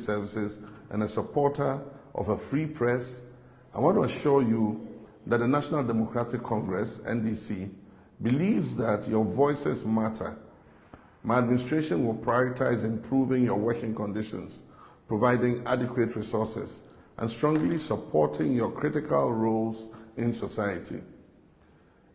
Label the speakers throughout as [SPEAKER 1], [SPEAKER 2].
[SPEAKER 1] services and a supporter of a free press, I want to assure you that the National Democratic Congress, NDC, believes that your voices matter. My administration will prioritize improving your working conditions, providing adequate resources, and strongly supporting your critical roles in society.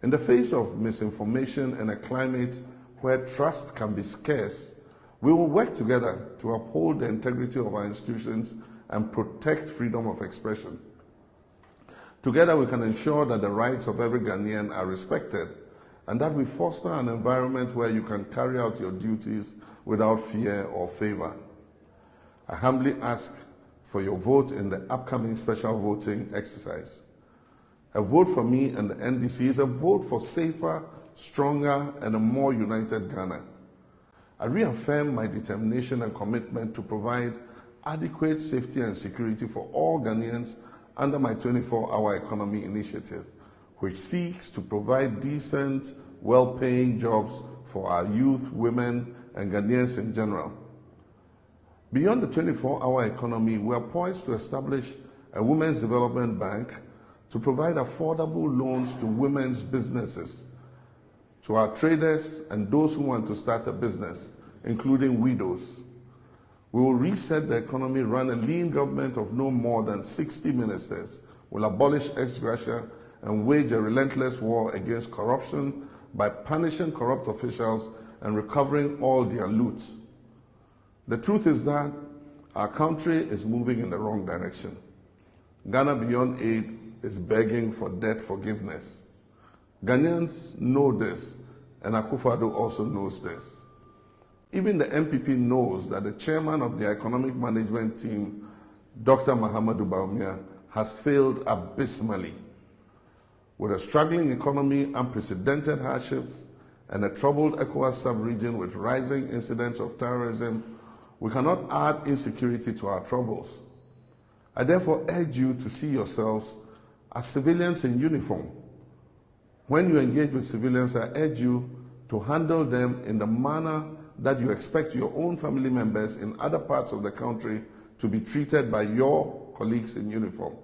[SPEAKER 1] In the face of misinformation and a climate where trust can be scarce, we will work together to uphold the integrity of our institutions and protect freedom of expression. Together, we can ensure that the rights of every Ghanaian are respected and that we foster an environment where you can carry out your duties without fear or favor. I humbly ask for your vote in the upcoming special voting exercise. A vote for me and the NDC is a vote for safer, stronger, and a more united Ghana. I reaffirm my determination and commitment to provide adequate safety and security for all Ghanaians under my 24-hour economy initiative, which seeks to provide decent, well-paying jobs for our youth, women, and Ghanaians in general. Beyond the 24-hour economy, we are poised to establish a Women's Development Bank to provide affordable loans to women's businesses, to our traders and those who want to start a business, including widows. We will reset the economy, run a lean government of no more than 60 ministers, will abolish ex gratia, and wage a relentless war against corruption by punishing corrupt officials and recovering all their loot. The truth is that our country is moving in the wrong direction. Ghana Beyond Aid is begging for debt forgiveness. Ghanaians know this, and Akufo-Addo also knows this. Even the NPP knows that the chairman of the economic management team, Dr. Mahama, has failed abysmally. With a struggling economy, unprecedented hardships, and a troubled ECOWAS sub-region with rising incidents of terrorism, we cannot add insecurity to our troubles. I therefore urge you to see yourselves as civilians in uniform. When you engage with civilians, I urge you to handle them in the manner that you expect your own family members in other parts of the country to be treated by your colleagues in uniform.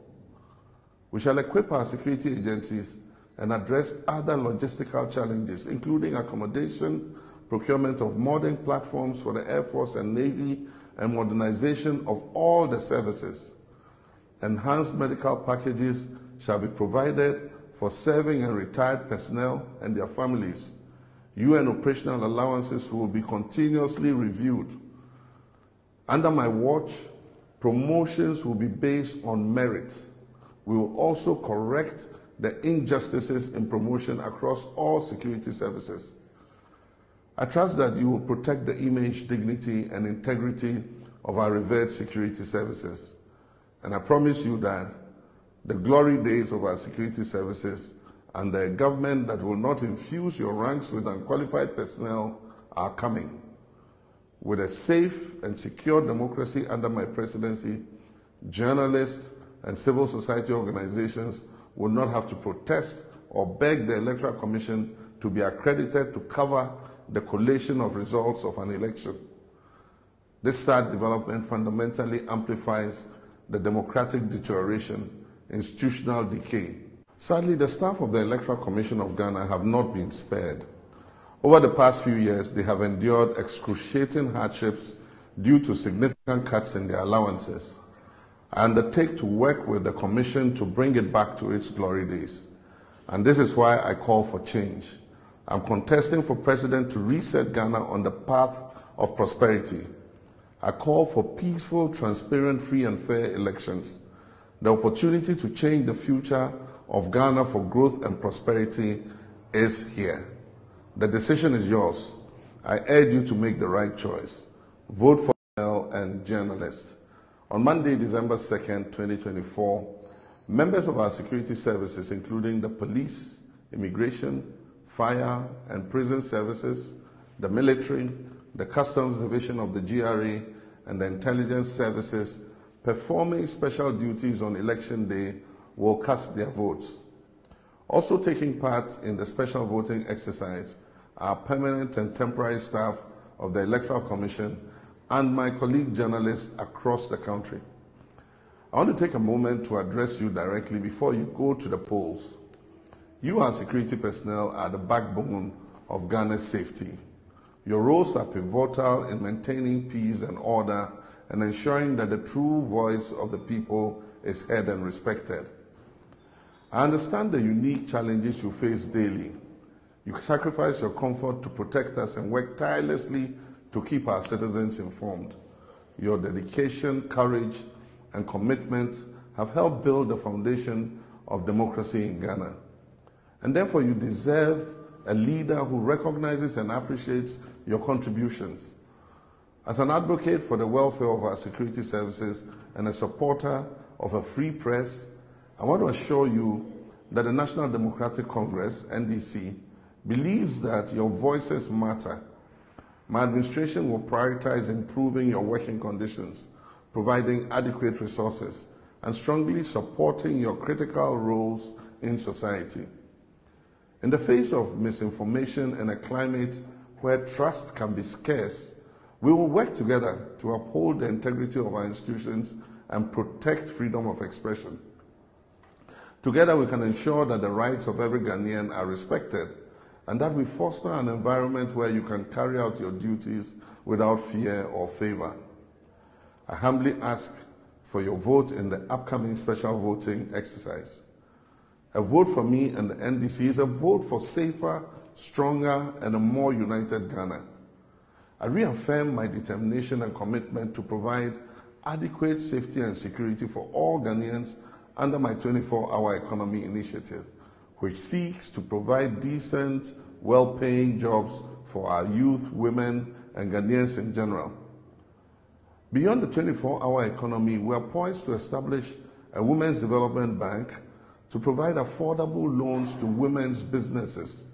[SPEAKER 1] We shall equip our security agencies and address other logistical challenges, including accommodation, procurement of modern platforms for the Air Force and Navy, and modernization of all the services. Enhanced medical packages shall be provided for serving and retired personnel and their families. UN operational allowances will be continuously reviewed. Under my watch, promotions will be based on merit. We will also correct the injustices in promotion across all security services. I trust that you will protect the image, dignity, and integrity of our revered security services. And I promise you that the glory days of our security services and a government that will not infuse your ranks with unqualified personnel are coming. With a safe and secure democracy under my presidency, journalists and civil society organizations will not have to protest or beg the Electoral Commission to be accredited to cover the collation of results of an election. This sad development fundamentally amplifies the democratic deterioration, institutional decay. Sadly, the staff of the Electoral Commission of Ghana have not been spared. Over the past few years, they have endured excruciating hardships due to significant cuts in their allowances. I undertake to work with the Commission to bring it back to its glory days. And this is why I call for change. I'm contesting for President to reset Ghana on the path of prosperity. I call for peaceful, transparent, free and fair elections. The opportunity to change the future of Ghana for growth and prosperity is here. The decision is yours. I urge you to make the right choice. Vote for personnel and journalists. On Monday, December 2nd, 2024, members of our security services, including the police, immigration, fire and prison services, the military, the customs division of the GRA, and the intelligence services performing special duties on election day will cast their votes. Also taking part in the special voting exercise are permanent and temporary staff of the Electoral Commission and my colleague journalists across the country. I want to take a moment to address you directly before you go to the polls. You, our security personnel, are the backbone of Ghana's safety. Your roles are pivotal in maintaining peace and order and ensuring that the true voice of the people is heard and respected. I understand the unique challenges you face daily. You sacrifice your comfort to protect us and work tirelessly to keep our citizens informed. Your dedication, courage, and commitment have helped build the foundation of democracy in Ghana. And therefore, you deserve a leader who recognizes and appreciates your contributions. As an advocate for the welfare of our security services and a supporter of a free press, I want to assure you that the National Democratic Congress, NDC, believes that your voices matter. My administration will prioritize improving your working conditions, providing adequate resources, and strongly supporting your critical roles in society. In the face of misinformation and a climate where trust can be scarce, we will work together to uphold the integrity of our institutions and protect freedom of expression. Together, we can ensure that the rights of every Ghanaian are respected and that we foster an environment where you can carry out your duties without fear or favor. I humbly ask for your vote in the upcoming special voting exercise. A vote for me and the NDC is a vote for safer, stronger, and a more united Ghana. I reaffirm my determination and commitment to provide adequate safety and security for all Ghanaians under my 24-hour economy initiative, which seeks to provide decent, well-paying jobs for our youth, women, and Ghanaians in general. Beyond the 24-hour economy, we are poised to establish a Women's Development Bank to provide affordable loans to women's businesses,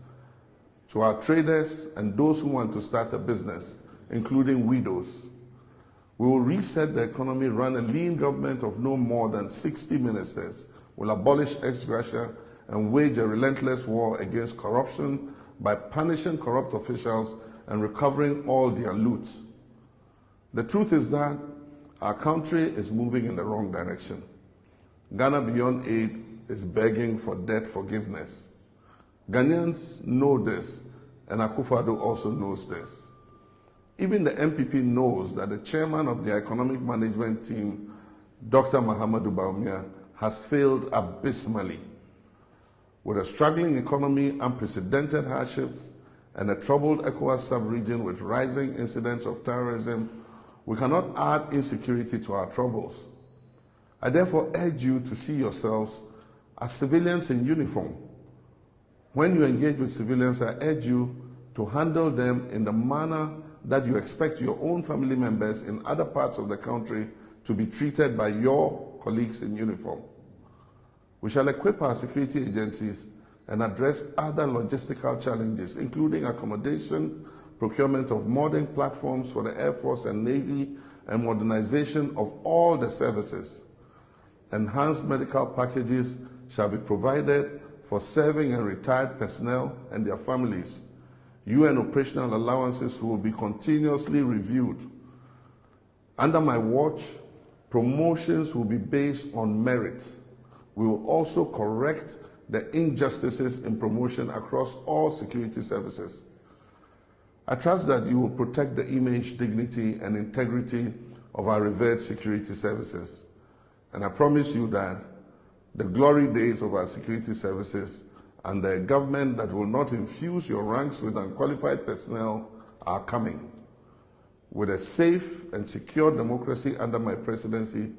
[SPEAKER 1] to our traders and those who want to start a business, including widows. We will reset the economy, run a lean government of no more than 60 ministers, will abolish ex gratia, and wage a relentless war against corruption by punishing corrupt officials and recovering all their loot. The truth is that our country is moving in the wrong direction. Ghana Beyond Aid is begging for debt forgiveness. Ghanaians know this, and Akufo-Addo also knows this. Even the NPP knows that the chairman of the economic management team, Dr. Mahama, has failed abysmally. With a struggling economy, unprecedented hardships, and a troubled ECOWAS sub-region with rising incidents of terrorism, we cannot add insecurity to our troubles. I therefore urge you to see yourselves as civilians in uniform. When you engage with civilians, I urge you to handle them in the manner that you expect your own family members in other parts of the country to be treated by your colleagues in uniform. We shall equip our security agencies and address other logistical challenges, including accommodation, procurement of modern platforms for the Air Force and Navy, and modernization of all the services. Enhanced medical packages shall be provided for serving and retired personnel and their families. UN operational allowances will be continuously reviewed. Under my watch, promotions will be based on merit. We will also correct the injustices in promotion across all security services. I trust that you will protect the image, dignity, and integrity of our revered security services. And I promise you that the glory days of our security services and a government that will not infuse your ranks with unqualified personnel are coming. With a safe and secure democracy under my presidency,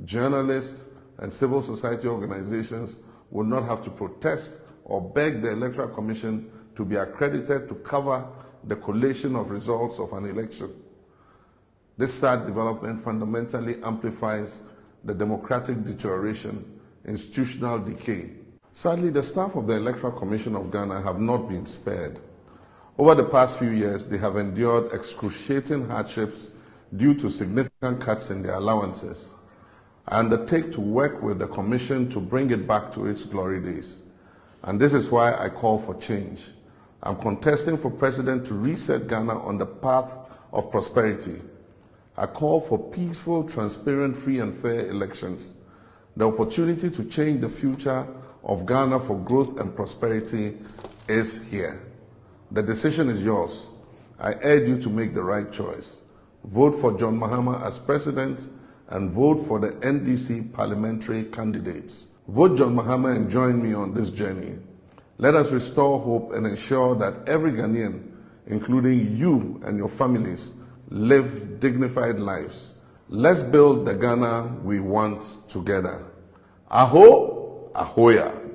[SPEAKER 1] journalists and civil society organizations will not have to protest or beg the Electoral Commission to be accredited to cover the collation of results of an election. This sad development fundamentally amplifies the democratic deterioration, institutional decay. Sadly, the staff of the Electoral Commission of Ghana have not been spared. Over the past few years, they have endured excruciating hardships due to significant cuts in their allowances. I undertake to work with the Commission to bring it back to its glory days. And this is why I call for change. I'm contesting for President to reset Ghana on the path of prosperity. I call for peaceful, transparent, free and fair elections. The opportunity to change the future of Ghana for growth and prosperity is here. The decision is yours. I urge you to make the right choice. Vote for John Mahama as president and vote for the NDC parliamentary candidates. Vote John Mahama and join me on this journey. Let us restore hope and ensure that every Ghanaian, including you and your families, live dignified lives. Let's build the Ghana we want together. Aho, ahoya.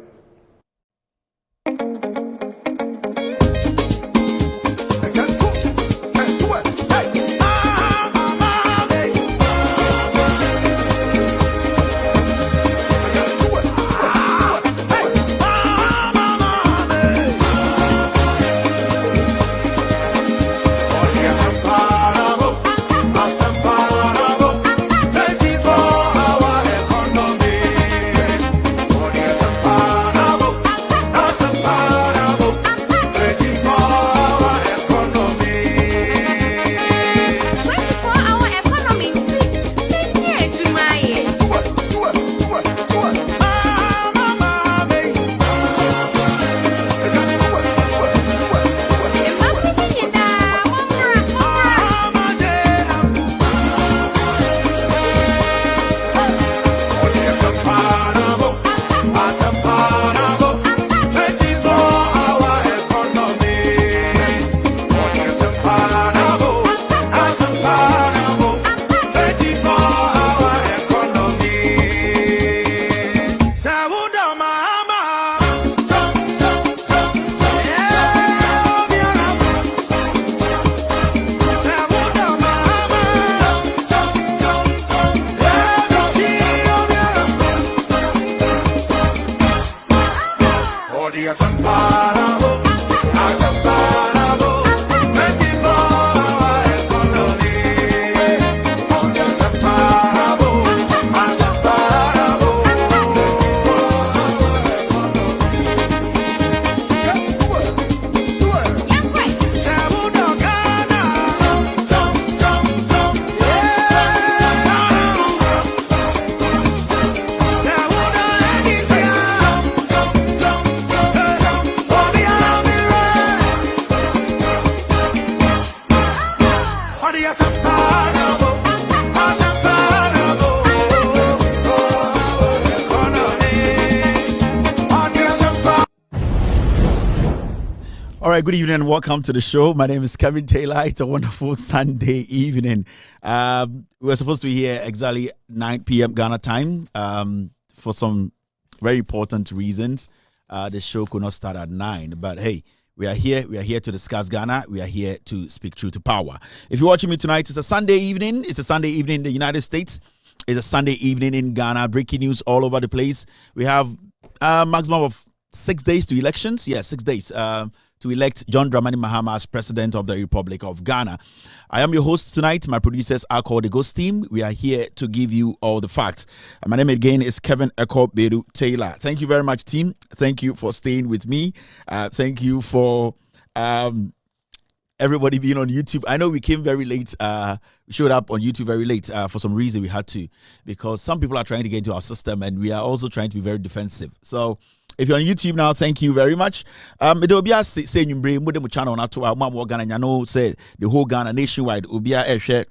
[SPEAKER 2] All right, good evening and welcome to the show. My name is Kevin Taylor. It's a wonderful Sunday evening. We were supposed to be here exactly 9 p.m. Ghana time for some very important reasons. The show could not start at 9, but hey, we are here. We are here to discuss Ghana. We are here to speak truth to power. If you're watching me tonight, it's a Sunday evening. It's a Sunday evening in the United States. It's a Sunday evening in Ghana. Breaking news all over the place. We have a maximum of 6 days to elections. Yeah, 6 days. To elect John Dramani Mahama as President of the Republic of Ghana. I am your host tonight. My producers are called the Ghost Team. We are here to give you all the facts. My name again is Kevin Beru Taylor. Thank you very much, team. Thank you for staying with me. Thank you for everybody being on YouTube. I know we came very late. We showed up on YouTube very late. For some reason we had to, because some people are trying to get into our system and we are also trying to be very defensive. So if you're on YouTube now, thank you very much. There will be a say you bring with the channel not to our mom Ghana. You know, say the whole Ghana nationwide will be a share.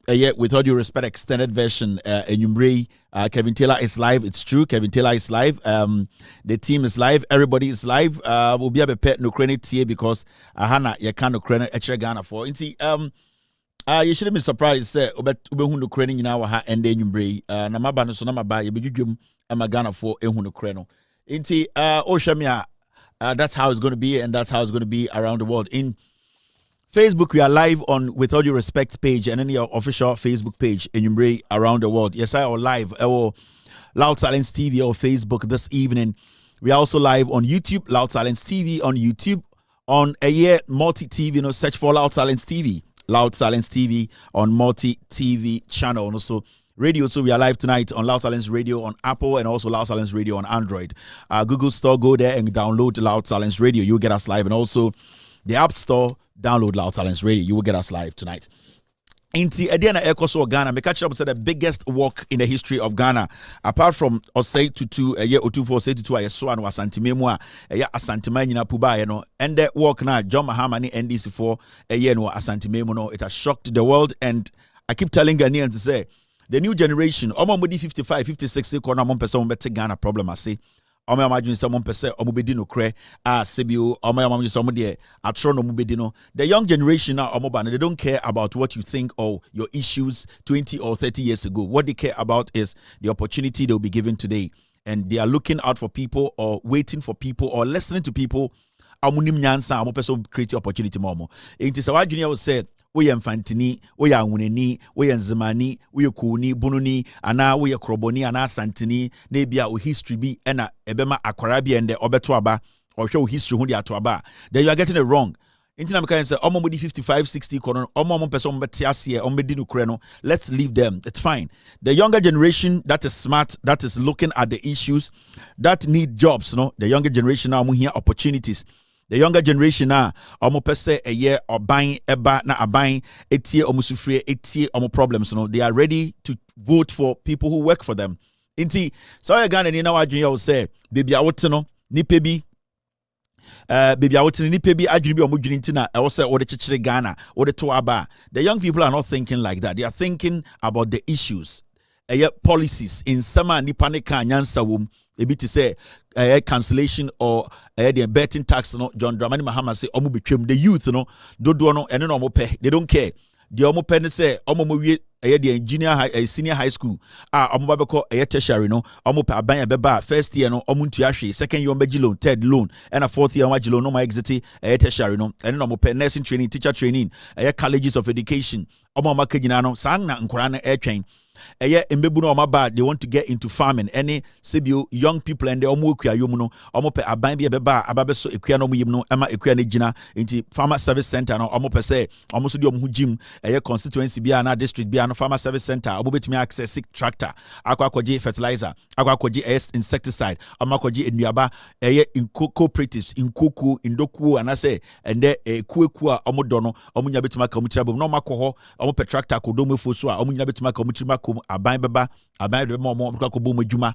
[SPEAKER 2] With all due respect, extended version. Kevin Taylor is live. It's true. Kevin Taylor is live. The team is live. Everybody is live. We'll be able to pet no credit here because Hana you can't no credit extra Ghana for. You shouldn't be surprised. Say ube no credit now and then you bring. Na maba no so na maba you be judgum ama Ghana for no credit. That's how it's going to be, and that's how it's going to be around the world. In Facebook, we are live on With All Due Respect page and any official Facebook page in around the world. Yes, I are live. Our Loud Silence TV or Facebook this evening. We are also live on YouTube, Loud Silence TV on YouTube, on Multi TV. Search for Loud Silence TV, Loud Silence TV on Multi TV channel. And also radio, so we are live tonight on Loud Silence Radio on Apple and also Loud Silence Radio on Android. Google Store, go there and download Loud Silence Radio. You'll get us live. And also the App Store, download Loud Silence Radio. You will get us live tonight. Inti Ediana Ekoso Ghana, me catch up said the biggest walk in the history of Ghana. Apart from Osei Tutu, a year or two for Osei Tutu, a swan was Santimemua, a year Asantimania Puba, and that walk now, John Mahama ni NDC for a year no Asantimemono. It has shocked the world, and I keep telling Ghanaians to say the new generation, Omamudi 55, 56, corner one person better Ghana problem, I say. Oma imagine someone per se omubedi no kre sebio oma imagine someone there atro no mubedi no. The young generation now omoba, they don't care about what you think or your issues 20 or 30 years ago. What they care about is the opportunity they'll be given today, and they are looking out for people or waiting for people or listening to people. Amunim nyansa amo person create opportunity more. It is our junior will say we mfantini, we awuneni, we nzimani, we kuni, bununi, ana we kroboni, ana santini, nebia o history bi ena ebema akwarabi ende obetuaba or show history hundi atuaba. Then you are getting it wrong. Intina meka say omo mudi 55 60 kono omo person betiasie ombedi no kreno. Let's leave them. It's fine. The younger generation that is smart, that is looking at the issues, that need jobs, no? The younger generation now hear opportunities. The younger generation now, omo pese a year or buying eba na abuying etie omo sufrie etie omo problems. No, they are ready to vote for people who work for them. Inti so you Ghana ni na wadwun will say baby awote no nipa bi baby awote no nipa bi adwun bi omo dwun ntina e wo say wo de chichire Ghana wo de to aba. The young people are not thinking like that. They are thinking about the issues. Policies in sama nipa ne kan nyansa wom ebi to say cancellation or the betting tax no. John Dramani Mahama say omo betwem the youth no dodo no ene no omo pe, they don't care. The omo pe ne say omo mo wie the senior high school omo ba beko tertiary no omo pe aban beba first year no omo ntua hwe, second year omo loan, third loan, and a fourth year omo loan no ma exit tertiary no ene no omo pe nursing training, teacher training, colleges of education omo ma kagina no sang na nkora na etwen. Mbebu no omaba, they want to get into farming. Any sebio young people and the omo ekua yom no omo pe aban bia beba ababeso ekua no yim no ema ekua na gina into farmer service center no omo pe say omo so di omo gym constituency bia na district bia no farmer service center omo betimi access tractor akwakoje fertilizer akwakoje insecticide amakoje enuaba in cooperatives in koko indoku anase ende kueku a omo do no omo nya betimi aka omo tirabom no makoho omo pe tractor kodomo foso a omo nya betimi aka omo tirima aban beba aban de mo ko bo madwuma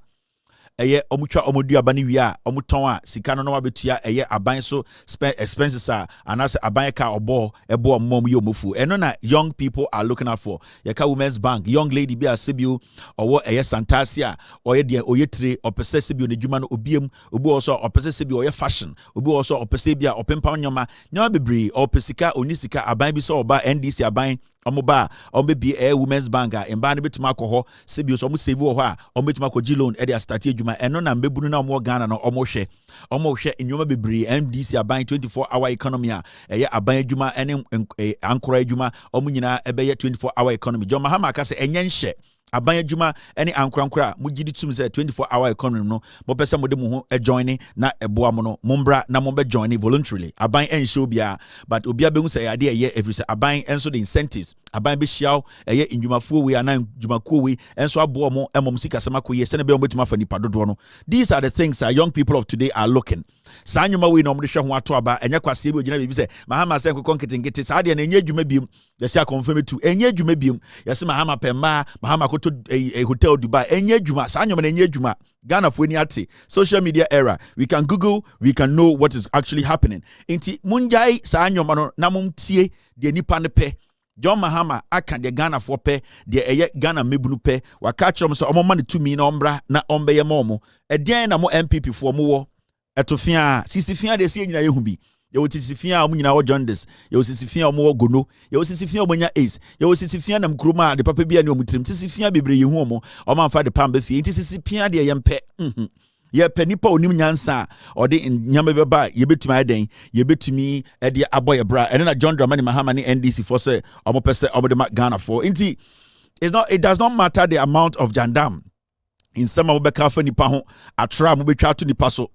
[SPEAKER 2] omutwa omodua ni wi a omuton a sika no wabetua aban so expenses a anase aban ka ebo mom ye omofu eno na young people are looking out for. Yeka Women's Bank young lady bi a sebio owo santasia oye de oye tire opese sebio ne dwuma no obiem obi also opese sebio oye fashion obi also opese bia opempa nyoma nyoma bebre opesika onisika aban bi so oba NDC aban omoba ombe Women's Bank a emba ne betuma akoho sebio so omo save ho a omo betuma akoji loan e de start adwuma eno na mbebunu na omo Ghana no omo hwe enyoma bebre NDC aban 24-hour economy a aban adwuma ene ankora adwuma omo nyina ebeye 24-hour economy. John Mahama aka se enye nhye aban adwuma ene ankora mugidi tum se 24-hour economy no mo pese mo de mo ho join na eboa mo no mombra na mo be join voluntarily aban enhye obia but obia be hu se ade every se aban enso the incentives aban be hyiaw ndwumafuo we anan dwumakuo we enso abo mo emom sika samakoye se ne be betuma fa nipa dodo no. These are the things that young people of today are looking. Sa nyoma we no mo de hwe ho ato aba enya kwase bi ogina bi se Mahama se nkokon ketengete sa de na enye dwuma biom yesi akonfirm to enye dwuma biom yesi Mahama pemma Mahama koto hotel Dubai enye dwuma sa nyoma na enye dwuma. Ghana for any ate social media era, we can Google, we can know what is actually happening. Inti munjai sa nyoma no na mumtie de nipa ne pe. John Mahama aka de Ghana for pe de Ghana mebunu pe wa catch them so omo man 2 million ombra na ombeye momo e den na mo NPP for mo wo etofia sisifia de sie nyina yehu bi ye wotisifia omo nyina wo jaundice ye wotisifia omo wo gono ye wotisifia omo nya ace ye wotisifia na mkroma de papa bia ne omo tirim tisifia bebre yehu omo amfa de pamba fie tisifia de yempe ye penipa onim nyansa ode nyama beba ye betumi aden ye betumi e de aboye bra ene na John Dramani Mahama ni NDC for say omo pese omo de Ghana for inti it does not matter the amount of jandam in some of beka fa nipa ho atra mo betwa to nipa so.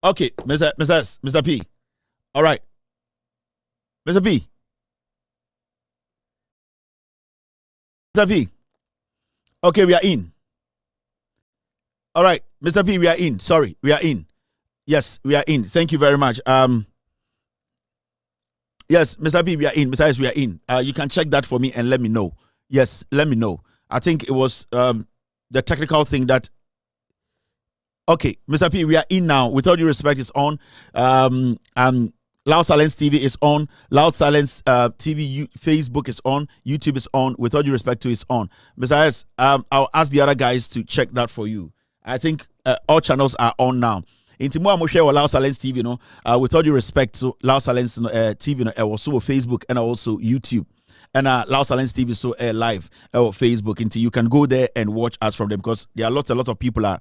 [SPEAKER 2] Okay, Mr. P. All right. Mr. P. Mr. P. Okay, we are in. All right, Mr. P, we are in. Sorry, we are in. Yes, we are in. Thank you very much. Yes, Mr. B, we are in. Besides, we are in. You can check that for me and let me know. Yes, let me know. I think it was the technical thing that. Okay, Mr. P, we are in now. With all due respect, it's on. Loud Silence TV is on. Loud Silence TV, Facebook is on. YouTube is on. With all due respect to, it's on. Mr. S, I'll ask the other guys to check that for you. I think all channels are on now. Into more, I'm share Loud Silence TV, with all due respect to Loud Silence TV, also Facebook and also YouTube. And Loud Silence TV so live Facebook. Into you can go there and watch us from them because there are lots of people are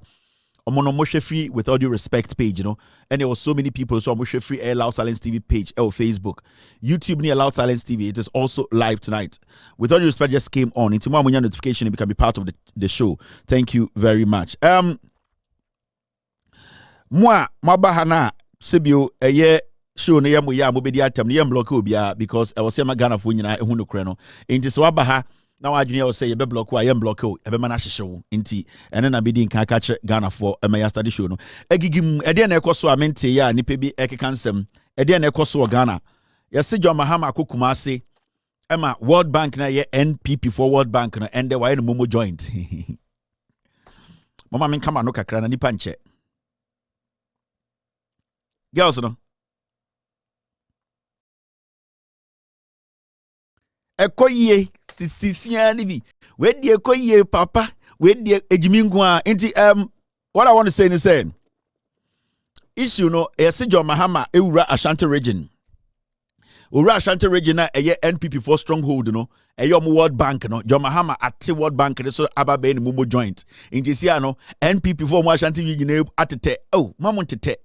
[SPEAKER 2] on free with all due respect page, and there were so many people so free Loud Silence TV page Facebook, YouTube near Loud Silence TV. It is also live tonight. With all due respect, just came on. Into more notification, you can be part of the show. Thank you very much. Moi mabahana sebio show na yamu ya mobedi atam na yam block obia because I was say Ghana fo nyina ehu no kre no enti so wabaha na wadwene o say ye be block wa yam block o e be mana hyehyew enti ene na bedi nka ka kire Ghana fo e ma ya study show no agigim ede na ekoso amente ya nipa bi ekekansem ede na ekoso Ghana yesi John Mahama akokuma ase ema World Bank na ye NPP for World Bank no ende wa ye no momo joint mama men kama no kakra na nipa nche girls no ekoye sisifia ni bi we die ekoye papa we die ejimingu a enti what I want to say is issue no yes John Mahama ewura Ashanti region owura Ashanti region na eye NPP for stronghold no eye World Bank no John Mahama at World Bank so ababe ni mumo joint enti sia no NPP for Ashanti region atete mamu tete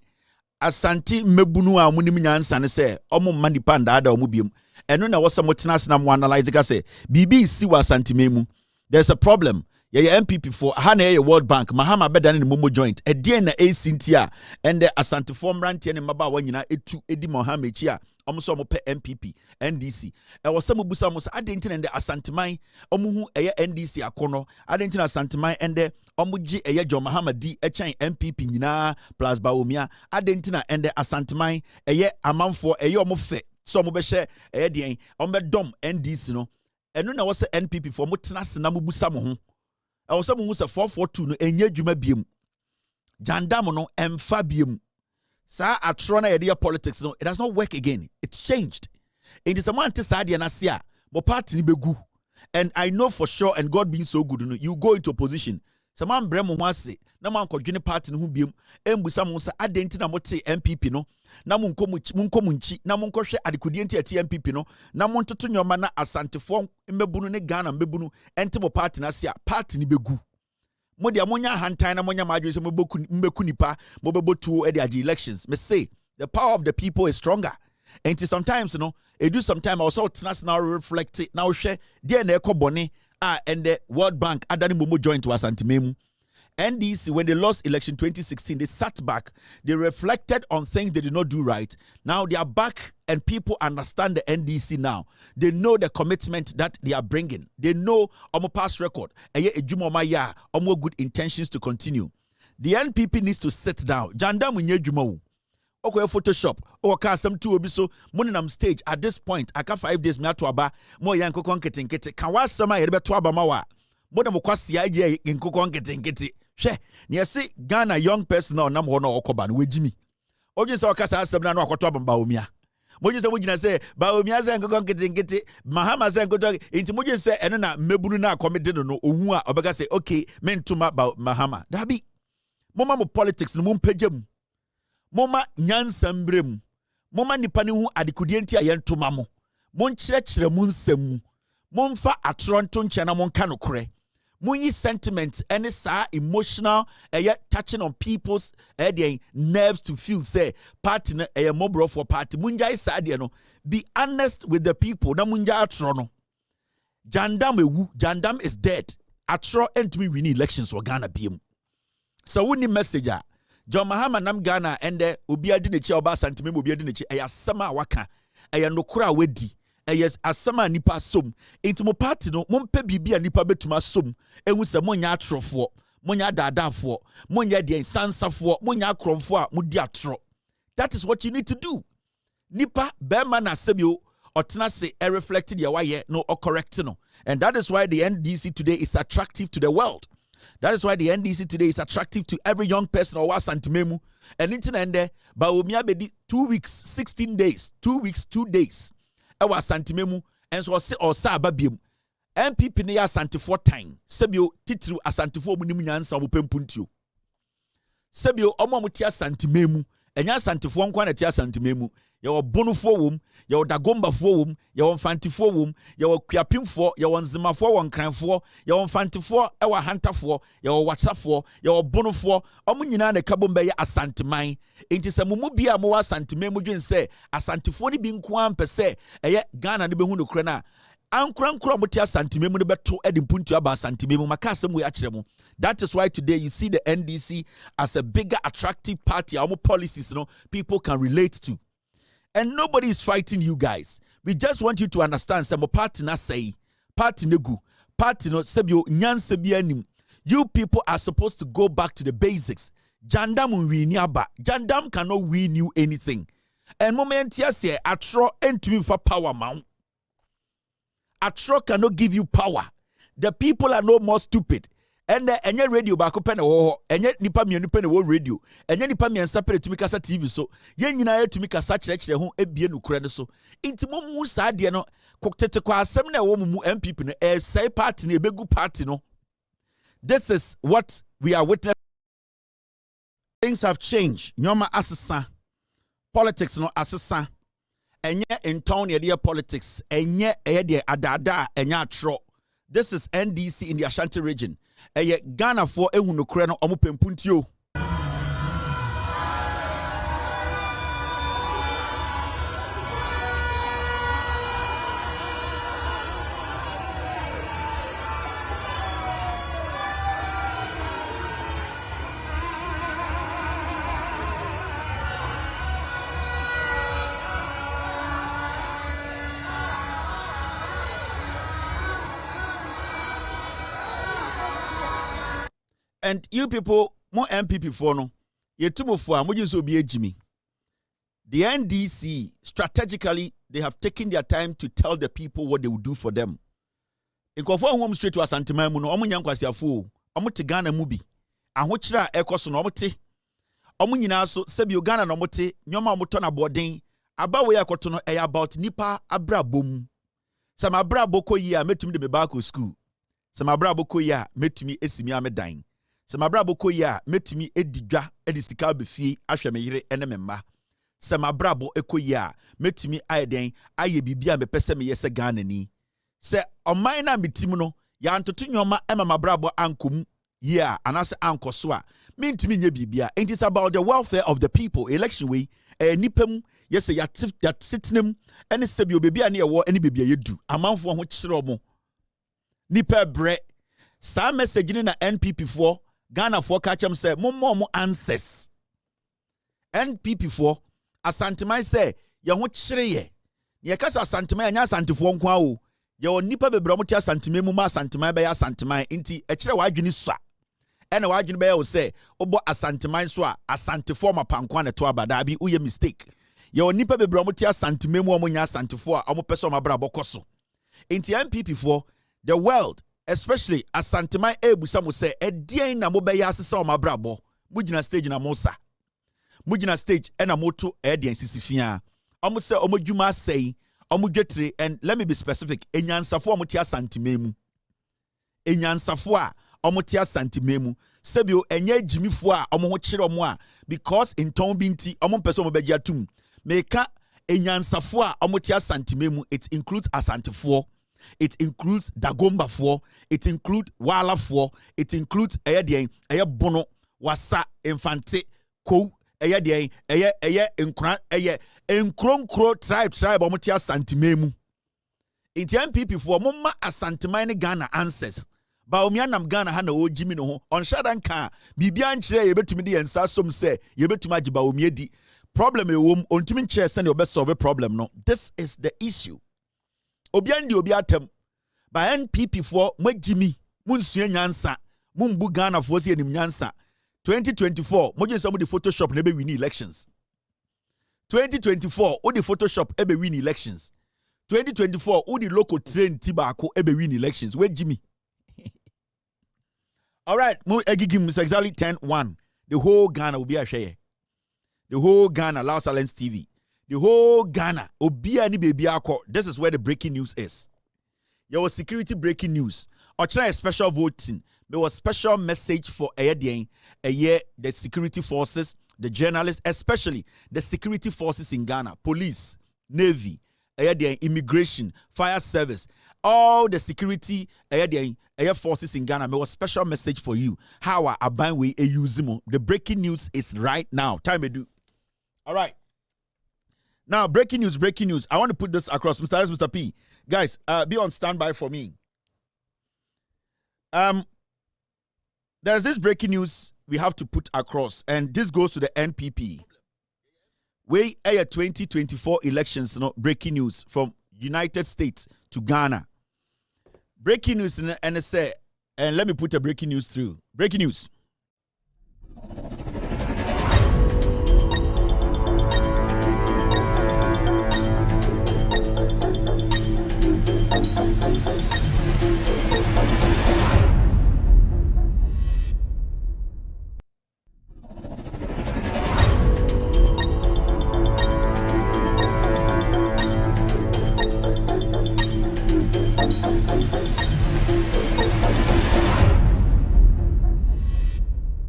[SPEAKER 2] Asante mebunu a munim nyansa ne se omo manipa ndaada omo biem eno na wose motena sena mo analyze ka se bibi si wa Asante memu there's a problem ye MPP for ha na ye World Bank Mahama bedane ne momo joint e die na asintia and the Asante form rantie ne maba wa nyina etu edi Mahama echi a omo so omo pe MPP NDC e wose mo busa mo se adentin and the Asanteman omo hu eye NDC akono adentin Asanteman and the omuji eye John Mahama di echan MPP nyina plus Baomia adentina ende Asanteman eye amanfo eye omofe so omo be hye eye den omo be dom NDC no eno na wo se NPP for mo tena se na mo busa mo ho e wo se mo hu se 442 no enye dwuma biem jandam no emfa biem sa atro na ye politics no it does not work again. It's changed. It is a man to side na sia mo party ni begu and I know for sure and God being so good you go into opposition. Some man bremo ho ase na man kodwene party no ho biem embusa mo sa adenti na mote MPP no na munkomunchi na munkohwe adekudie nti ati MPP no na montoto nyoma na Asantefo mbebunu ne Ghana mbebunu enti mo party na ase party ni begu mo dia monya hantan na monya madwe se mbeku nipa mo bebotu e de age elections me say the power of the people is stronger and sometimes it do sometime also now reflect it now share there na ekobone and the World Bank adani momo joint to Asante memu NDC when they lost election 2016 they sat back, they reflected on things they did not do right. Now they are back and people understand the NDC now. They know the commitment that they are bringing. They know omo past record omo good intentions to continue. The NPP needs to sit down. Janda munye jumo. Okay, Photoshop. Okay, some two obiso. Moninam stage at this point. Aka 5 days me atuaba. Mo yanko konketenkete. Kawa sama yerebe tuaba mawa. Moda mokwasi aje yanko konketenkete. She. Niasi Ghana young person na nam hono okoba no wejimi. Oje se okasa asem na no akotuaba Baomia. Moje se mojina se Baomia se yanko konketenkete. Mahama se yanko to. Inti moje se eno na mebunu na akomede no ohu a obeka se okay, mentuma Mahama. Dabi. Moma mo politics no mo mpagem. Moma nyansambrem moma nipa ne hu adekudie ntia yentoma mo monkyerɛkyerɛ mu nsɛm momfa atronto nkyɛ na monka no korɛ monyi sentiment any sa emotional touching on people's nerves to feel say party na mobro for party munjai sa de no be honest with the people na munja atro no jandam is dead atro entumi win elections for Ghana biem so woni message John Mahama nam Ghana ende obi adi nechi oba Asante mem obi adi nechi asama waka nokora wedi asama nipa som enti mo party no mo mpe bibia nipa betuma som ehu se mo nya atrofo monya dadafo, monya de sansafo, monya kromfo a mudi atro. That is what you need to do. Nipa bema na sebio otena se reflected ya waye no or correct no. And that is why the NDC today is attractive to the world. That is why the NDC today is attractive to every young person or santimemu. And internet ba omia bedi 2 weeks, 16 days, 2 weeks, 2 days. Ewa santimemu and so se or sa babium. NPP ne ya santifo time. Sebio titru asantifo mu nyansa mo pempuntio. Sebio omo mo tia santimemu. Enya santifo nkwa na tia santimemu. Yawo bonufo wom, yawo dagombafo wom, yawo mfantifo wom, yawo kwiapimfo, yawo nzimafo won kranfo, yawo mfantifo ewa hantafo, yawo watafo, yawo bonufo, omo nyina na kabomba ye asanteman. Enti se mumu bia mo asanteman mu dwen se asantifo ni bi nko ampese eye Ghana ne behu no kra na ankurankura mo tia santeman mu ne beto edimpuntu aba santeman mu maka asem we akire mu. That is why today you see the NDC as a bigger attractive party. Our policies, people can relate to. And nobody is fighting you guys. We just want you to understand some party na say, party negu, party no sebio nyanse bianim. You people are supposed to go back to the basics. Jandam win yaba. Jandam cannot win you anything. And moment yes, atro entumi for power mount. Atro cannot give you power. The people are no more stupid. And enye radio ba ko pe na wo enye nipa mienu pe na wo radio enye nipa miensa pe tumi kasa TV so ye nyina ye tumi kasa kire ho ebie nukure ne so intimo mu sa de no kokete kwa asem na wo mu MPP no say party na ebegu party no. This is what we are witnessing. Things have changed. Nyoma asesa politics no asesa enye intown ye de politics enye de adada enye atro. This is NDC in the Ashanti region. Ghana for ehunokre no omo pempuntio. And you people, more MPP for no, you two for be Jimmy. The NDC strategically they have taken their time to tell the people what they will do for them. In Kofor home straight to Asantima Muno, Omunyankwasi fu, Omutigana mubi, and which ra ekos no mote. Omunyina so Sebi Ghana no mote, Nyoma mutona boarding, about where kotono about Nipa Abra boom. Some Abra boko ya met me the Mebako school. Some Abra boko ya met me esimi ame dying. Se mabrabo ko ya metimi edidwa edisika befie ahwe me yire ene memma se mabrabo ekoya metimi ayeden aye bibia mepese me yese Ghana ni se oman na metim no ya ntoto nyoma ema mabrabo ankom ya anase ankoso a mentimi nya bibia. It is about the welfare of the people. Election way nipam yese ya sitinem ene sebi obebia na ye wo ene bibia yedu amanfo ho kyere omo nipa bre sa message ni na NPP for Ghana for catchem say mo answers. NPP for asantemai say ye ho kyere ye. Ye kasa asantemai anya asantifo nko o. Ye onipa bebre mo tia asantemai mu ma asantemai be ya asantemai nti e kyere wadwene sua. Ene wadwene be ya o say obo asantemai so a asantifo mapanko na to abada bi uye mistake. Ye onipa bebre mo tia asantemai mu o mo nya asantifo a o mo pese o mabra bokoso. Nti NPP for the world, especially asantemai ebusa mo say edien na mo be ya asesa o mabrabo mugina stage na mosa mugina stage ena moto edien sisifia omo say omo dwuma sei omo dwetre. And let me be specific, enyansafo omo tia asantemai mu enyansafo a omo tia asantemai mu sebio enye jimifo a omo ho kyere omo a because in ton binti omo pese omo begia tum meka enyansafo a omo tia asantemai mu. It includes asantifo, it includes Dagomba for, it includes Wala for, it includes Ayadien, Ayabono, Wasa, Infante, Ko, Ayadien, Enkran, Enkronkro tribe, Omotia Santimemu. It MPP for Mumma Asantimine Ghana answers. Baomianam Ghana Hana o Jimmy no on Shadanka, Bibian Che, you bet to me and Sassum say, you bet to my Baomiedi. Problem a womb, on Timin Chair send your best solve a problem. No, this is the issue. Obiandi obiatem ba NPP for mo Jimmy munsua nyansa Mumbu Ghana for si enim nyansa. 2024, moje some the Photoshop nebe win elections. 2024, o the Photoshop ebe win elections. 2024, o the local train tibako ebe win elections. Where Jimmy? All right, it's exactly 10-1. The whole Ghana will be a share. The whole Ghana, Loud Silence TV. The whole Ghana, Obia ni baby ako. This is where the breaking news is. There was security breaking news. Or try a special voting. There was special message for the security forces, the journalists, especially the security forces in Ghana, police, navy, immigration, fire service, all the security air forces in Ghana. There was special message for you. How are we using the breaking news is right now. Time to do. All right. Now, breaking news. I want to put this across. Mr. S, Mr. P. Guys, be on standby for me. There's this breaking news we have to put across, and this goes to the NPP. We air 2024 elections, breaking news from United States to Ghana. Breaking news, and say, and let me put a breaking news through. Breaking news.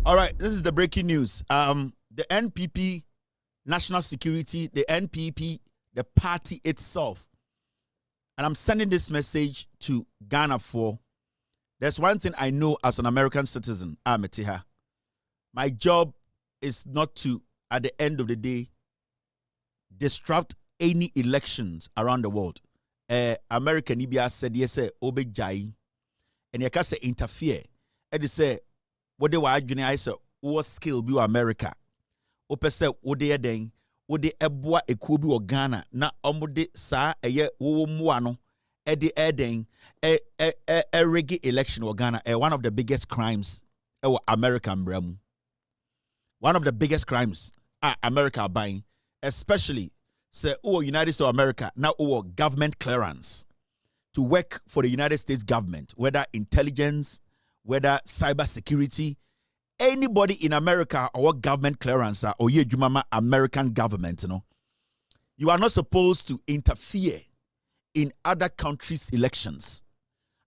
[SPEAKER 2] All right, this is the breaking news. The NPP, National Security, the NPP, the party itself. And I'm sending this message to Ghana for. There's one thing I know as an American citizen, Ametiha. My job is not to, at the end of the day, disrupt any elections around the world. American Ibia said, yes, Obe Jai, and you can say interfere. And they say, what they were doing, I said, what skill be America? Ope say, what they are doing, what they ebwa ekubi or Ghana, na omude sa eye wo muano, edi eding, reggae election or Ghana, one of the biggest crimes, American bremu. One of the biggest crimes, America buying, especially, say, United States of America, now, government clearance to work for the United States government, whether intelligence, whether cyber security, anybody in America or government clearance or American government, you are not supposed to interfere in other countries' elections.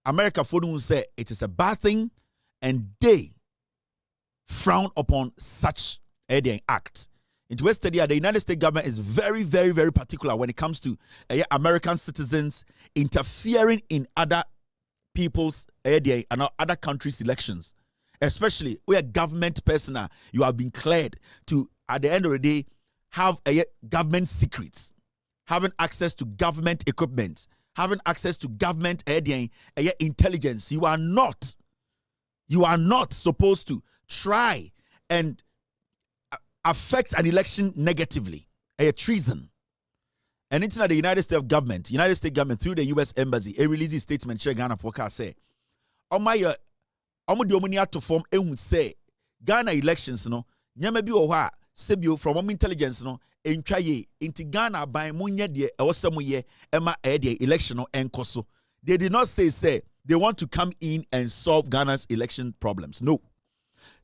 [SPEAKER 2] America will say it is a bad thing, and they frown upon such an act. In West India, the United States government is very, very, very particular when it comes to American citizens interfering in other people's and other countries' elections, especially where government personnel, you have been cleared to, at the end of the day, have government secrets, having access to government equipment, having access to government intelligence. You are not supposed to try and affect an election negatively, treason. And it's not the United States government through the U.S. Embassy, a release statement, share Ghana forecast say, the omuni to form say Ghana elections, nyama bi oha sebio from intelligence into Ghana by munye de awasemu ema election enkoso. They did not say they want to come in and solve Ghana's election problems. No.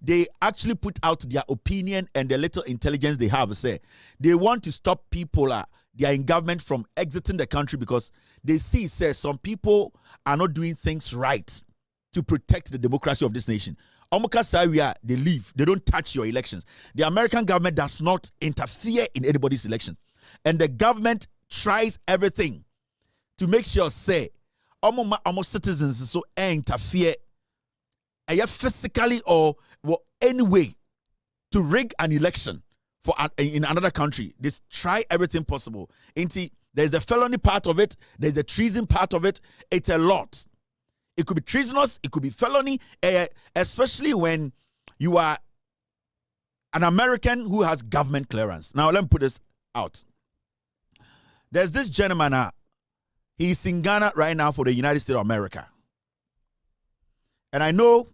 [SPEAKER 2] They actually put out their opinion and the little intelligence they have. Say they want to stop people they are in government from exiting the country because they see some people are not doing things right to protect the democracy of this nation. They leave. They don't touch your elections. The American government does not interfere in anybody's elections. And the government tries everything to make sure almost citizens so interfere physically or any way to rig an election for in another country. They try everything possible. There's the felony part of it. There's the treason part of it. It's a lot. It could be treasonous. It could be felony, especially when you are an American who has government clearance. Now, let me put this out. There's this gentleman. He's in Ghana right now for the United States of America. And I know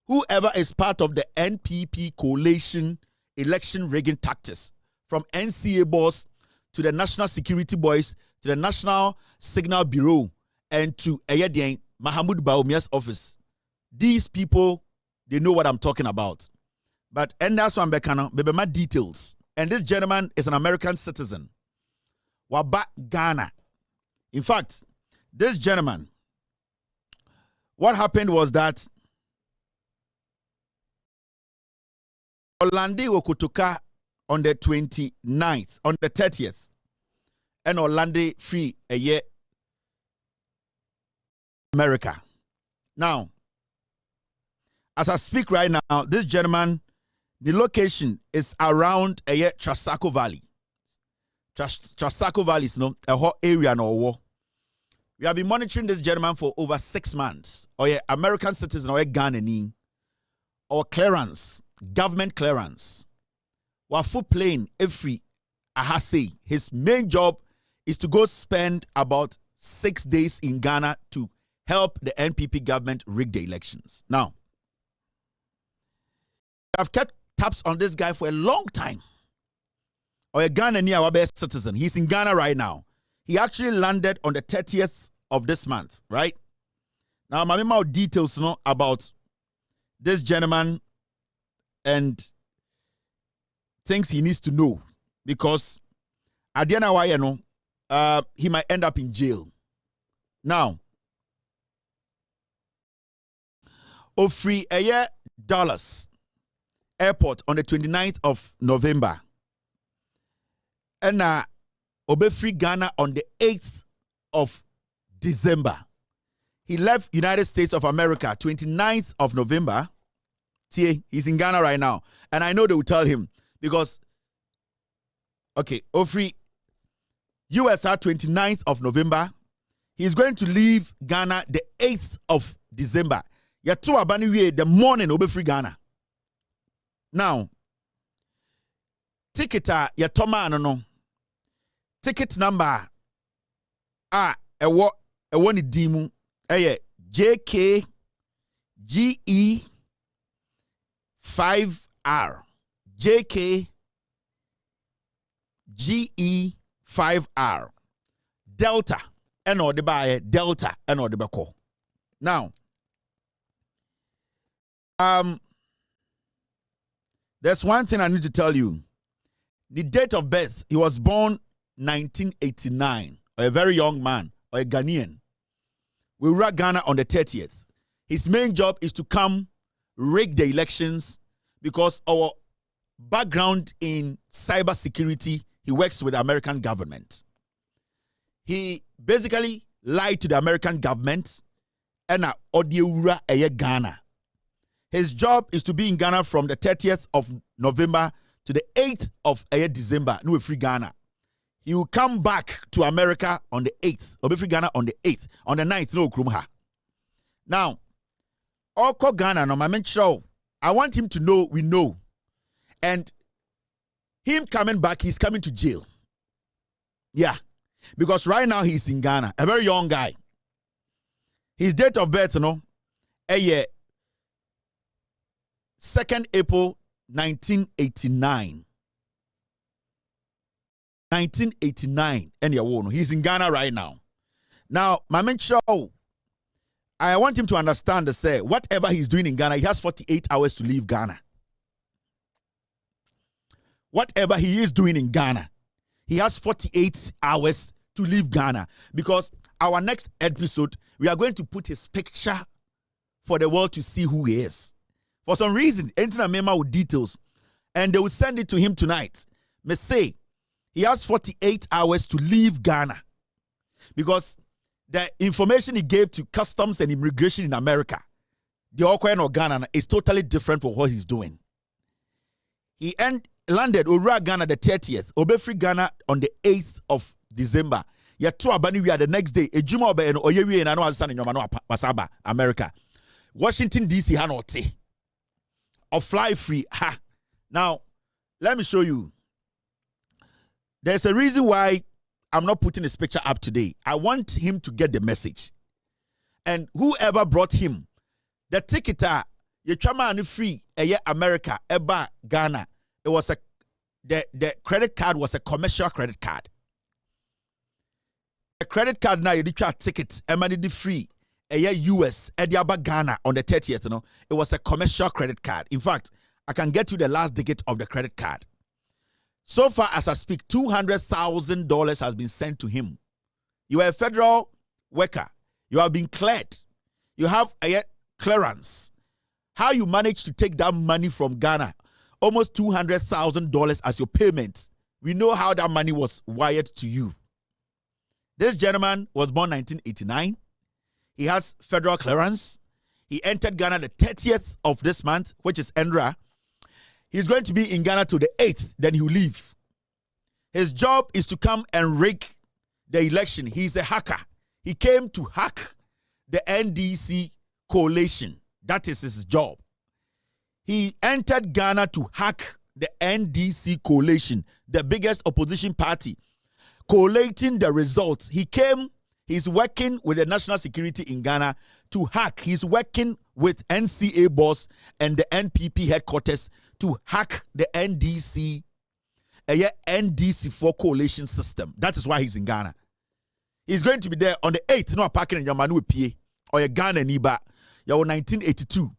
[SPEAKER 2] whoever is part of the NPP coalition election rigging tactics, from NCA boss to the National Security Boys to the National Signal Bureau and to Mahmoud Bawumia's office. These people, they know what I'm talking about. But and that's one Bekana, details. And this gentleman is an American citizen. Waba Ghana. In fact, this gentleman, what happened was that Orlando Wokutuka on the 29th, on the 30th, and Orlando free a year America. Now, as I speak right now, this gentleman, the location is around a year Trasaco Valley. Trasaco Valley is a whole area no war. We have been monitoring this gentleman for over 6 months. Or yeah, American citizen or Ghanaian or clearance, government clearance. While full plane every ahase. His main job is to go spend about 6 days in Ghana to help the NPP government rig the elections. Now, I've kept tabs on this guy for a long time. Or a Ghanaian citizen. He's in Ghana right now. He actually landed on the 30th of this month, right? Now, I'm more details about this gentleman and things he needs to know, because at the end of he might end up in jail. Now, Ofri Eye Dallas Airport on the 29th of November. And Obefri Ghana on the 8th of December. He left United States of America 29th of November. See, he's in Ghana right now. And I know they will tell him because, okay, Ofri, USR 29th of November. He's going to leave Ghana the 8th of December. Yatu abani the morning Obefri Ghana. Now, ticket yatoma no. Ticket number ewo ni dimu JKGE 5R JKGE 5R Delta eno de ba Delta eno de beko. Now, there's one thing I need to tell you. The date of birth, he was born 1989, a very young man, or a Ghanaian. We were at Ghana on the 30th. His main job is to come rig the elections because our background in cyber security, he works with the American government. He basically lied to the American government and Odiura Eye Ghana. His job is to be in Ghana from the 30th of November to the 8th of December. No free Ghana. He will come back to America on the 8th. Or be free Ghana on the 8th. On the 9th, no Krumha. Now, Oko Ghana, no, my show. I want him to know we know. And him coming back, he's coming to jail. Yeah. Because right now he's in Ghana. A very young guy. His date of birth, a year. 2nd April 1989. 1989. And he's in Ghana right now. Now, my man show, I want him to understand say whatever he's doing in Ghana, he has 48 hours to leave Ghana. Whatever he is doing in Ghana, he has 48 hours to leave Ghana. Because our next episode, we are going to put his picture for the world to see who he is. For some reason, enter memo with details, and they will send it to him tonight. Me say he has 48 hours to leave Ghana because the information he gave to customs and immigration in America, the Okwen or Ghana, is totally different from what he's doing. He landed over Ghana the 30th, Obefri Ghana on the 8th of December. Ya two abani we are the next day. Ejuma obe no oyewi na no asan nyoma pasaba America. Washington DC hanote. Or fly free. Ha. Now, let me show you. There's a reason why I'm not putting his picture up today. I want him to get the message. And whoever brought him, the ticketer, Ye chama free America eba Ghana. It was the credit card was a commercial credit card. The credit card now you did tickets money free US Ediaba Ghana on the 30th, you know. It was a commercial credit card. In fact, I can get you the last digit of the credit card. So far as I speak, $200,000 has been sent to him. You are a federal worker. You have been cleared. You have a clearance. How you managed to take that money from Ghana, almost $200,000 as your payment. We know how that money was wired to you. This gentleman was born 1989. He has federal clearance. He entered Ghana the 30th of this month, which is Endra. He's going to be in Ghana to the 8th, then he'll leave. His job is to come and rig the election. He's a hacker. He came to hack the NDC coalition. That is his job. He entered Ghana to hack the NDC coalition, the biggest opposition party, collating the results. He's working with the national security in Ghana to hack. He's working with NCA boss and the NPP headquarters to hack the NDC, NDC4 coalition system. That is why he's in Ghana. He's going to be there on the 8th. No parking in Yamanu PA or a Ghana Niba. You're 1982.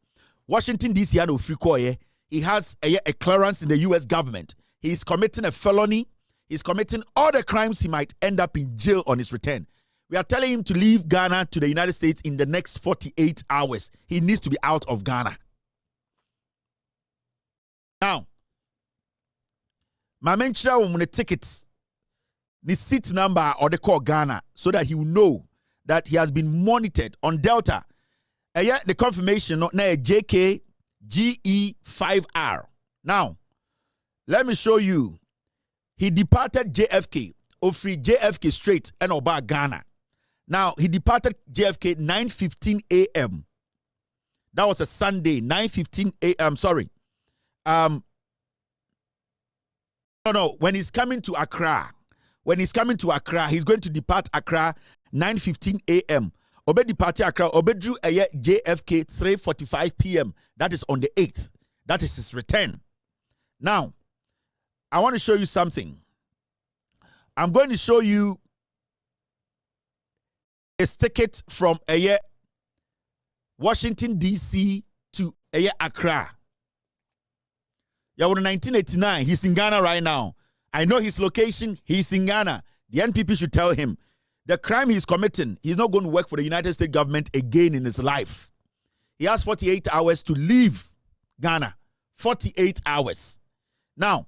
[SPEAKER 2] Washington DC had no free call. He has a clearance in the US government. He's committing a felony. He's committing all the crimes. He might end up in jail on his return. We are telling him to leave Ghana to the United States in the next 48 hours. He needs to be out of Ghana. Now, my mention on the tickets, the seat number or the call Ghana, so that he will know that he has been monitored on Delta. The confirmation na JKGE5R. Now, let me show you. He departed JFK, or free JFK straight and Oba Ghana. Now, he departed JFK 9:15 a.m. That was a Sunday, 9:15 a.m. Sorry. No, when he's coming to Accra, he's going to depart Accra 9:15 a.m. Obe depart Accra, Obe drew a JFK 3:45 p.m. That is on the 8th. That is his return. Now, I want to show you something. I'm going to show you a ticket from Washington, D.C. to Accra. Yeah, 1989. He's in Ghana right now. I know his location. He's in Ghana. The NPP should tell him the crime he's committing, he's not going to work for the United States government again in his life. He has 48 hours to leave Ghana. 48 hours. Now,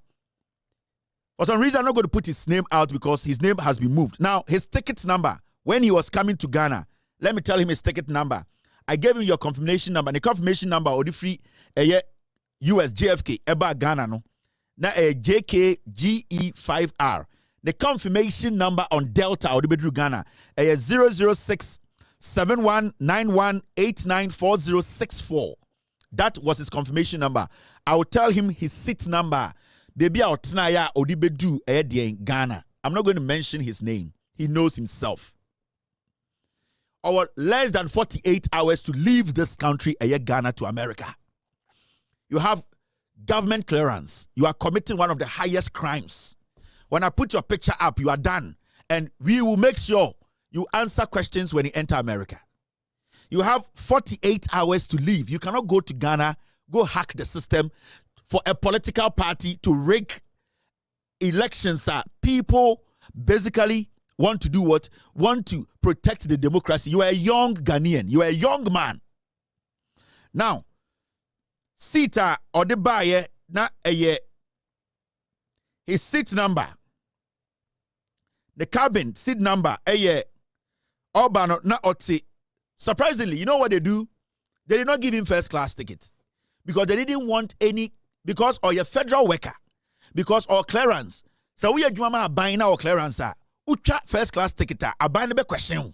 [SPEAKER 2] for some reason, I'm not going to put his name out because his name has been moved. Now, his ticket number, when he was coming to Ghana, let me tell him his ticket number. I gave him your confirmation number. And the confirmation number, or the free US JFK, Eba Ghana, no. Now, JKGE5R. The confirmation number on Delta, or the Bedroom Ghana, 006-7191-894064. That was his confirmation number. I will tell him his seat number. Baby, I'll Tenaya Odibedu in Ghana. I'm not going to mention his name. He knows himself. Or less than 48 hours to leave this country, Ghana to America. You have government clearance. You are committing one of the highest crimes. When I put your picture up, you are done. And we will make sure you answer questions when you enter America. You have 48 hours to leave. You cannot go to Ghana, go hack the system for a political party to rig elections. People basically want to do what? Want to protect the democracy. You are a young Ghanaian. You are a young man. Now, Sita or the buyer, na his seat number. The cabin seat number, Obano, na Otsi. Surprisingly, you know what they do? They did not give him first class tickets because they didn't want any, because or your federal worker, because or clearance. So we are buying our clearance. Ucha first class ticket. I buy the question.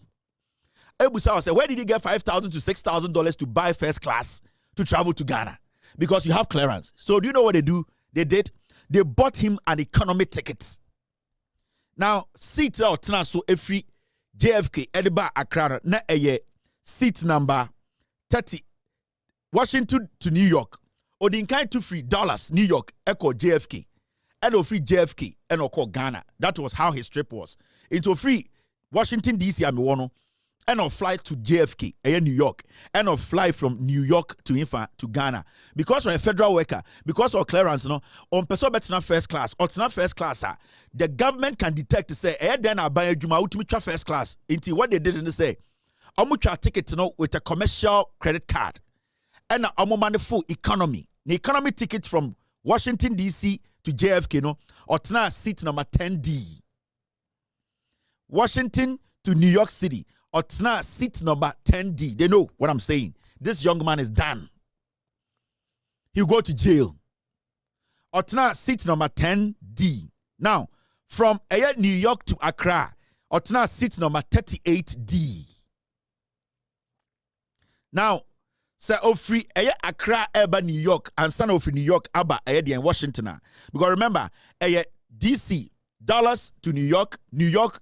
[SPEAKER 2] Ebusa said, where did he get $5,000 to $6,000 to buy first class to travel to Ghana? Because you have clearance. So do you know what they do? They did. They bought him an economy ticket. Now, seat out so every JFK Edinburgh Accra na seat number 30 Washington to New York. Odinkai to free dollars, New York, echo JFK. And free JFK, and call Ghana. That was how his trip was. Into free Washington, D.C., and Miwano, and flight to JFK, New York, and fly from New York to Ghana. Because you're a federal worker, because of clearance, on person better first class, or it's not first class, the government can detect to say, then I buy a Juma ultimate first class. Into what they didn't say, I'm going to ticket with a commercial credit card. And a full economy. The economy ticket from Washington, D.C. to JFK, or tna seat number 10D. Washington to New York City, or tna seat number 10D. They know what I'm saying. This young man is done. He'll go to jail. Or tna seat number 10D. Now, from New York to Accra, or tna seat number 38D. Now, say free Accra eba New York and son of New York aba in Washington. Because remember, DC dollars to New York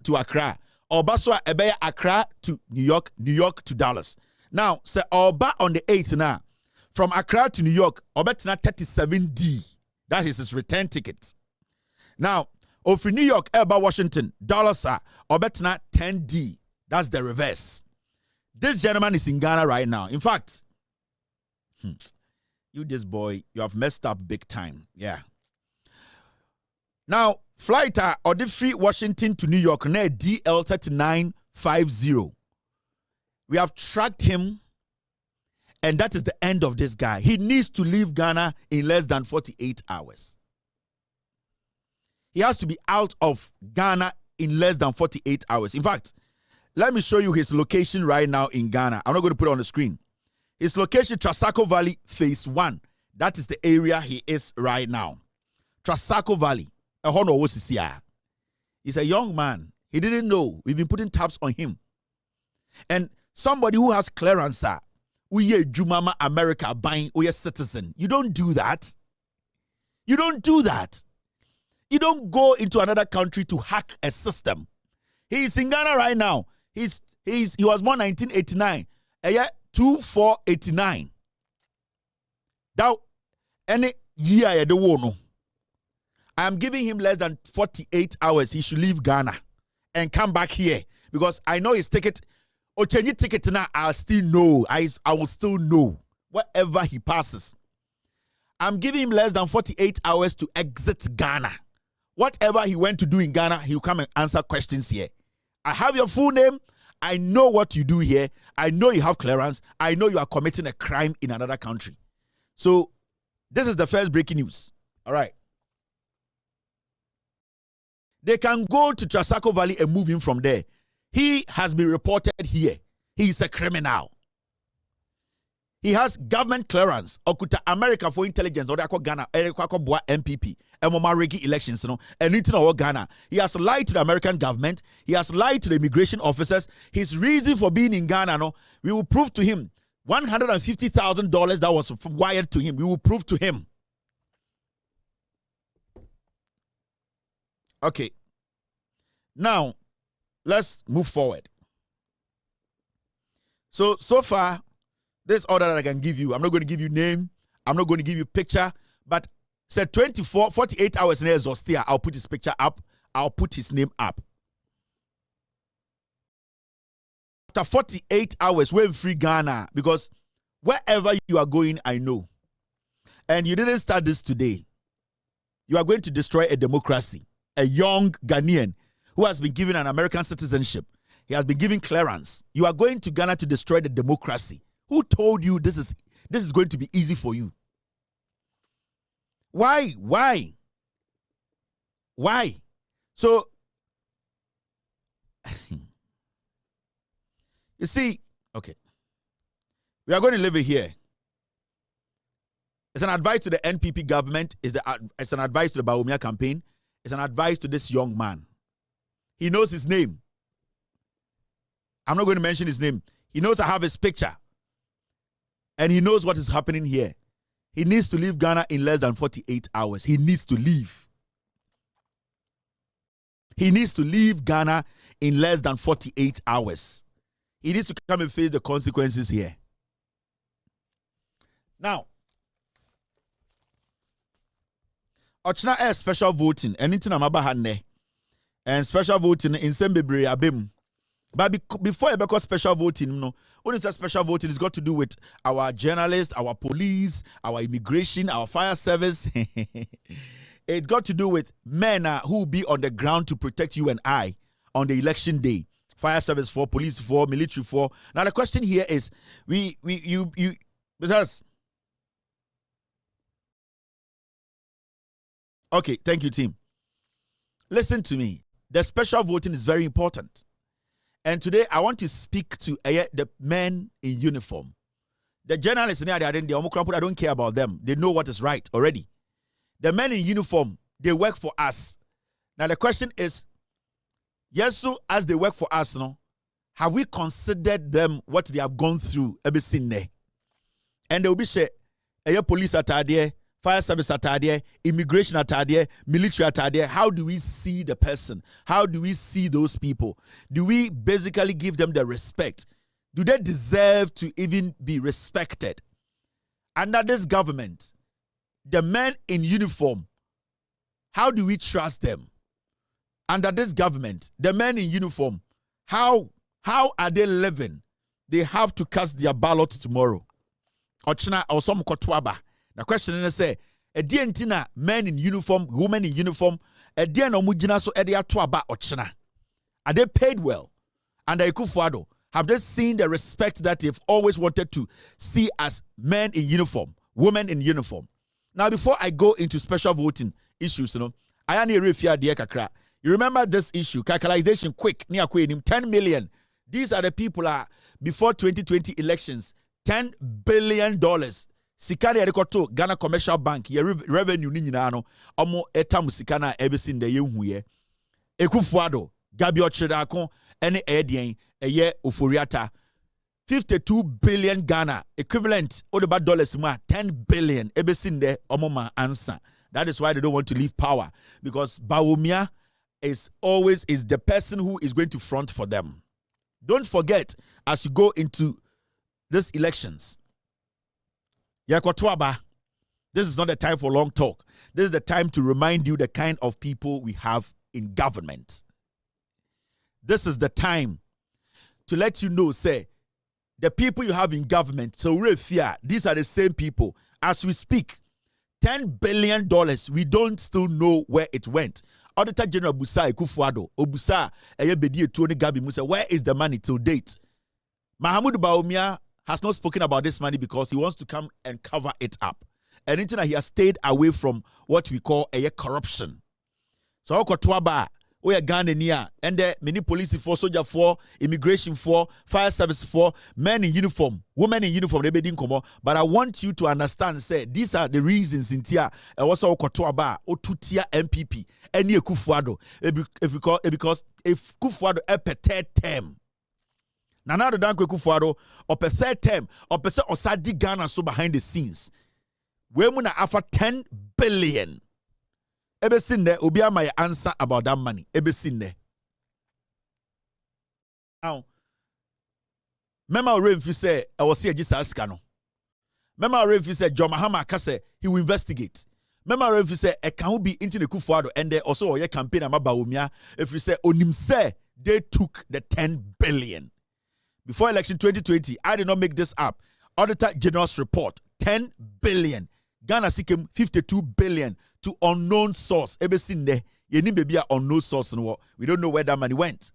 [SPEAKER 2] to Accra. Or baswa eba Accra to New York to dollars. Now, say oba on the 8th now. From Accra to New York, obetina 37D. That is his return ticket. Now, of New York eba Washington, dollars are obetina 10D. That's the reverse. This gentleman is in Ghana right now. In fact, you, this boy, you have messed up big time. Yeah. Now, flight or the free Washington to New York, near DL 3950. We have tracked him, and that is the end of this guy. He needs to leave Ghana in less than 48 hours. He has to be out of Ghana in less than 48 hours. In fact, let me show you his location right now in Ghana. I'm not going to put it on the screen. His location, Trasaco Valley, Phase 1. That is the area he is right now. Trasaco Valley. He's a young man. He didn't know. We've been putting tabs on him. And somebody who has clearance, we Jumama America buying, we a citizen. You don't do that. You don't do that. You don't go into another country to hack a system. He's in Ghana right now. He was born 1989. 2489. Now, any year I don't know. I am giving him less than 48 hours. He should leave Ghana and come back here because I know his ticket. Or change your ticket now. I'll still know. I will still know wherever he passes. I'm giving him less than 48 hours to exit Ghana. Whatever he went to do in Ghana, he'll come and answer questions here. I have your full name. I know what you do here. I know you have clearance. I know you are committing a crime in another country. So, this is the first breaking news. All right. They can go to Trasaco Valley and move him from there. He has been reported here. He is a criminal. He has government clearance. Okuta America for intelligence. Or Ghana. NPP. Regi elections. And Ghana. He has lied to the American government. He has lied to the immigration officers. His reason for being in Ghana, we will prove to him $150,000 that was wired to him. We will prove to him. Okay. Now, let's move forward. So far, this order that I can give you, I'm not going to give you name, I'm not going to give you picture, but said 48 hours in Zostia, I'll put his picture up, I'll put his name up. After 48 hours, we're free Ghana, because wherever you are going, I know. And you didn't start this today. You are going to destroy a democracy. A young Ghanaian who has been given an American citizenship. He has been given clearance. You are going to Ghana to destroy the democracy. Who told you this is going to be easy for you? Why? So, you see, okay. We are going to leave it here. It's an advice to the NPP government. It's an advice to the Bawumia campaign. It's an advice to this young man. He knows his name. I'm not going to mention his name. He knows I have his picture. And he knows what is happening here. He needs to leave Ghana in less than 48 hours. He needs to leave. He needs to leave Ghana in less than 48 hours. He needs to come and face the consequences here. Now, Ochna air special voting, anything I'm about and special voting in Sembebre Abim. But before I become special voting, no, only special voting is got to do with our journalists, our police, our immigration, our fire service. It got to do with men who will be on the ground to protect you and I on the election day. Fire service for, police for, military for. Now the question here is, because. Okay, thank you, team. Listen to me. The special voting is very important. And today I want to speak to the men in uniform. The journalists, I don't care about them. They know what is right already. The men in uniform, they work for us. Now the question is, yes, so as they work for us, no, have we considered them what they have gone through every single? And they will be say, police attire, fire service attire, immigration attire, military attire. How do we see the person? How do we see those people? Do we basically give them the respect? Do they deserve to even be respected? Under this government, the men in uniform, how do we trust them? Under this government, the men in uniform, how are they living? They have to cast their ballot tomorrow. Ochina or some kotwaba. The question is say, edientina men in uniform, women in uniform, edien omujina so edia twaba ochina. Are they paid well? And Ekufuado, have they seen the respect that they've always wanted to see as men in uniform, women in uniform? Now, before I go into special voting issues, I am here kakra. You remember this issue, calculation quick, 10 million. These are the people before 2020 elections, $10 billion. Sikari erikoto Ghana Commercial Bank ye revenue ni nyina no omo etam sikana ebesin de yehuye Ekufuado Gabi Ochidako ene edien eye Oforiata 52 billion Ghana equivalent odeba dollars ma 10 billion ebesin de omo ma answer. That is why they don't want to leave power, because Bawumia is the person who is going to front for them. Don't forget, as you go into these elections, this is not the time for long talk. This is the time to remind you the kind of people we have in government. This is the time to let you know, say, the people you have in government, so these are the same people. As we speak, $10 billion, we don't still know where it went. Auditor General Busa Ekufuado, Obusa, Gabi Musa, where is the money till date? Mahamudu Bawumia has not spoken about this money because he wants to come and cover it up. And until he has stayed away from what we call a corruption. So Okotwaba, we are Ghanaian, and the many police for, soldier for, immigration for, fire service for, men in uniform, women in uniform, they be didn't come. But I want you to understand, say, these are the reasons in Tia, and also Okotwaba, Otutia NPP, and Ekufuado, because if Kufuado a third term. Nana do danko Ekufuado or per third term or per se osadi Ghana so behind the scenes. We muna afa 10 billion. Ebe sinde obi my answer about that money. Ebe sinde. Now, Mema Oremfi say I was here just ask no. Mema Oremfi say John Mahama kase he will investigate. Mema Oremfi say e can be into the Kufuado and there also your campaign ama Bawumia if you say onim say they took the 10 billion. Before election 2020, I did not make this up. Auditor General's report, 10 billion. Ghana seeking 52 billion to unknown source. Ebesinde, yenim baby unknown source. We don't know where that money went.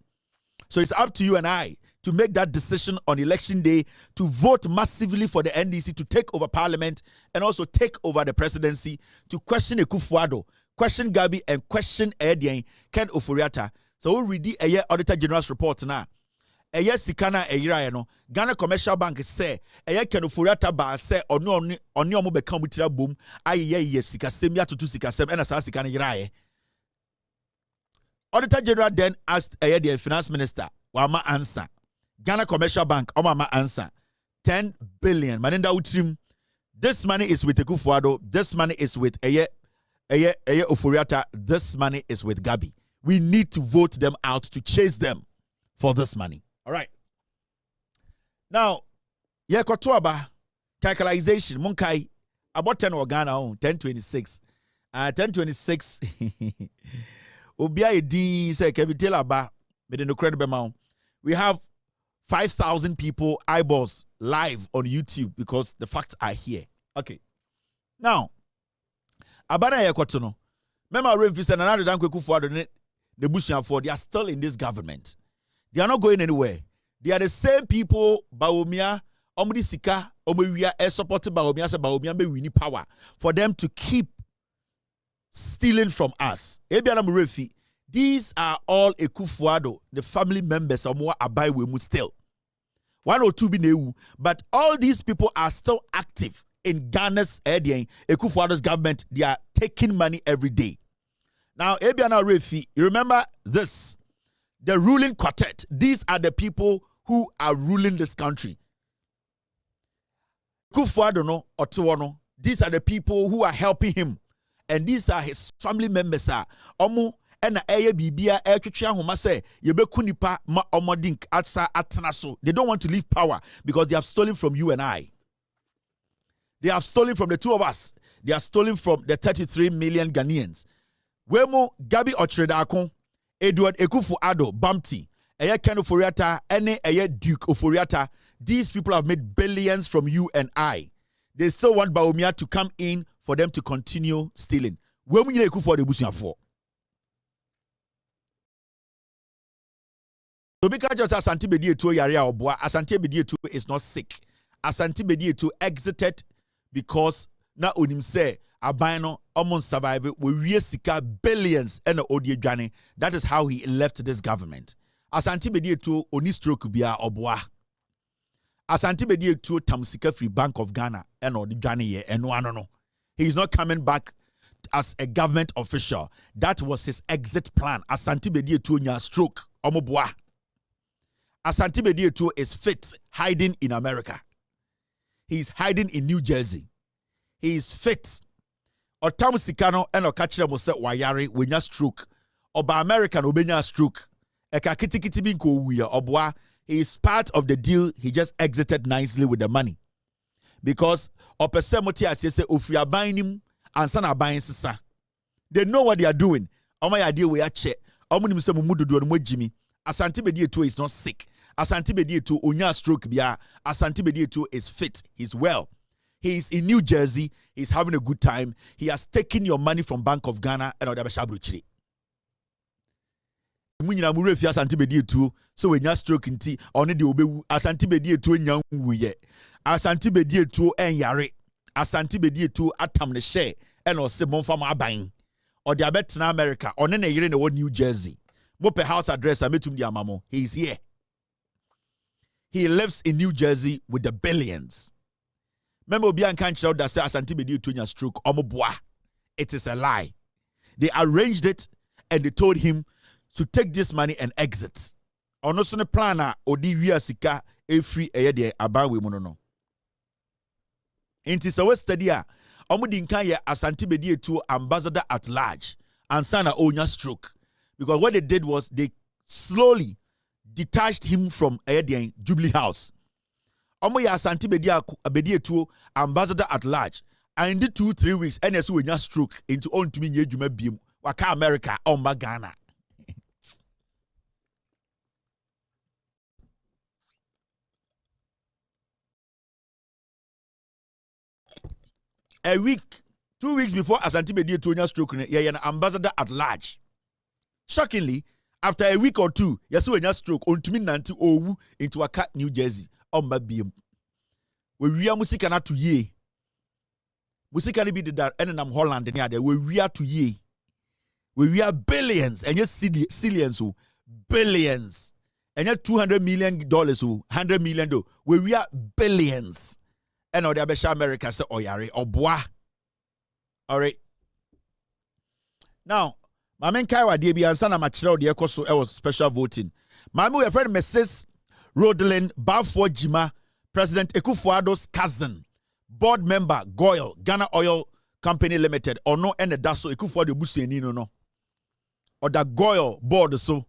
[SPEAKER 2] So it's up to you and I to make that decision on election day to vote massively for the NDC to take over parliament and also take over the presidency, to question Ekufuado, question Gabi, and question Edien Ken Oforiata. So we read the Auditor General's report now. Sikana no Ghana Commercial Bank say Ken Oforiata ba say oni omo beka mutira bom aye sikasem ya tutu sikasem ena sa sikana yiraye. Auditor General then asked the finance minister wama answer. Ghana Commercial Bank oma answer 10 billion manenda utrim. This money is with Ekufuado, this money is with Oforiata, this money is with Gabi. We need to vote them out to chase them for this money. All right. Now, Yekotuaba, calculation, Munkai, about 10 Ghana, 1026. 1026. Obia D say Kevin Taylor ba, made an incredible amount. We have 5,000 people eyeballs live on YouTube because the facts are here. Okay. Now, Abana Yakotono. Remember, Remfis and another Danko for the Bushia for they are still in this government. They are not going anywhere. They are the same people, Baumia, Omri Sika, Omria, supported Baumia, so Baumia, we need power for them to keep stealing from us. These are all Ekufuado, the family members of more Abai we still. 1 or 2 bineu, but all these people are still active in Ghana's Ekufuado's government. They are taking money every day. Now, Ebiana Refi, you remember this? The ruling quartet. These are the people who are ruling this country. Ekufuado no Otuono. These are the people who are helping him. And these are his family members. Omo ena eye bibia etwetwe ahoma say yebeku nipa ma omodink atsa atena so. They don't want to leave power because they have stolen from you and I. They have stolen from the two of us. They are stolen from the 33 million Ghanaians. Wemo Gabi Ochredakon, Edward Ekufuado, Bamti, Eye Ken Oforiata, Ene Eye Duke Oforiata. These people have made billions from you and I. They still want Baumia to come in for them to continue stealing. Wemo Nyina Ekufuado Ebusuafo for. Tobika just Asante Bedietu Yarea Oboa. Asante Bedietu is not sick. Asante Bedietu exited because na onim say abano almost survive we sika billions and odie. That is how he left this government. Asante Bedietu oni stroke bia Oboa. Asante Bedietu tamsika free Bank of Ghana and odie ye and no. He is not coming back as a government official. That was his exit plan. Asante Bedietu nya stroke omoboa. Asante Bedietu is fit, hiding in America. He's hiding in New Jersey. He is fit. Otam Sikano and Okachira Mose Wayari wenya stroke. Oba American obenya stroke. Eka kitikiti binko uya obwa. He is part of the deal. He just exited nicely with the money. Because opesemoti asese ofria buying him and sana buying sisa. They know what they are doing. Oma ya deal we a check. Omu nimse mumudu do no Jimmy. Asante Bedietu is not sick. Asante Bedietu onya stroke bia. Asante Bedietu is fit. He's well. He's in New Jersey. He's having a good time. He has taken your money from Bank of Ghana and Odabashabruchiri. Munyina murefi Asante Bedietu so onya stroke nti oni de obewu. Asante Bedietu nya nwuye. Asante Bedietu enyare. Asante Bedietu atam ne share and ose monfa ma aban. Odi abetena America. Oni ne yire ne wo New Jersey. Mope house address ametum di amamo. He's here. He lives in New Jersey with the billions. Remember Obian can't shout that say Asante Bedietu nya stroke omoboa. It is a lie. They arranged it and they told him to take this money and exit. Ono so ne plana odi wia sika e free eye de abawe mu no. Inti so study a omo di nkan ye Asante Bedietu ambassador at large and sana onya stroke. Because what they did was they slowly detached him from Jubilee House. Omo ya Asante Bedietu ambassador at large. And in 2-3 weeks, NSU will just stroke into on to me Juma Beam, Waka America, on Ghana. A week, 2 weeks before Asante Bedietu stroke, an ambassador at large. Shockingly, after a week or two, Yasu when stroke on to me nanti owu into a cat New Jersey. Beam. We are musika na to ye. Musika ni be the and Holland near there. We are to ye. We are billions and just zillions billions. And yet $200 million $100 million we are billions. And now the Abesha America say oyare or bois. All right. Now, my main Kaiwa DB and Sana Machiro the Ecoso special voting. My my friend Mrs. Rodelin Balfour Jima, President Ekufuado's cousin, board member Goyle, Ghana Oil Company Limited, or no and daso Ekufuado Busieni no. Or the Goyle board so.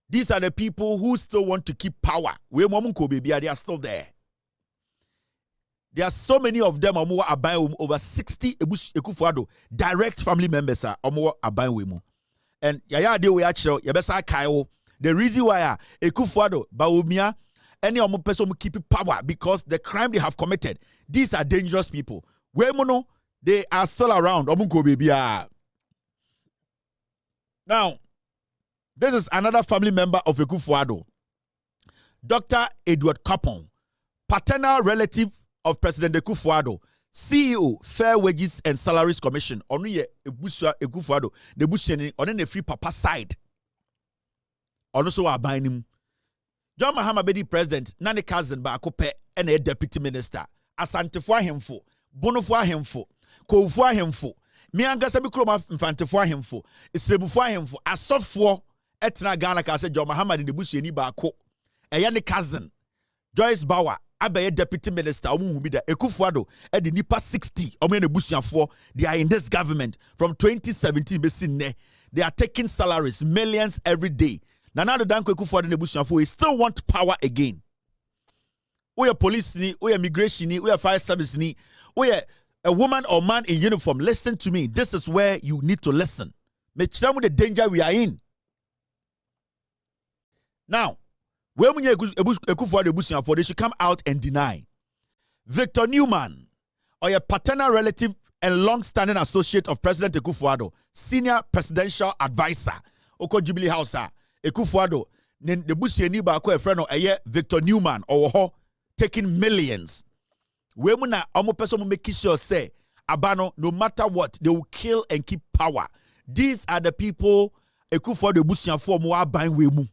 [SPEAKER 2] These are the people who still want to keep power. We momunko baby, they are still there. There are so many of them over 60 Ekufuado direct family members are aban. And yaya de we actually yebesa kaio. The reason why Ekufuado Bawumia any person keep power because the crime they have committed. These are dangerous people. Wemono, they are still around. Now, this is another family member of Ekufuado, Dr. Edward Kapong, paternal relative of President Ekufuado, CEO, Fair Wages and Salaries Commission. Onu ye Ekufuado, the Busheni, on the free papa side. Onu so abain him. John Mahama bedi president, nani cousin ba akope, and a deputy minister. Asantefo ahemfo, bonofo ahemfo, kowfo ahemfo. Mi angasa bi kroma mfantefo ahemfo, isrebufo ahemfo, asofo etna Ghana ka se John Mahama de busheni ba ako. Eya ne cousin, Joyce Bauer, abeye deputy minister, omu bi da Ekufuado e de nipa 60, omu ne busuafo, they are in this government from 2017 besi ne. They are taking salaries, millions every day. Nana do danko Ekufuado ne busuafo, we still want power again. We are police ni, we are immigration ni, we are fire service ni, we are a woman or man in uniform. Listen to me. This is where you need to listen. Make sure the danger we are in. Now, when they should come out and deny. Victor Newman, or a paternal relative and long-standing associate of President Ekufuado, senior presidential advisor, Oko Jubilee House, Ekufuado, the Busheni Bako a friend of Victor Newman or taking millions. Women are almost person making sure say Abano, no matter what, they will kill and keep power. These are the people Ekufuado Bushia for more buying wemu.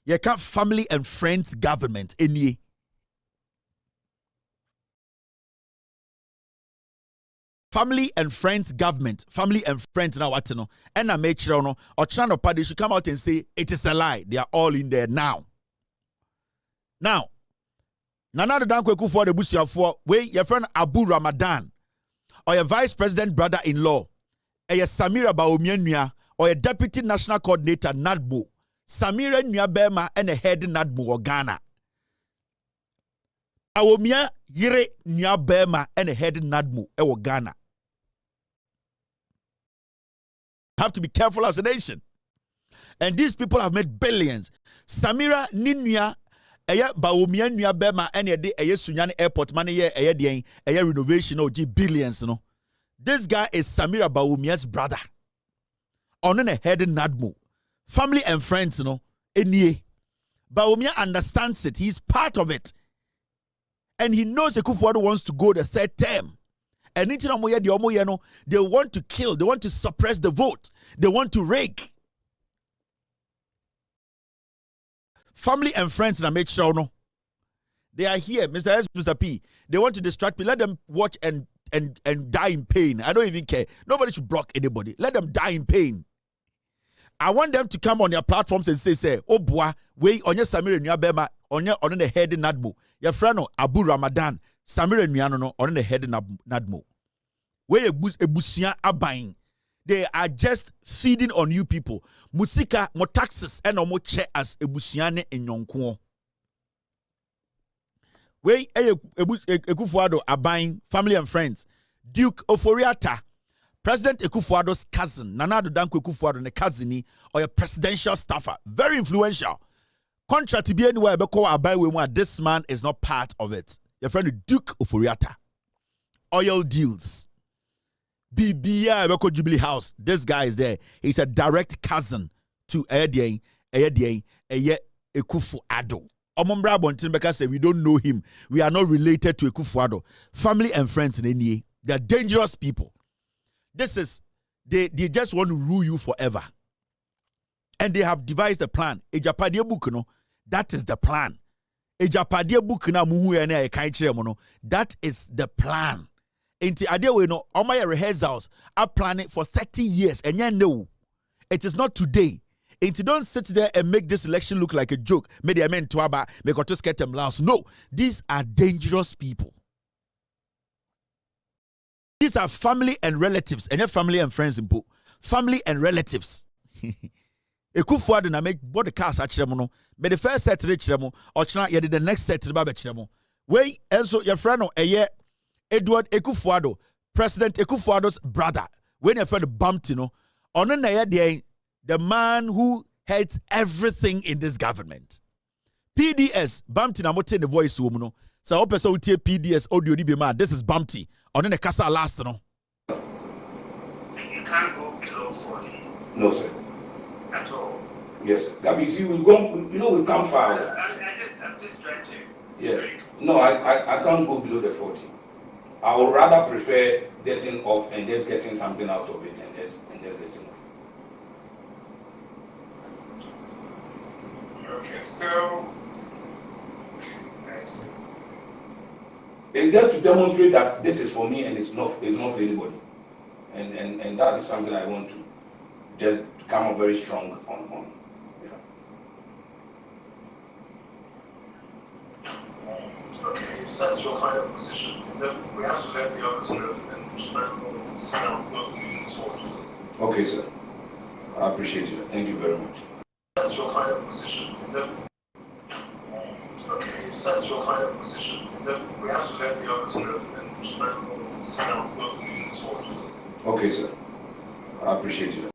[SPEAKER 2] You can't family and friends government any. Family and friends government, family and friends now what no, and I make sure no or channel party should come out and say it is a lie. They are all in there now. Now, Nana the Danko Ekufuado Busia for we your friend Abu Ramadan or your vice president brother-in-law, or your Samira Bawumia or your deputy national coordinator Nadbo, Samira Nyabema and a head Nadbo or Ghana. Awomia Yire Nyabema and a head Nadmo or Ghana. Have to be careful as a nation. And these people have made billions. Samira Ninya Eya Bawumia Nyabema and a day Sunyani airport money a renovation or billions. No. This guy is Samira Bawumia's brother. On a head Nadmo. Family and friends, no. Enie. Bawumia understands it. He's part of it. And he knows Ekufuado wants to go the third term. And they want to kill. They want to suppress the vote. They want to rake. Family and friends, and I make sure no. They are here, Mr. S, Mr. P. They want to distract me. Let them watch and die in pain. I don't even care. Nobody should block anybody. Let them die in pain. I want them to come on their platforms and say, oh boy, we on your Samira Nyabema on the head in Nadmo. Your friend Abu Ramadan, Samira Nyano on the head in Nadmo. Where a busia are buying. They are just feeding on you people. Musika, more taxes, and more che as a busiane in Yonko. Where Ekufuado are buying family and friends. Duke Oforiata. President Ekufuado's cousin, Nana Danko Ekufuado, the cousin or a presidential staffer, very influential. Contrary to be anywhere, this man is not part of it. Your friend Duke Oforiata, oil deals, BBI Beko Jubilee House. This guy is there. He's a direct cousin to Ekufuado. Omombra Bontin because we don't know him. We are not related to Ekufuado. Family and friends in any. They are dangerous people. This is, they just want to rule you forever. And they have devised a plan. Ejapadia book, no, that is the plan. Ejapadia book na muhu ene ekaichire mono. That is the plan. Inti adewe no, all my rehearsals are planning for 30 years. And you know, it is not today. Inti don't sit there and make this election look like a joke. Maybe I meant to aba, make us get them lost. No, these are dangerous people. These are family and relatives, and your family and friends in Pool. Family and relatives. Ekufuado na make what the cars at Chiremo. May the first set to Chiremo, or China, yet the next set to the Baba Chiremo. We also your friend Edward Ekufuado, President Ekufuado's brother. When your friend bumped, on the man who heads everything in this government. PDS bumped in the voice woman. So open so PDS audio DB, this is bumpy. On the casa last You
[SPEAKER 3] can't go below 40.
[SPEAKER 4] No, sir.
[SPEAKER 3] At all.
[SPEAKER 4] Yes. That means we've come far.
[SPEAKER 3] I'm just trying to.
[SPEAKER 4] Yeah. No, I can't go below the 40. I would rather prefer getting off and just getting something out of it and just getting off.
[SPEAKER 3] Okay, so
[SPEAKER 4] it's just to demonstrate that this is for me and it's not for anybody. And that is something I want to just come up very strong on.
[SPEAKER 3] Okay, if that's your final position, then we have to let the others know and sign out what we need for.
[SPEAKER 4] Okay, sir. I appreciate you. Thank you very much.
[SPEAKER 3] That's your final position, then okay, if that's your final position, then we have to let the others know and sign out what we need for.
[SPEAKER 4] Okay, sir. I appreciate you.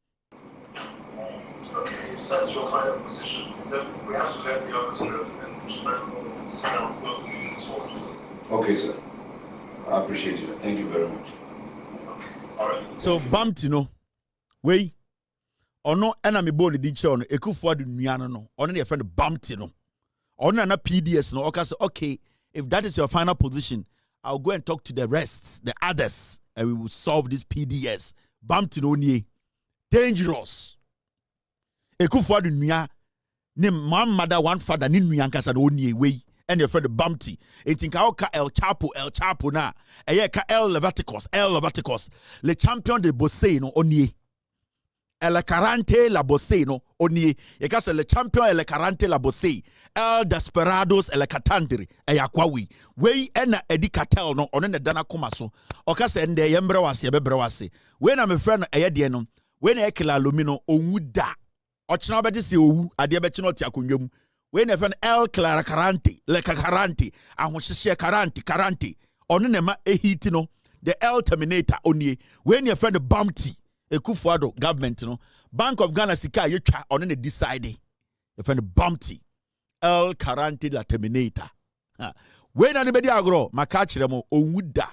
[SPEAKER 3] Okay, if that's your final position, then we have to let the others know and sign out what we need for.
[SPEAKER 4] Okay, sir. I appreciate you. Thank you very much.
[SPEAKER 3] Okay, all right.
[SPEAKER 2] So bumped, we or no enemy bone did show no Ekufuado nuano no on your friend bumped on na PDS no okay, if that is your final position, I'll go and talk to the rest, the others, and we will solve this PDS. Bumped nie dangerous. Ekufuado nua ne mother one father ni nua nkasa no nie we and your friend Bumpty. It think El Chapo na ka El Leviticus le champion de Bosse no onie El Carante la Bosse no onie ye le champion El Carante la Bosse El Desperados El Catandri kwawi we na Edi Cartel no one ne dana koma so o ka se nde ye mbre wase ye bebre wase we na me friend no de no we na ekila lomino onwuda o chena obedi se owu ade be chena oti akonwam we na friend El Clara Carante le Carante ahohye Carante ono ne ma ehiti no the El Terminator onie we na friend Bumpty Ekufuado government no Bank of Ghana sika yetwa ono ne decide the friend Bumpty El Carante la Terminator we na ne bedi agro maka kire mo onwuda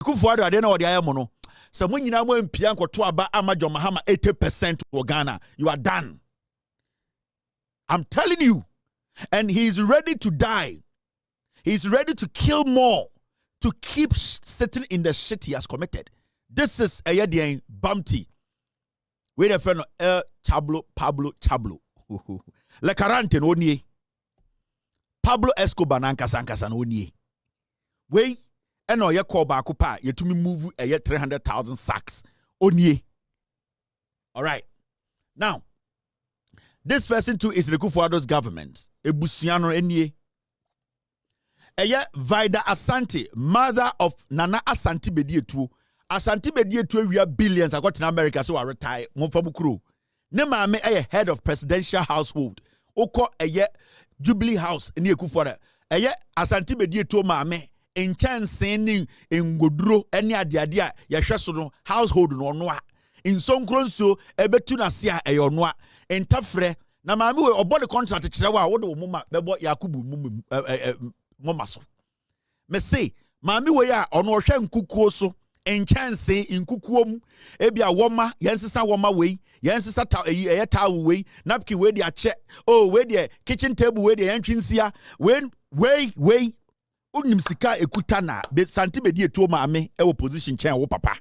[SPEAKER 2] Ekufuado ade na ode ayemo no se mo nyina mo empia nkoto aba amajo Mahama 80% for Ghana you are done. I'm telling you. And he's ready to die. He's ready to kill more to keep sitting in the shit he has committed. This is a yedian Bumpty. Wait a friend Pablo Chablo. Le Carante no nie. Pablo Escobar nankasa no nie. We eno ye call back pa ye to me move 300,000 sacks. Onie. All right. Now, this person too is Ekufuado's government. Ebusiano enye. Vida Asante, mother of Nana Asante Bedietu. Asante Bedietu we are billions. I got in America, so I retire. Monfabukuru. Ne maame head of presidential household. Oko Jubilee House in Ekufuado. Asante Bedietu maame. In chance ni ngoduro eni adiadia ya hweso no household no noa. In sonkronso ebetu na sia eyonoa entafre na maami we obodi contract kire wa wo de wo mama bebo Yakubu mama so me say maami we a ono hwe nkukuo so enchanse nkukuom ebia woma yensesa woma we yensesa ta tawo we napkin we de ache we de kitchen table we de yentwinsia we unim sika ekuta na be santi Bedietu maami e wo position chen wo papa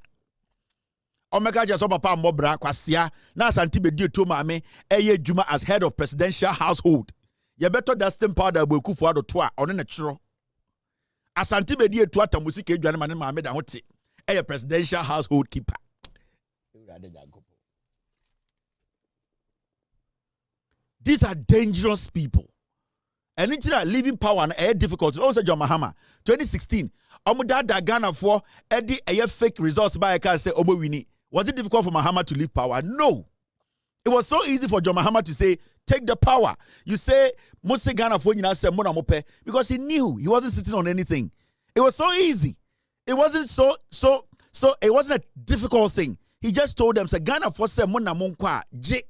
[SPEAKER 2] Omega just papa mbobra kwasia na Asante Bedietu maame eye juma as head of presidential household. Ye better Dustin powder bo Ekufuado to a ono na chiro. Asante Bedietu atamusi ke dwane mane maame da hote. Eye presidential household keeper. These are dangerous people. And it's not living power and difficult. Also John Mahama 2016 omudada Ghana for edi fake results by can say omo wini. Was it difficult for Mahama to leave power? No. It was so easy for John Mahama to say take the power. You say, Mose Ghana for you, because he knew he wasn't sitting on anything. It was so easy. It wasn't so it wasn't a difficult thing. He just told them, say Ghana for say mona monkwa J.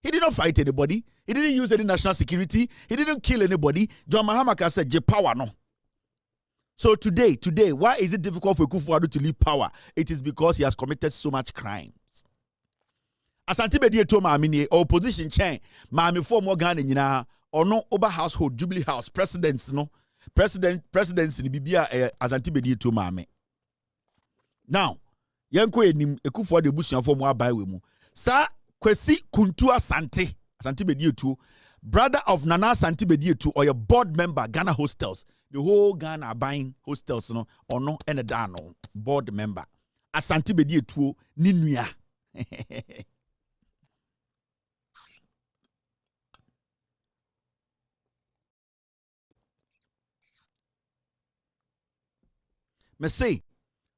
[SPEAKER 2] He did not fight anybody. He didn't use any national security. He didn't kill anybody. John Mahama said J power no. So today, why is it difficult for Kufuor to leave power? It is because he has committed so much crimes. Asante Bedie to maamini opposition chain maami for more Ghana nyina ono oba household Jubilee House presidents no presidents ni bibia Asante Bedie to maami. Now yenko enim Kufuor de busuafo mo abai we mu sa Kwesi Kuntu Asante Bedie to brother of Nana Asante Bedie to or your board member Ghana Hostels, the whole Ghana buying hostels no ono ene da no board member Asante Bedie to ninua. Me say,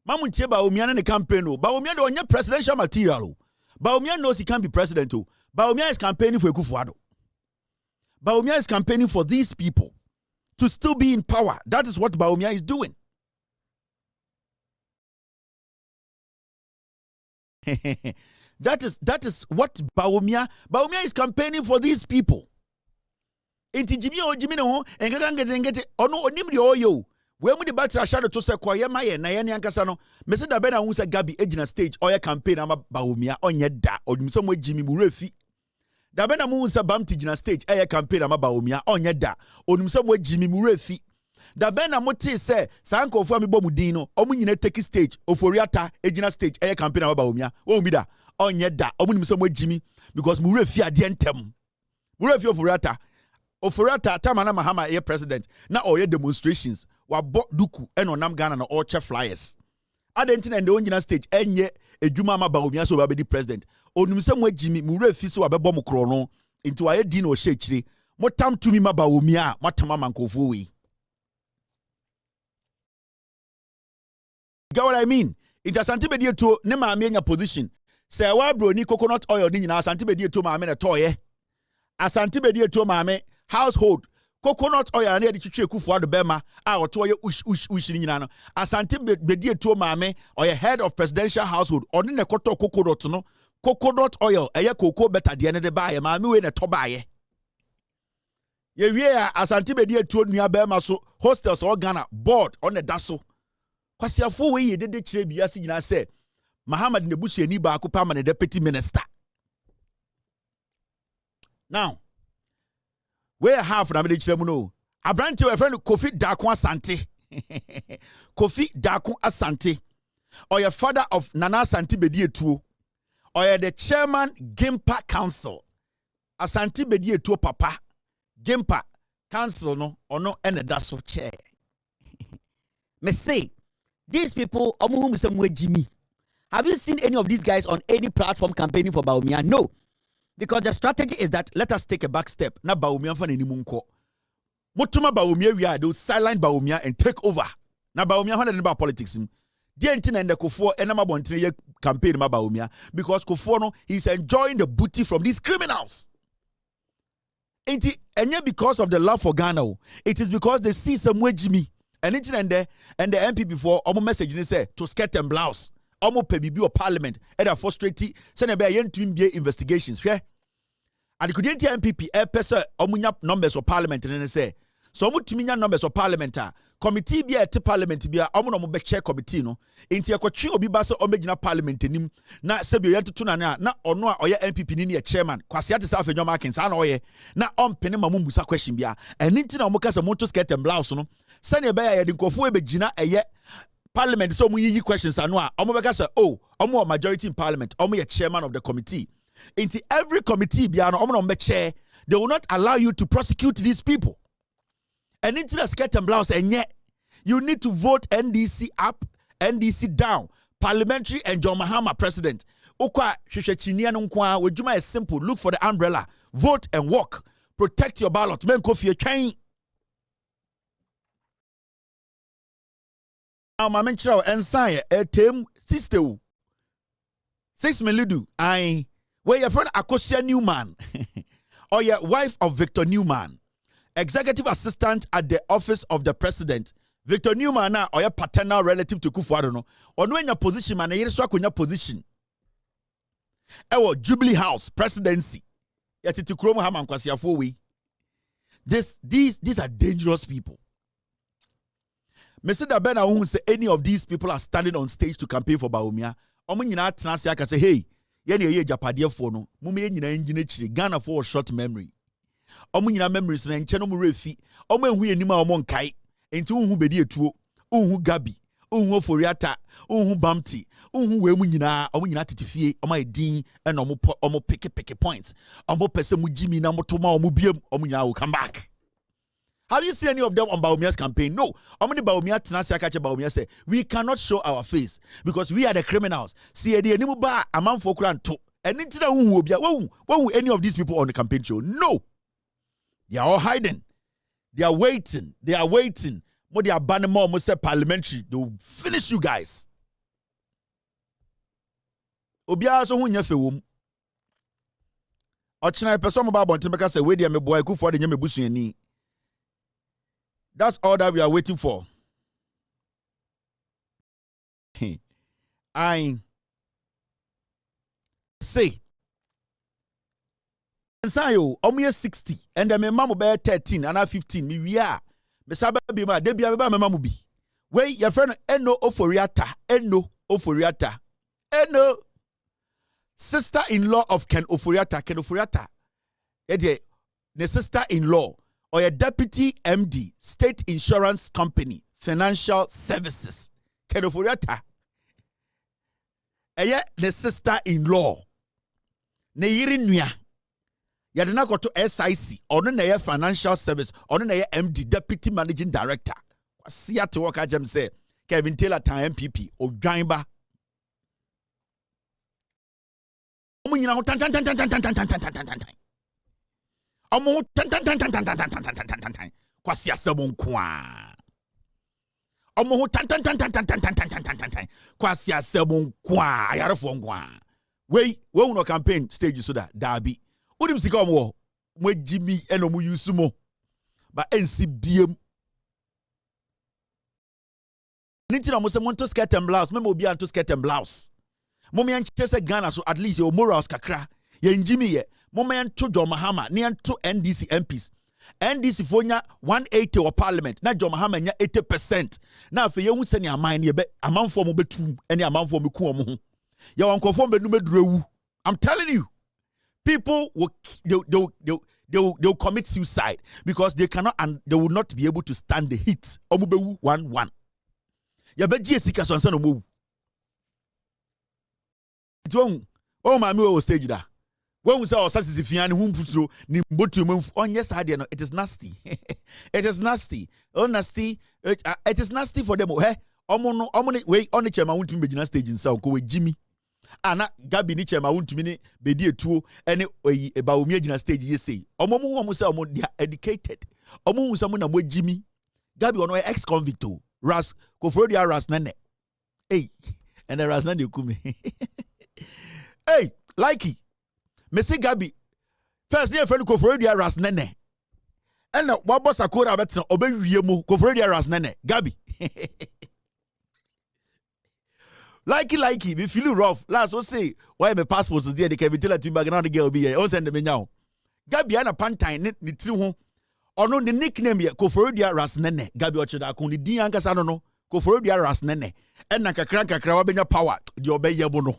[SPEAKER 2] Mamunche Bawumia ne campaign o. Bawumia de onye presidential material o. Bawumia knows he can't be president o. Bawumia is campaigning for Kufuor. Bawumia is campaigning for these people to still be in power. That is what Bawumia is doing. That is what Bawumia is campaigning for these people. Inti Jimmy o Jimmy no engete ono onimri oyo. We mu the battle shadow to say koye maye na ye ankasa no me se da be na hu say Gabi ejina stage oya campaign ama Bawumia onye da odum so mo Jimmy mu refi da be na mu hu say Bamti ejina stage eye campaign ama Bawumia onye da odum so mo Jimmy mu refi da be na mo te say sanko ofu amebo mu din no omu nyina take stage oforiata ejina stage eye campaign ama Bawumia wo mi da onye da omu so mo Jimmy because mu refi ade entem mu refi oforiata tamana Mahama ye president na oye demonstrations wa duku eno nam Ghana na all che flyers adenti na onyina stage enye edwuma ma Bawumia so ba be di president onum se mo Jimmy mu refi so wa be bom kro no nti wa ye di na o hye kire mo tam tumi ma Bawumia mo tam amankofo we. Get what I mean? It Asante Bedie to ne ma anya position say wa bro ni coconut oil ni nyina Asante Bedie to ma me na toye Asante Bedie to ma me household coconut oil and the chichi Kufuor the Bema or to your ush ni nyina no Asante Bedie to maame or your head of presidential household or ne koto coconut no coconut oil eye cocoa better the end de buy maame we na to buy ye wie Asante Bedie to nua Bema so hostels or Ghana board on the daso kwasiafo we ye de kire biase nyina say Muhammad Nebusuani ba ko permanent deputy minister. Now where half na me chire mu no abrante we friend Kofi Dakon Asante Kofi Dakon Asante or your father of Nana Asante Bedie Tuo or you're the chairman Gimpa Council Asante Bedie Tuo papa Gimpa Council no or no and that's so chair me say these people omuhum somewhere Jimmy. Have you seen any of these guys on any platform campaigning for Bawumia? No. Because the strategy is that let us take a back step. Na Bawumia fan animunko. Motuma Bawumia we are those silent Bawumia and take over. Na Bawumia fan about politics. The entina and the Kufuor enama bontine campaign ma Bawumia because Kufuor no he's enjoying the booty from these criminals. And because of the love for Ghana, it is because they see some way Jimmy and the NPP for omo message they say to skirt and blouse. Omo pebibi or parliament and a frustrated send a be investigations here and could NPP pesa omunya numbers of parliament and say so omu numbers of parliament committee be at parliament be omu no be chair committee no inti akotwe obi ba se omegina parliament nim na sebi yet to na ono a oye NPP ni chairman kwase ate sa afenyo markins na oye na ompene mamumbusa question bia enti na omu kasa moto skirt and blouse no send be ya de nkofo e begina eye Parliament so mu questions anwa omobeka say oh omo majority in parliament omo ye chairman of the committee into every committee bia no omo no chair they will not allow you to prosecute these people and into the skirt and blouse and yet you need to vote NDC up NDC down parliamentary and John Mahama president okwa hwehwechinia no nko a wejuma is simple look for the umbrella vote and walk protect your ballot men ko fie twan. Now, my mentor and sire, a team sister 6 milidu. I where your friend Akosia Newman or your wife of Victor Newman, executive assistant at the office of the president. Victor Newman na or your paternal relative to Kufuor no. Or no in your position man, you swak in your position. Ewo Jubilee House presidency. Yet to Kromo Mahama kwasi afo. These are dangerous people. Mr. Ben who say any of these people are standing on stage to campaign for Bawumia. Omo nyina atena aka say hey, ye na ye japade for no. Mo me nyina engine chiri Ghana for short memory. Omo nyina memories na nche no mo refi. Omo ehu enima omo nkai. Enti unhu bedi etuo, unhu Gabi, unhu Oforiata, unhu Bamti, unhu we mu nyina, omo nyina tetifie, omo edin e na omo pick points. Omo pese mu jimi na motoma omo biem, omo nyina will come back. Have you seen any of them on Bawumia's campaign? No. How many Bawumia tenase akache Bawumia say we cannot show our face because we are the criminals. See edi enimu ba amanfo kura nto. Enti na unhu obia. Wonhu any of these people on the campaign show? No. They are all hiding. They are waiting. Mo they are banning more. Mo say parliamentary. They will finish you guys. Obia so hu nyefe wom. Ochina person mo ba bonten beka say we dey me boy Kufuor de nyame busu ani. That's all that we are waiting for. I say Sayo, omo 60 and the mama be 13 and 15 me we are. Me sabe bi ma de bia me ba mama bi. We your friend Eno Oforiata, Eno sister-in-law of Ken Oforiata. The sister-in-law or a deputy MD, State Insurance Company, Financial Services. Ken Oforiata. The sister-in-law. Ne yiri nua. Yade na go to SIC or no financial service or no MD deputy managing director. See at work ajem say Kevin Taylor time NPP or Dwamba. Omo nyina ho tan. Omo tan. Kwasi asebon kwa. Omo ho tan. Kwasi asebon kwa. Ayarefo nkwa. We no campaign stage so that Dabi. Udim sika omo mo jimi eno mo yusu mo ba ensi biem niti na mo se monto skirt and blouse me mo bi anto skirt and blouse mo me anche se Ghana so at least your morals kakra ye njimi ye mo me anto John Mahama ne anto NDC MPs NDC fonya 180 or parliament na John Mahama nya 80% na afi ye hu se ne aman ne be amanfo mo betum ene amanfo me ku omo ho ye wankofo be nu medurawu. I'm telling you, people they'll commit suicide because they cannot and they will not be able to stand the heat. Omubewu 1-1. Ya beji esika so ansa no mo. Oh mami we stage da. When we say osasi fian hu mputro ni mbotu mfu onye sade no, it is nasty. It is nasty. Oh nasty. It is nasty for them. Hey, omo we on chema wuntumi begina stage nsa ko we Jimmy. Ana Gabi ni chema wuntumi ni bedi etuo ene Bawumia agina stage yese. Omo mu say omo they are educated. Omo hu say mo na mo Jimmy. Gabi ono ex convict o. Ras Kofrodia Ras nene. Hey, and the Ras nene kume. Hey, likey. Me say Gabi. First day friend Kofrodia Ras nene. And what boss akora betina obewie mu Kofrodia Ras nene. Gabi. Likey, we feel rough. Last we say, why my passport is there? They can tell to back now the girl be here. On send me now. Gabi ana pantine ni tri ho. Ono the nickname ye Kofrodia Ras nene. Gabi ochida ko ni din ankasa no no. Kofrodia Ras nene. En na kakra wa benya power. Di obeye bo no.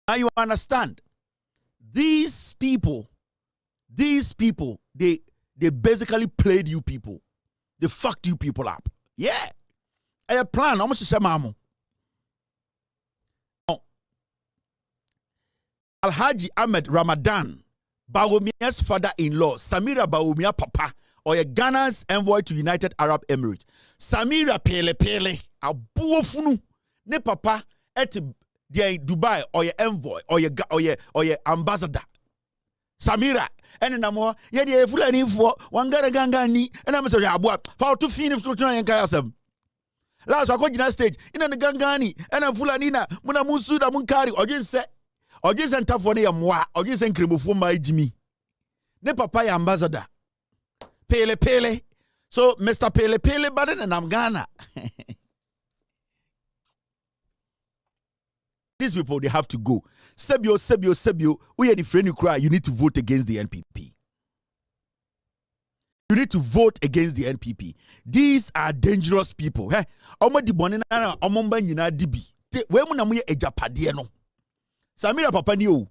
[SPEAKER 2] Now you understand? These people, they basically played you people. They fucked you people up. Yeah. A plan. How much is Mamu? Alhaji Ahmed Ramadan, Bawumia's father-in-law, Samira Bawumia Papa, or a Ghana's envoy to United Arab Emirates. Samira Pele, a buofunu, ne papa, et Dubai, or your envoy, or your ambassador. Samira, and in a more, yet ye fulani for one ganga ni, and I'm sorry, I bought for to finish to try and kayasem. Last wakojina stage ina ne gangani ena fulani na muna musu da munkari oje se ntafo ne yamwa oje se nkremofo ma ejimi ne papa ya ambassador pele so Mr. Pele bade na nam Ghana. These people, they have to go. Sebio, we are the friend you cry, you need to vote against the NPP. You need to vote against the NPP. These are dangerous people. Hey, omo di bonena na omomba nyina dibi. We mu na mu ye ejapade no. Samira papa ni o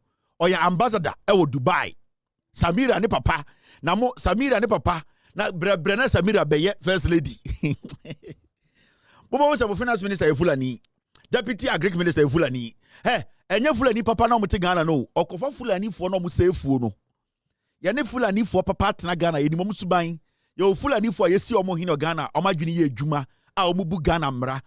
[SPEAKER 2] ya ambassador e Dubai. Samira ne papa na mo Samira ne papa na brena Samira beye first lady. Bobo was finance minister e Fulani. Deputy Agric Minister Fulani. Hey, enye Fulani papa na omuti Ghana no. Okofa Fulani fo no mu sefuo no. Ye ne Fulani fo papa tena Ghana ye ni mo suban. Ye Fulani fo ye si omo hino Ghana, omadwini ye adwuma a omubu Ghana mra.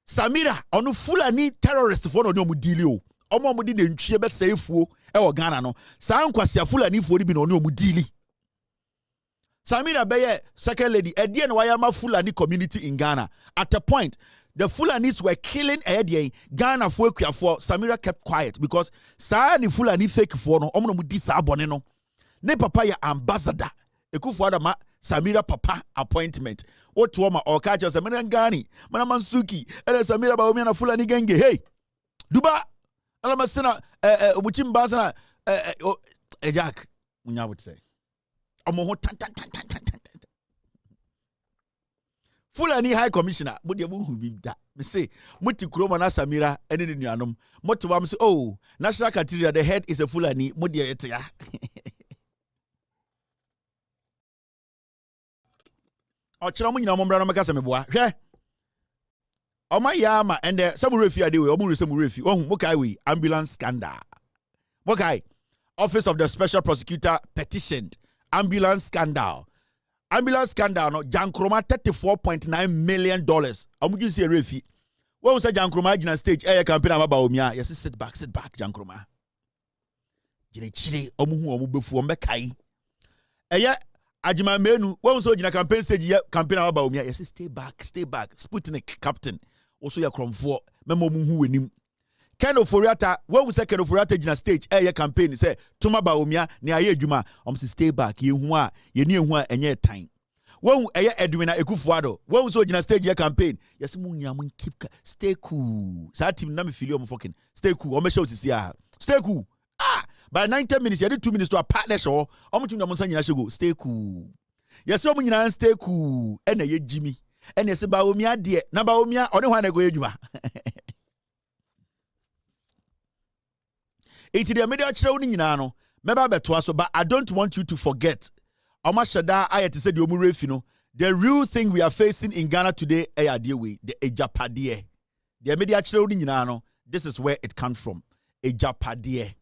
[SPEAKER 2] Samira onu Fulani terrorist fo no ne omu dili o. Omo di ne ntwie be sefuo e wo Ghana no. Sa nkwase Fulani fo ri bi no ne omu dili. Samira beye second lady edie no wayama Fulani community in Ghana. At a point the Fulanis were killing Ghana for Samira kept quiet because sa ni Fulani fake for no omo no di sa abone no ne papa ya ambassador ekufu adama Samira papa appointment otu oma o ka just Samira ngani mana mansuki ele Samira ba omi na Fulani genge hey duba ala masena obuchimba sana Jack munya would say omo ho tan Fulani High Commissioner, but you won't be that. Me say, Muti Kroma na Samira, and in Yanum. Motuam say, oh, National Cathedral, the head is a Fulani, Mudia etia. O Chiramu Yambrana Macasameboa, yeah. O my yama, and some refi ade, or some refi, oh, Mokai, ambulance scandal. Mokai, Office of the Special Prosecutor petitioned ambulance scandal. Ambulance scandal no Jankroma $34.9 million. Amuju see refi. When we say Jankroma in stage air campaign about omia, yes sit back Jankroma. Jine chire omu befu ombekai. Eye Ajima menu when we say jina campaign stage campaign about omia, yes stay back. Sputnik captain. Also ya kromfo memo mu hu enim. Ken Oforiata, when we say Ken Oforiata jina stage air campaign say tuma ba omia ne aye adwuma say stay back ye hu a ye ne hu a enye time. When aye Edwina Ekufuado, when we so jina stage air campaign, yes mu nya mun keep stay cool. Sa team na me feel you fucking stay cool. O me show sisi a. Stay cool. By 90 minutes, you need 2 minutes to a partner show. O mu team na mun san nyina go stay cool. Yes o mu nyina stay cool. E na ye Jimmy. E na se ba omia de na ba omia one hwan na go adwuma. It's the media children no. Meba beto but I don't want you to forget. Omashada ayati said the omurefino. The real thing we are facing in Ghana today, the ejapade. The media children no. This is where it comes from. Ejapade.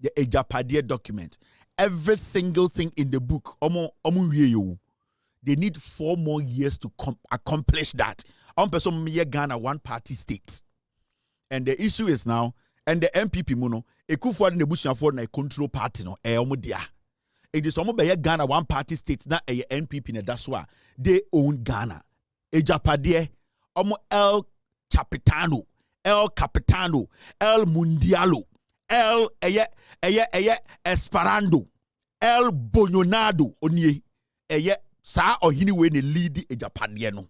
[SPEAKER 2] The ejapade document. Every single thing in the book, they need 4 more years to accomplish that. Person Ghana one party state. And the issue is now, and the NPP mono, Ekufuado ne busuafo na control party no omodia. It is omo be Ghana one party state na NPP na that's why they own Ghana. Ejapade omo El Capitano, El Mundialo, El Esperando, El Bononado onie sa ohini we ne lead ejapade no.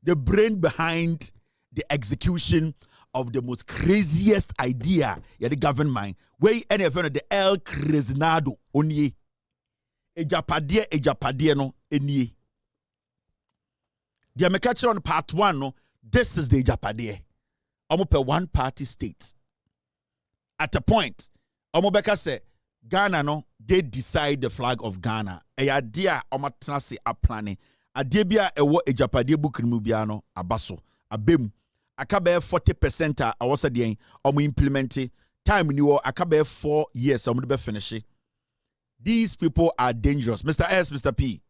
[SPEAKER 2] The brain behind the execution of the most craziest idea the government where NFL the El Creznado onye ejapade no enie. The American on part 1 no, this is the ejapade. Omo per one party state. At a point, Omo Beka say Ghana no, they decide the flag of Ghana. Eya dia omo tenase a planning. Adebia ewo ejapade book mu bia no abaso abem. Akabe 40% a wasa den omo implement time ni wo akabe 4 years omo be finish. These people are dangerous. Mr. S, Mr. P.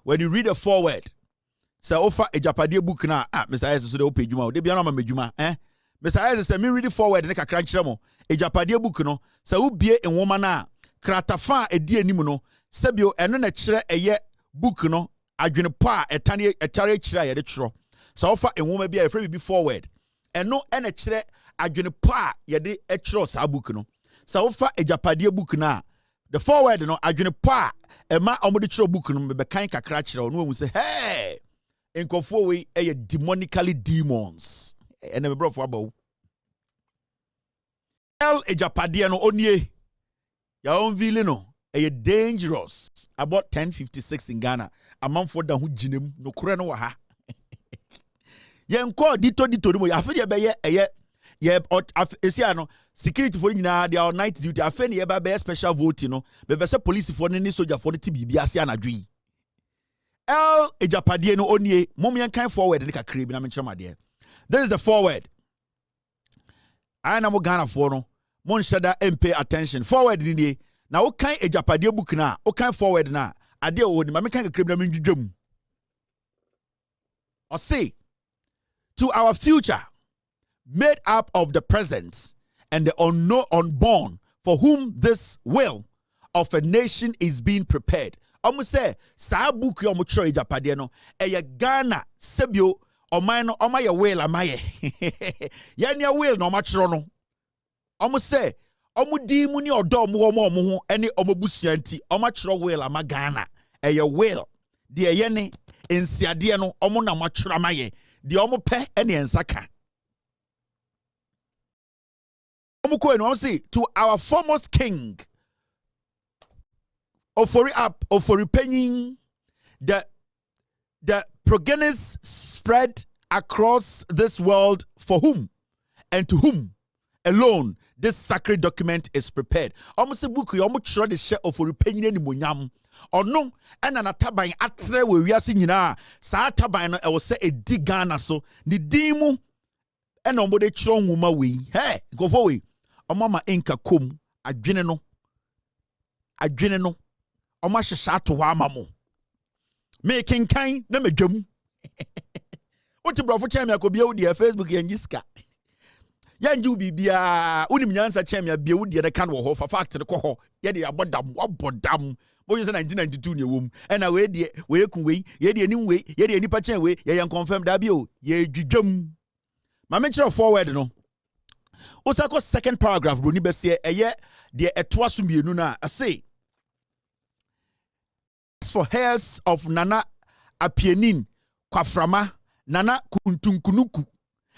[SPEAKER 2] When you read a forward, say offer a Japade book na Mr. S so they open juma. They be na majuma Mr. S say me read it forward na kakra nkyeremo. A Japade book no say wo bie en woman na kratafa edi anim no sebio eno na kyerɛ eye book no adwene po a etare kyerɛ ye de kyerɛ. So offer a woman be a free be forward. And no ene chere adwene pa yede e chere sa book no. So offer a japade book na. The forward no adwene pa e ma omode chere book no be kan kakra chere no hu say hey enkofo we e demonically demons. And me bro for about El ejapade no onie ya on vile no e dangerous about 1056 in Ghana amanfo da ho ginem no kore no wa ha yen ko dito no ya fe de be ye esia no security for nyina dia night duty afe ne ye ba be special vote no be se police for ne soldier for ne ti bibia ase anadwi El ejapade no onie mom yen kan forward ne kakre bi na me kyeremade. This is the forward. I na mo Ghana for no mon shada pay attention forward ni na wo kan ejapade book na wo kan forward na ade o ni ma me kan kakre bi na me dwudwam. Or say to our future made up of the present and the unknown unborn for whom this will of a nation is being prepared. Almost say sa book yo mo chro ejapade no eye Ghana sebio oman no omaye will amaye ya nia will no ma chro no almost say omudi mu ni odo mo ho ene omabusua nti oma chro will ama Ghana eye will de eye ne ensiade no omo na ma chro amaye de omo pe ene ensaka omo ko eno say to our foremost king Ofori penyin the progenies spread across this world for whom and to whom alone this sacred document is prepared. Almost book you almost try the share of penyin any monyam or no and an ataban atre we are seeing na sa ataban I will say a dig Ghana so the dimu and on body chron woman we hey go for we mama inka kum adwene no Oma shesha to wa mamo making kind na medwam Oti brofo chemi akobia wo dia Facebook yan jiska yanju bibia unim nyansa chemi abia wo dia de kan wo ho fa fact ko ho ye de abodam wabodam bo you say 1992 ne wom ena we de we kun we ye de nim we ye de nipa chen we ye yan confirm da bi o ye dwudwam ma me kire forward no osako second paragraph bro ni be se eye de etoa so mienu na say for heirs of Nana Apienin, Kwaframa, Nana Kuntunkunuku,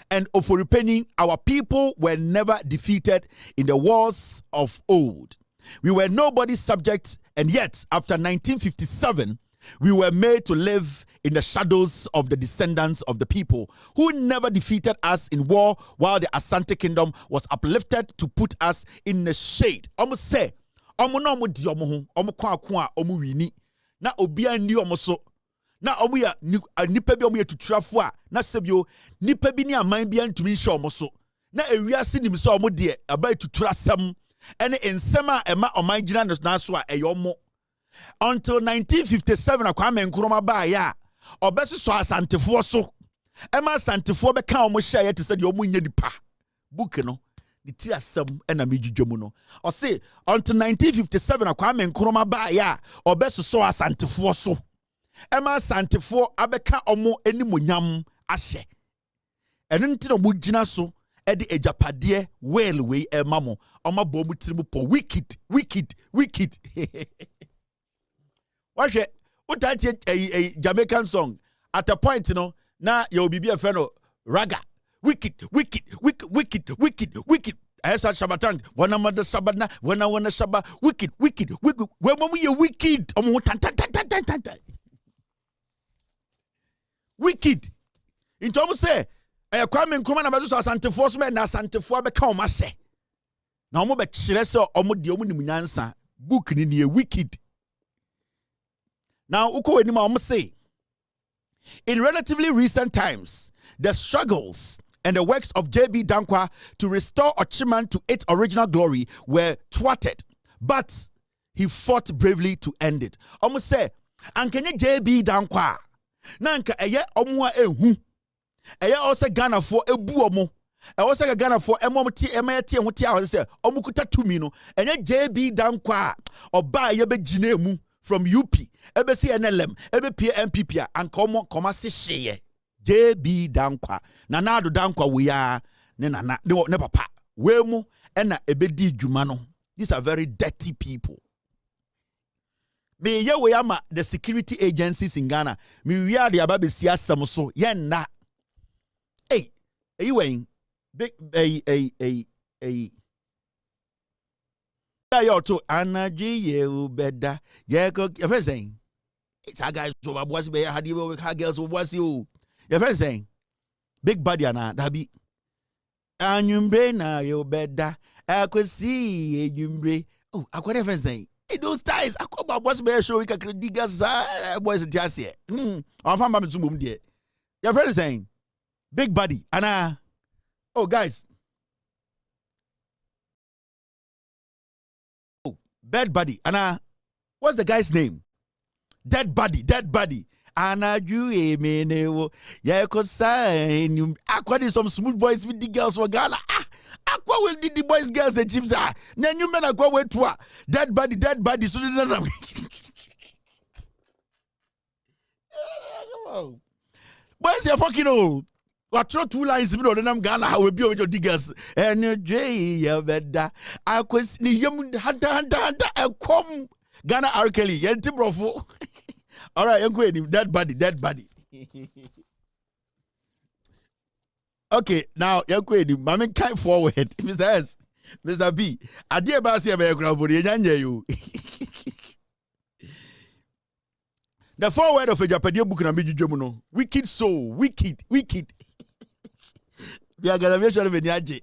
[SPEAKER 2] and Oforipenin, our people were never defeated in the wars of old. We were nobody's subjects, and yet, after 1957, we were made to live in the shadows of the descendants of the people who never defeated us in war while the Asante Kingdom was uplifted to put us in the shade. Almost say, Omo di omo kwa omo wini. Na obia ndi omoso na omo ya nipa bi omo ya tuturafo a na sebio nipa bi ni aman bi antumi hye omoso na ewiase nim se omo de aba tuturasam ene ensem a ema oman gina na so a eyomo until 1957 akwame nkroma ba ya obeso so asantefo so ema asantefo be ka omo hye ya te se de omo nya nipa book no the tiasam ena medwudwamu no o say until 1957 akwame nkroma ba ya obeso so asantefo so ema asantefo abeka omo enimonyam ahye eno nti no mugina so e de ejapade well we emamo oma bo mu tirimu po wicked wahwe utati a Jamaican song at a point no na you be a fellow raga wicked. I said Shabatan. When I'm at the Sabbath, when I want to Shabbat, wicked. When we are wicked, wicked. In terms say, I come in command about us Santa Force man, na Santa For become my say. Now, more but Chilesa or Modiumunyansa, book in the wicked. Now, Uko anymore say, in relatively recent times, the struggles and the works of J.B. Dankwa to restore Ochiman to its original glory were thwarted, but he fought bravely to end it. Almost say, Ankenye J.B. Dankwa, Nanka eye omwa ehu, eye also Ghana for ebu omo, also Ghana for emoti emeti emuti a say omukuta tumi no, enye J.B. Dankwa oba ye be jinemu from UP, ebe si NLM, ebe PA NPP a anka omo koma se sheye. JB Dankwa. Nana do Dankwa we are ne papa. Wemu ena ebedi jumano. These are very dirty people. Me ye we ama the security agencies in Ghana. Me we are the ababe siyasam so yen na. Hey, you waying big yo to anaji ye ubeda ye go your saying it's a guys so was be had you with girls was you your friend saying big body ana that be anyumbre na you beda I could see anyumbre oh I could never say those ties I come about was be show we can digas boys just here on fam ba me tumum de your friend saying big body ana oh guys bad body. Anna, what's the guy's name? Dead body. Anna, you mean, yeah, cause sign Aqua did some smooth boys with the girls for Ghana. Aqua will did the boys, girls, and gyms. Then you men are going to dead body. So boys, you're fucking old. What two lines in the Ghana? How will be with your diggers? And your J. I question him. Hunter. Come Ghana R. Kelly. Yenti brofo. All right, I'm going. Dead body. Okay, now you're going. Mammy can't forward. Mr. S. Mr. B. I dear Basia Beography. You. The forward of a Japanese book and a Jomuno. Wicked soul. Wicked. We are going to make sure of it. Mr.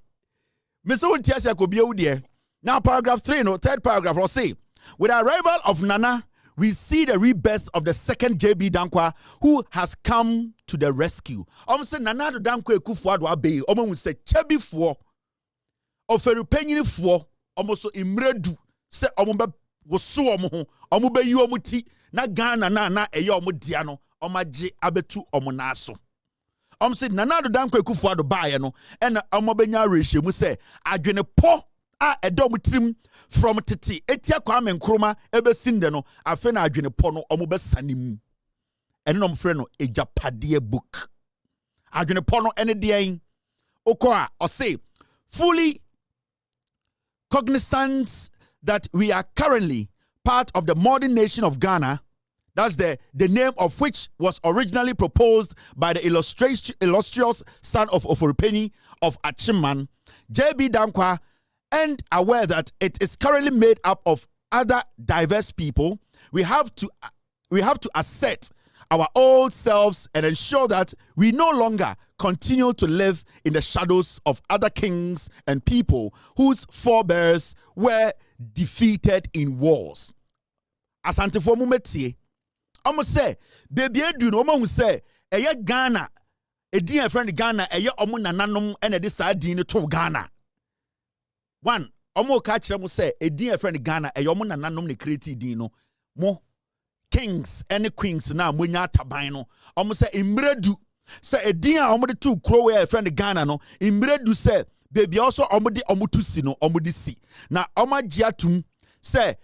[SPEAKER 2] Untiasia could be there. Now, paragraph 3, third paragraph, will say, with the arrival of Nana, we see the rebirth of the second JB Dankwa, who has come to the rescue. Say Nana do Dankwa ekufuado abe. Omo say chebi fo, oferu penyini fo, omo so imredu se omo be woso omo be yi omo ti na Ghana na eye omo dia no, omo age abetu omo na so. Say Nana do Dankwa ekufuado bae no, ena omo benya ratio mu say adwene po a edom trim from tete etia Kwame Nkrumah ebe sinde no afe na adwene po no omo be sanim ene no mfre no ejapade book adwene po no ene de okoa o say fully cognizant that we are currently part of the modern nation of Ghana. That's the name of which was originally proposed by the illustrious son of Oforupeni of Achiman, JB Dankwa, and aware that it is currently made up of other diverse people. We have to assert our old selves and ensure that we no longer continue to live in the shadows of other kings and people whose forebears were defeated in wars. Asante for mumeti. Almost say, baby, do no one say, a Ghana, a dear friend Ghana, a year omuna nanum, and a deciding to Ghana. One, omo catch them say, a dear friend Ghana, a yomuna nanum ne created dino, more kings and queens now, munya tabino. Almost say, imbredu, say a dear omo two crow a friend Ghana no, imbredu say, baby also omodi omutusino, omodisi. Now, oma jiatum say,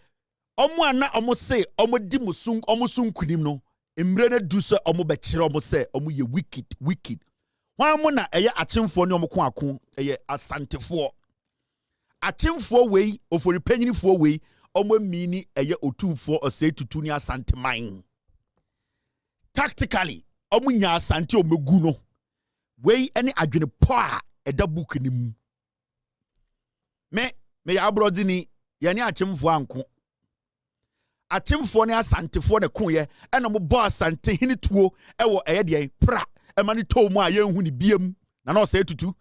[SPEAKER 2] omo ana omo say omo di musung omo sun kunim no emre du so omo be kire omo say omo ye wicked wan mo na eye achemfo ne omo ko akon eye asantefo achemfo wei ofori panyinifo wei omo mini eye otumfo osei tutu ni asanteman tactically omo nya asante omegu no wei ene adwene po a eda book nim me ya abrodi ni ye ne achemfo anko achimfo ne asantefo ne koye ena mo bo asante hini tuo ewo eye pra emani to mu a ye hu ni biem na na o se tutu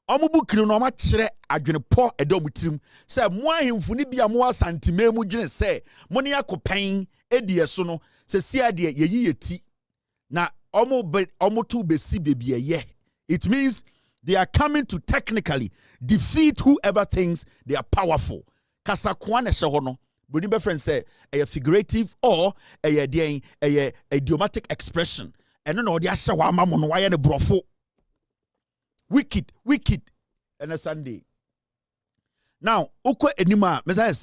[SPEAKER 2] omo bukiri no ma kire adwene po edom tirim se mo ahemfu ni bia mo asante memu dwene se mo ne yakopen edie so no se sia de ye yeti na omo tu besi bebie ye. It means they are coming to technically defeat whoever thinks they are powerful. Kasakwa ne hye ho no Body be friend say a figurative or a idiomatic expression. And no the asha wa mamo no why ne brofo. Wicked. And a Sunday. Now, ukwe enima, Messiah.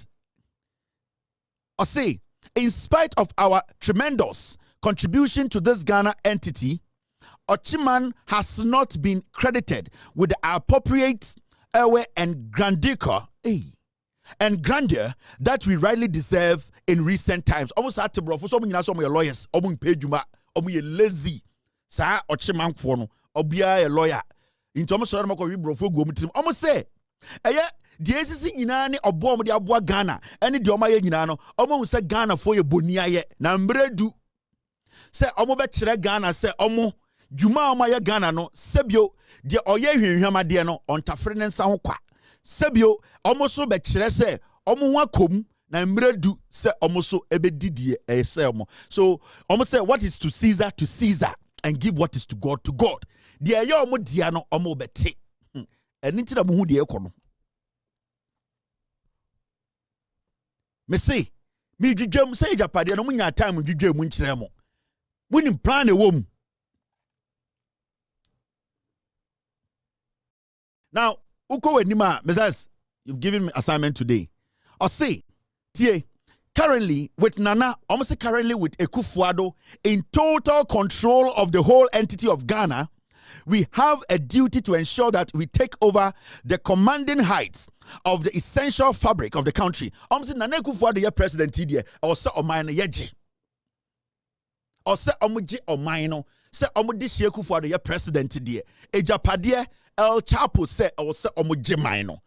[SPEAKER 2] I say, in spite of our tremendous contribution to this Ghana entity, Ochiman has not been credited with the appropriate awe and grandeur that we rightly deserve in recent times. Almost at the bro for some lawyers, pejuma, lazy. Sa Ochiman for no, obia a lawyer. In Thomas Ramako bro for go with him. Almost say, the ACC Yinani or bomb the Abua Ghana, and the Omaya Yinano, almost say Ghana for your bonia ye, Nambre do. Say Omobet Ghana, say Omo. Juma Omaya Ghana no sebio de oye hwehwama de no ontafre nsa ho kwa sebio omoso be kire se omo wakom na mredu se omoso ebedidie se omo. So omo say what is to Caesar and give what is to God. De aye omo dia no omo bete eni ti na mo hu de ekọ no me say me dwedwam say japade no munya time dwedwam mu nkire mo munim plan e wo mu. Now, Uko Wenima, Messias, you've given me assignment today. Or say, Tie, currently with Nana, almost currently with Akufo-Addo in total control of the whole entity of Ghana, we have a duty to ensure that we take over the commanding heights of the essential fabric of the country. Almost Nana Akufo-Addo, your president, Tidie, or say Omayno Yeji. Or say Omuji Omayno, say Omudi Akufo-Addo, your president, Tidie. Ejapade El Chapo say or say omugye no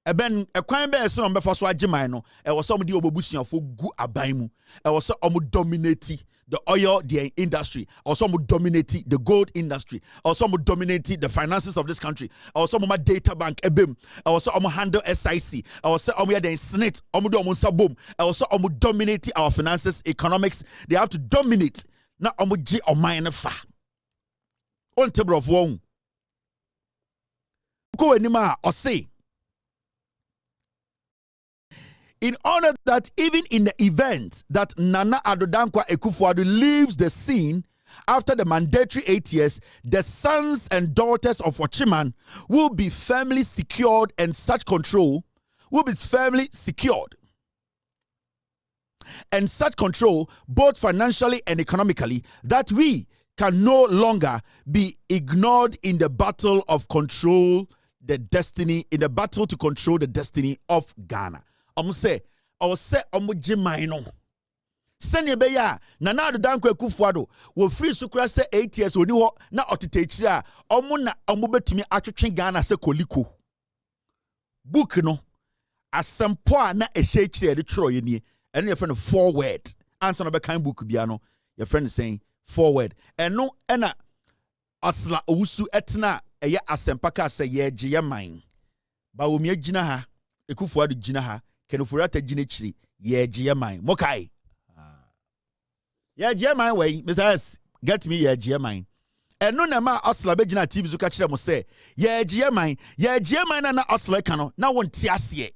[SPEAKER 2] eben ekwan be so no befa so agye no e wo so omudi obobusuafo gu aban mu e wo so dominate the oil the industry or some dominate the gold industry or some dominate the finances of this country or some data bank ebem or some handle SIC or some the Senate do sabom or some dominate our finances economics. They have to dominate na omugye oman fa on table of one. Or say, in order that even in the event that Nana Addo Dankwa Akufo-Addo leaves the scene after the mandatory 8 years, the sons and daughters of Ochiman will be firmly secured and such control both financially and economically, that we can no longer be ignored in the battle to control the destiny of Ghana. Say Jimaino. Send be ya Nana Addo Dankwa Akufo-Addo will free sukura say 8 years oni ho na otitechira na betumi atwetwe Ghana se koliko. Book no asempo a na ehye kire de tworo ye nie ene ye friend forward answer no be kan book bia no your friend saying forward eno ena asla owusu etna eye asempaka se ye gye ye man ba wo mi agina ha Akufo-Addo gina ha kenofurata gina chiri ye gye ye man mokai ye gye man we Mrs. get me ye gye man eno na ma asla be gina TV zuka kire mo se ye gye man na asla ka no na won ti ase.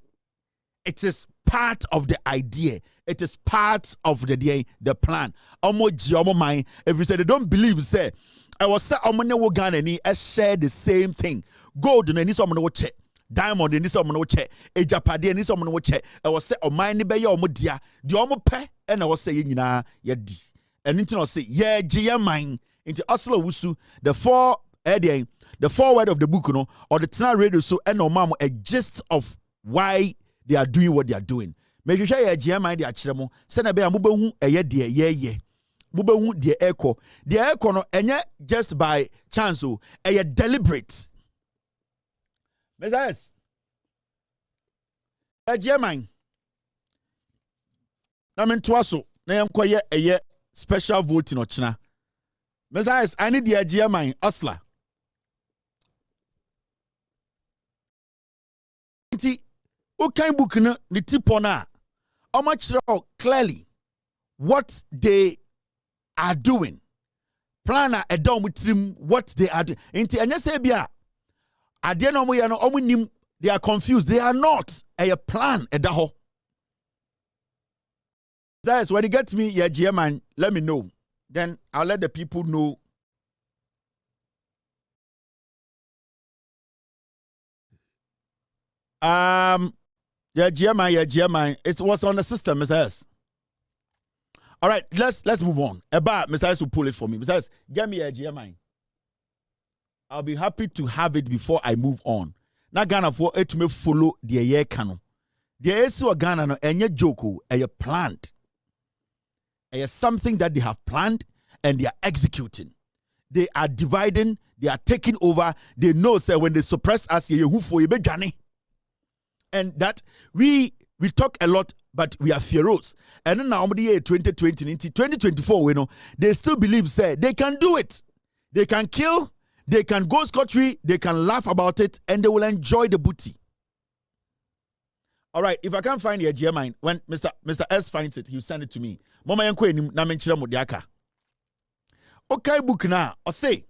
[SPEAKER 2] It is part of the idea. It is part of the plan. If you say they don't believe, say I was say Omone Ghana ni share the same thing. Gold no ni someone wo check. Diamond ni someone wo check. Ejapade ni someone wo check. I was say Oman ni be ye omo dia. Di omo pe e na wo say ye nyina ye di. And into say ye gye mine into Oslo Wusu the forward of the book no or the Tana radio so and no a gist of why they are doing what they are doing. Make sure you GMI the achiremo. Send a be amubehu eye de ye. Mubehu de echo. The echo no enye just by chance o eye deliberate. Messias. GMI. Na men twaso na yenkoye eye special voting ochina. Messias, I need the GMI Osla. Okay, book the tip on how much clearly what they are doing. Planner a done with him what they are doing. Inti anya sebia ade no mo ya no omunim they are confused. They are not a plan a daho. That's when you get me your GM, let me know. Then I'll let the people know. Yeah, GMI. It was on the system, Mr. S. All right, let's move on. Mr. S will pull it for me. Mr. S, get me a GMI. I'll be happy to have it before I move on. Now Ghana for it to me follow the year canon. The issue of Ghana no enye joke a planned. It's something that they have planned and they are executing. They are dividing, they are taking over. They know say when they suppress us, and that we talk a lot, but we are fearous. And then now the year 2020, 2024, we know they still believe say they can do it. They can kill, they can go scot-free, they can laugh about it, and they will enjoy the booty. All right, if I can't find the GMI, when Mr. S finds it, he'll send it to me. Mama yanko enim na menchira modiaka. Okay, book na or say.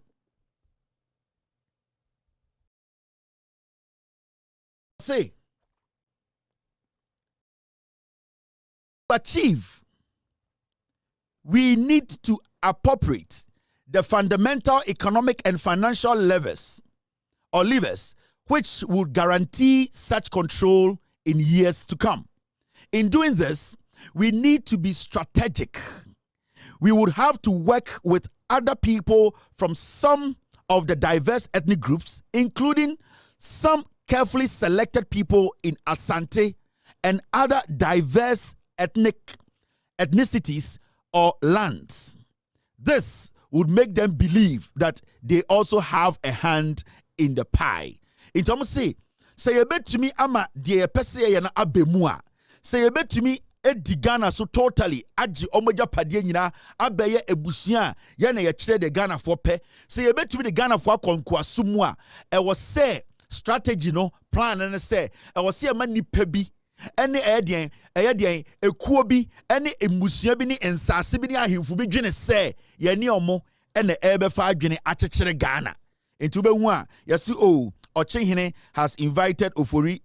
[SPEAKER 2] To achieve, we need to appropriate the fundamental economic and financial levers which would guarantee such control in years to come. In doing this, we need to be strategic. We would have to work with other people from some of the diverse ethnic groups, including some carefully selected people in Asante and other diverse ethnicities or lands. This would make them believe that they also have a hand in the pie. In terms of say you bet to me ama de pese na abemua. Say you bet to me edi Ghana so totally aji omoja padie nyina abeye ebusia ye na ye kire de Ghana for pe. Say you bet to me the Ghana for konkwasu a e was say strategy no plan and say e was say man nipa bi ene eyedien ekuo bi ene emusua bi ni ensase bi ni ahemfu bi dwene say ye ne omo ene ebefa adwene akekere Ghana. Into be one yesi oh Ochihine has invited Ofori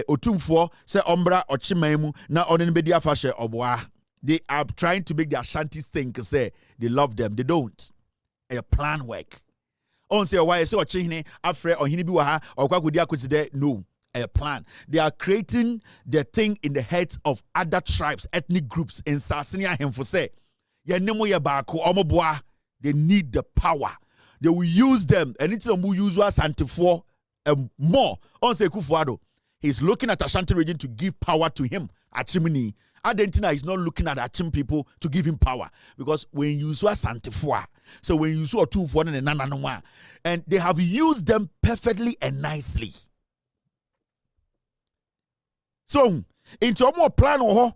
[SPEAKER 2] Otumfo se ombra Ochimaimu na onenbedi afashe obwa. They are trying to make the Ashantis think say they love them. They don't. A plan work. On say why say Ochihine afre ohini bi waha okwakodi akotide no. A plan. They are creating the thing in the heads of other tribes, ethnic groups in Sasinia Hemfo say ye nemo ye baako omoboa. They need the power. They will use them. And it's a more usual Santi4 more. On say Kufuado. He's looking at Ashanti region to give power to him. Achimini. Argentina is not looking at Achim people to give him power. Because when you saw Santi4, so when you saw 2-4 and nananwa, and they have used them perfectly and nicely. So, into a more plan or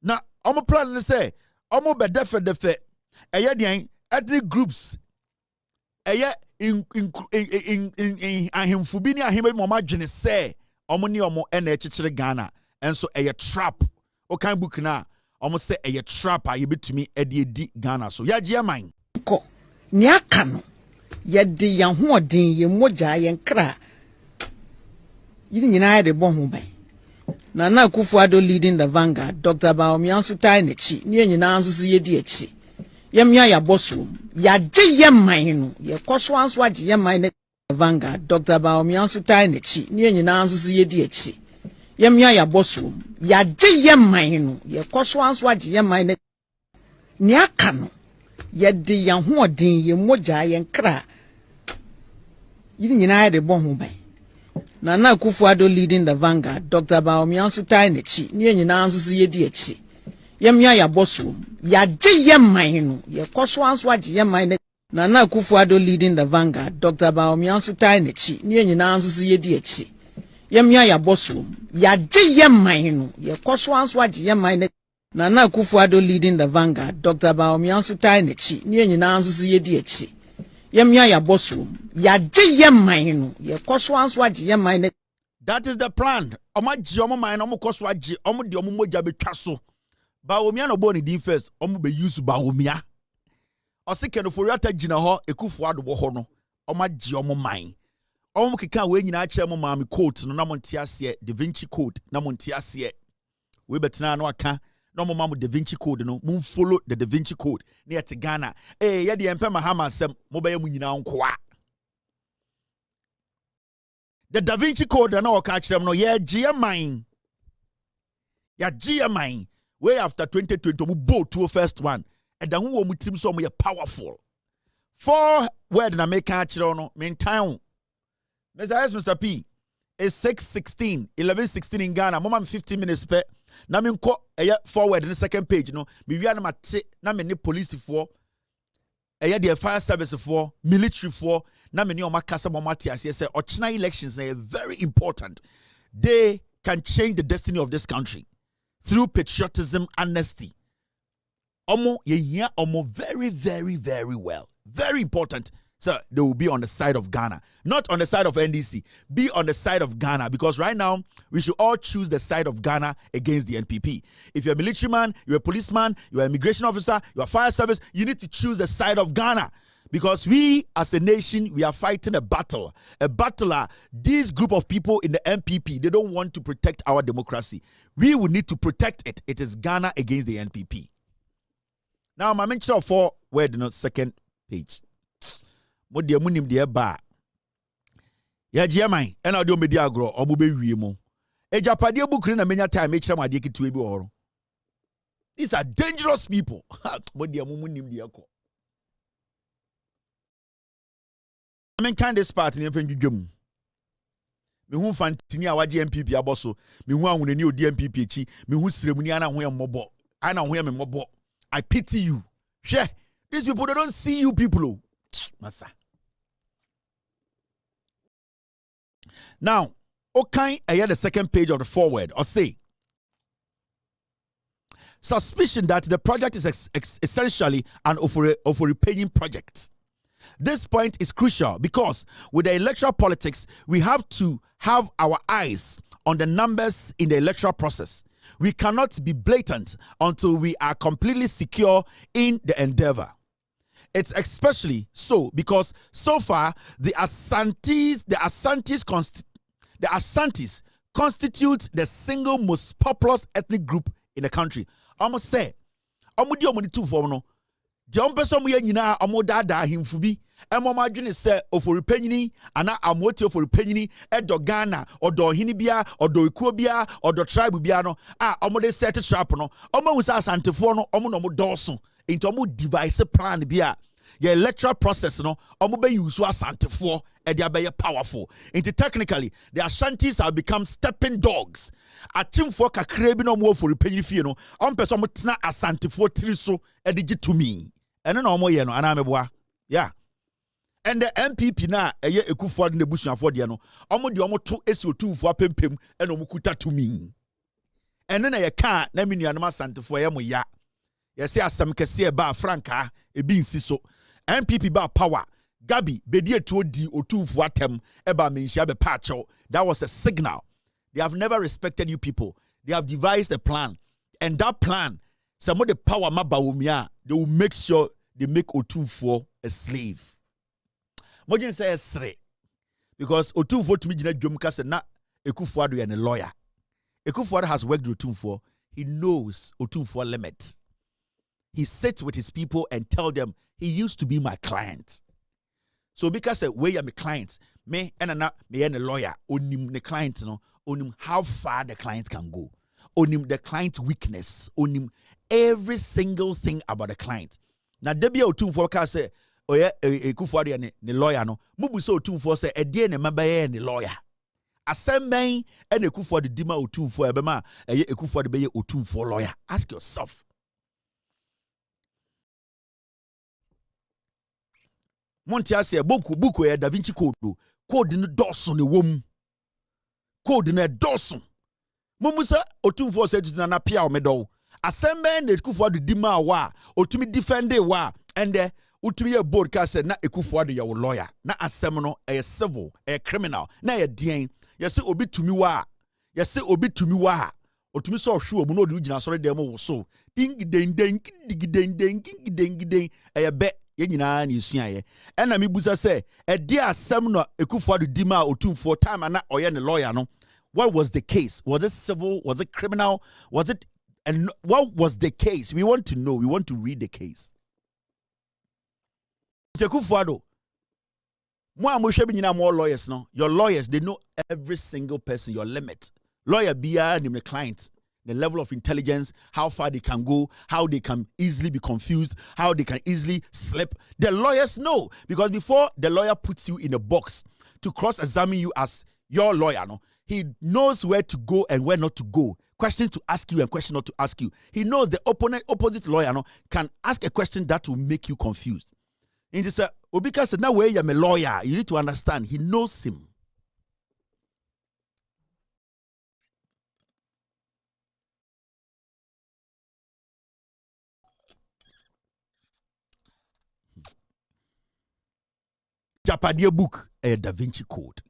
[SPEAKER 2] now, I'm a plan to say, I'm a bedefe ethnic groups. Eye in ahemfubi ni ahembe mo madwene say omo ni omo na ekekere Ghana enso eye trap o kan book na omo say eye trap a ye betumi e de edi Ghana so ya je man ko ni aka no ye de yan ho odin ye moja ye nkra yini nyina ye de bo ho ban na Kufuado leading the vanguard Dr. Baomianso tai na chi ni nyina anso ye di achi Yemya ya bosu ya je yeman no ye koso anso age yeman vanguard Dr. Baomianso tai na chi ni nyina anso ye di achi yemya ya bosu ya je yeman no ye koso anso age yeman ni aka no ye de yan ho odin ye moja ye nkra yini nyina ye de bo ho ban na Kufuado leading the vanguard Dr. Baomianso tai na chi ni nyina anso ye di achi Yemya ya bosu ya je yeman no ye koso anso age yeman na Kufuado leading the vanguard Dr. Baomianso tai na chi ni nyina anso ye di achi yemya ya bosu ya je yeman no ye koso anso age yeman na Kufuado leading the vanguard Dr. Baomianso tai na chi ni nyina anso ye di achi yemya ya bosu ya je yeman no ye koso anso age yeman. That is the plan. Omaji omo man omo koso age omo de omo moja betwa so. Baomia no born in first, omu be use Baomia. Osike no foriata gina ho Ekufuado wo ho no. Oma gi omo man. Omu keka we nyina ache mo maami quote no na monte ase Da Vinci Code na monte ase. We betena no aka no mo mamu Da Vinci Code no mun follow the Da Vinci Code. Na yete Ghana. Ye de empe Mahama asem mo be mu nyina nkoa. The Da Vinci Code na o ka kire no ye gi man. Ya gi man. Way after 2020, we bought to first one. And then we team so we are powerful. 4 word na make achiro no mean town. Mr. P is 6:16, 11:16 in Ghana. Mama 15 minutes per. Na me nko forward in the second page no. Me wi na mate na me ne police for. The fire service for, military for. Na me ne omakasa momati as say ochina elections are very important. They can change the destiny of this country through patriotism, honesty. Omo ye omo very, very, very well. Very important. So they will be on the side of Ghana, not on the side of NDC. Be on the side of Ghana, because right now we should all choose the side of Ghana against the NPP. If you're a military man, you're a policeman, you're an immigration officer, you're a fire service, you need to choose the side of Ghana, because we as a nation, we are fighting a battle. A battle. This group of people in the NPP, they don't want to protect our democracy. We will need to protect it. It is Ghana against the NPP. Now, my mention of 4 word, second page. Modia munim de ba ya giaman e na ode o media agro o mo be wie mo ejapade bukuri na menya time e kire mo ade kitu ebi oro. These are dangerous people. Modia munim de ekọ I mean kind this part in enfandwudwam me hu fantini a waje MPP aboso me hu ahunani odi MPP echi me hu siremuni ana ho emmobo ana ho em emmobo. I pity you. Share these people, they don't see you people. Massa. Now, okay, I hear the second page of the forward, or say, suspicion that the project is essentially an overpaying project. This point is crucial because with the electoral politics, we have to have our eyes on the numbers in the electoral process. We cannot be blatant until we are completely secure in the endeavor. It's especially so because so far the Asantis constitute the single most populous ethnic group in the country. Almost say, almost the two for no. The person we nyina amodada himfubi. Emo madwene say oforipanyi ana amoti oforipanyi edo Ghana odo hinibia odo ekuobia odo tribe bia no omode set trap no omo wusa asantefo no omo no mo doso into omo device plan bia your electoral process no omo be use asantefo e dia be powerful into technically the Ashantis have become stepping dogs atimfo kakra bi no mo oforipanyi fie no ompeso mo tena asantefo tiri so e de to me ene na omo ye no ana meboa yeah. And the NPP na eye ekufuad ne busuafo de no omo de omo to esi otumfo apempem e no mukuta to me ene na ye ka na menuanom asantefo ye mo ya ye se asem kese e ba franka e bi nsi so NPP ba power Gabi bedi etu di otumfo atem e ba menhia be pacho. That was a signal. They have never respected you people. They have devised a plan, and that plan, some of the power mabawumia, they will make sure they make otumfo a slave. Mojin say esre because Otumfo to me jina dwom ka se na Ekufuado ye ne lawyer. Ekufuado has worked with Otumfo. He knows Otumfo limit. He sits with his people and tell them he used to be my client. So because we are my clients, me and na me and a lawyer onim the client no onim how far the client can go. Onim the client weakness, onim every single thing about the client. Now Debia Otumfo ka say oye Ekufuado ne lawyer no mubu so Otumfo say edie ne mabaye ne lawyer asemben ene Ekufuado dima Otumfo ebema eye Ekufuado beye Otumfo lawyer. Ask yourself. Montia say buku ya Da Vinci code no doso ne wom code ne doso mumu say Otumfo say na pia o medo asemben ne Ekufuado dima wa otumi defend wa ende utumi ye board ka say na Ekufuado ye lawyer na asem no e civil e criminal na ye dien ye say obi tumi wa otumi so hwe omu no de gina sori dem wo so dingidenden e be ye nyina na esua ye ena me busa say e de asem no Ekufuado dima Otumfo time na oye ne lawyer no. What was the case? Was it civil? Was it criminal? Was it, and what was the case? We want to know. We want to read the case. Ekufuado, more lawyers no. Your lawyers, they know every single person, your limit. Lawyer biya ni me client. the level of intelligence, how far they can go, how they can easily be confused, how they can easily slip. The lawyers know, because before the lawyer puts you in a box to cross-examine you as your lawyer, no, he knows where to go and where not to go, questions to ask you and questions not to ask you. He knows the opposite lawyer, no, can ask a question that will make you confused. And he said, Obika said, now where you're a lawyer, you need to understand, he knows him. Japadia book, a Da Vinci Code.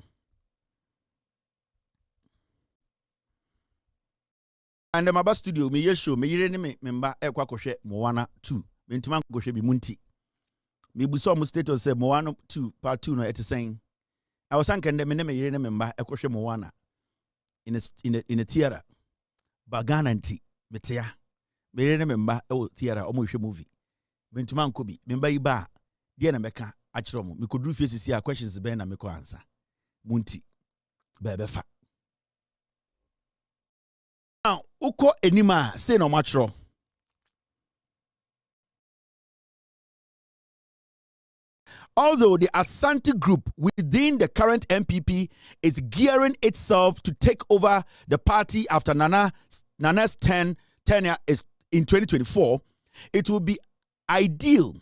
[SPEAKER 2] And the Maba studio, me yesho, me yire me member ekwa koshe Moana 2. Me ntima koshe bi munti. Me buso mo status say Moana 2 part 2 no eti saying. I was saying me ne me yire member ekoshe Moana in a theater. Bagana nti metia. Me yire member e theater omo hwe movie. Me ntima nkobi, member iba dia na meka achromo. Me kodru fie sisi a questions be na me ko answer. Munti. Bebefa. Now, uko enima say no matro. Although the Asante group within the current NPP is gearing itself to take over the party after Nana's tenure is in 2024, it would be ideal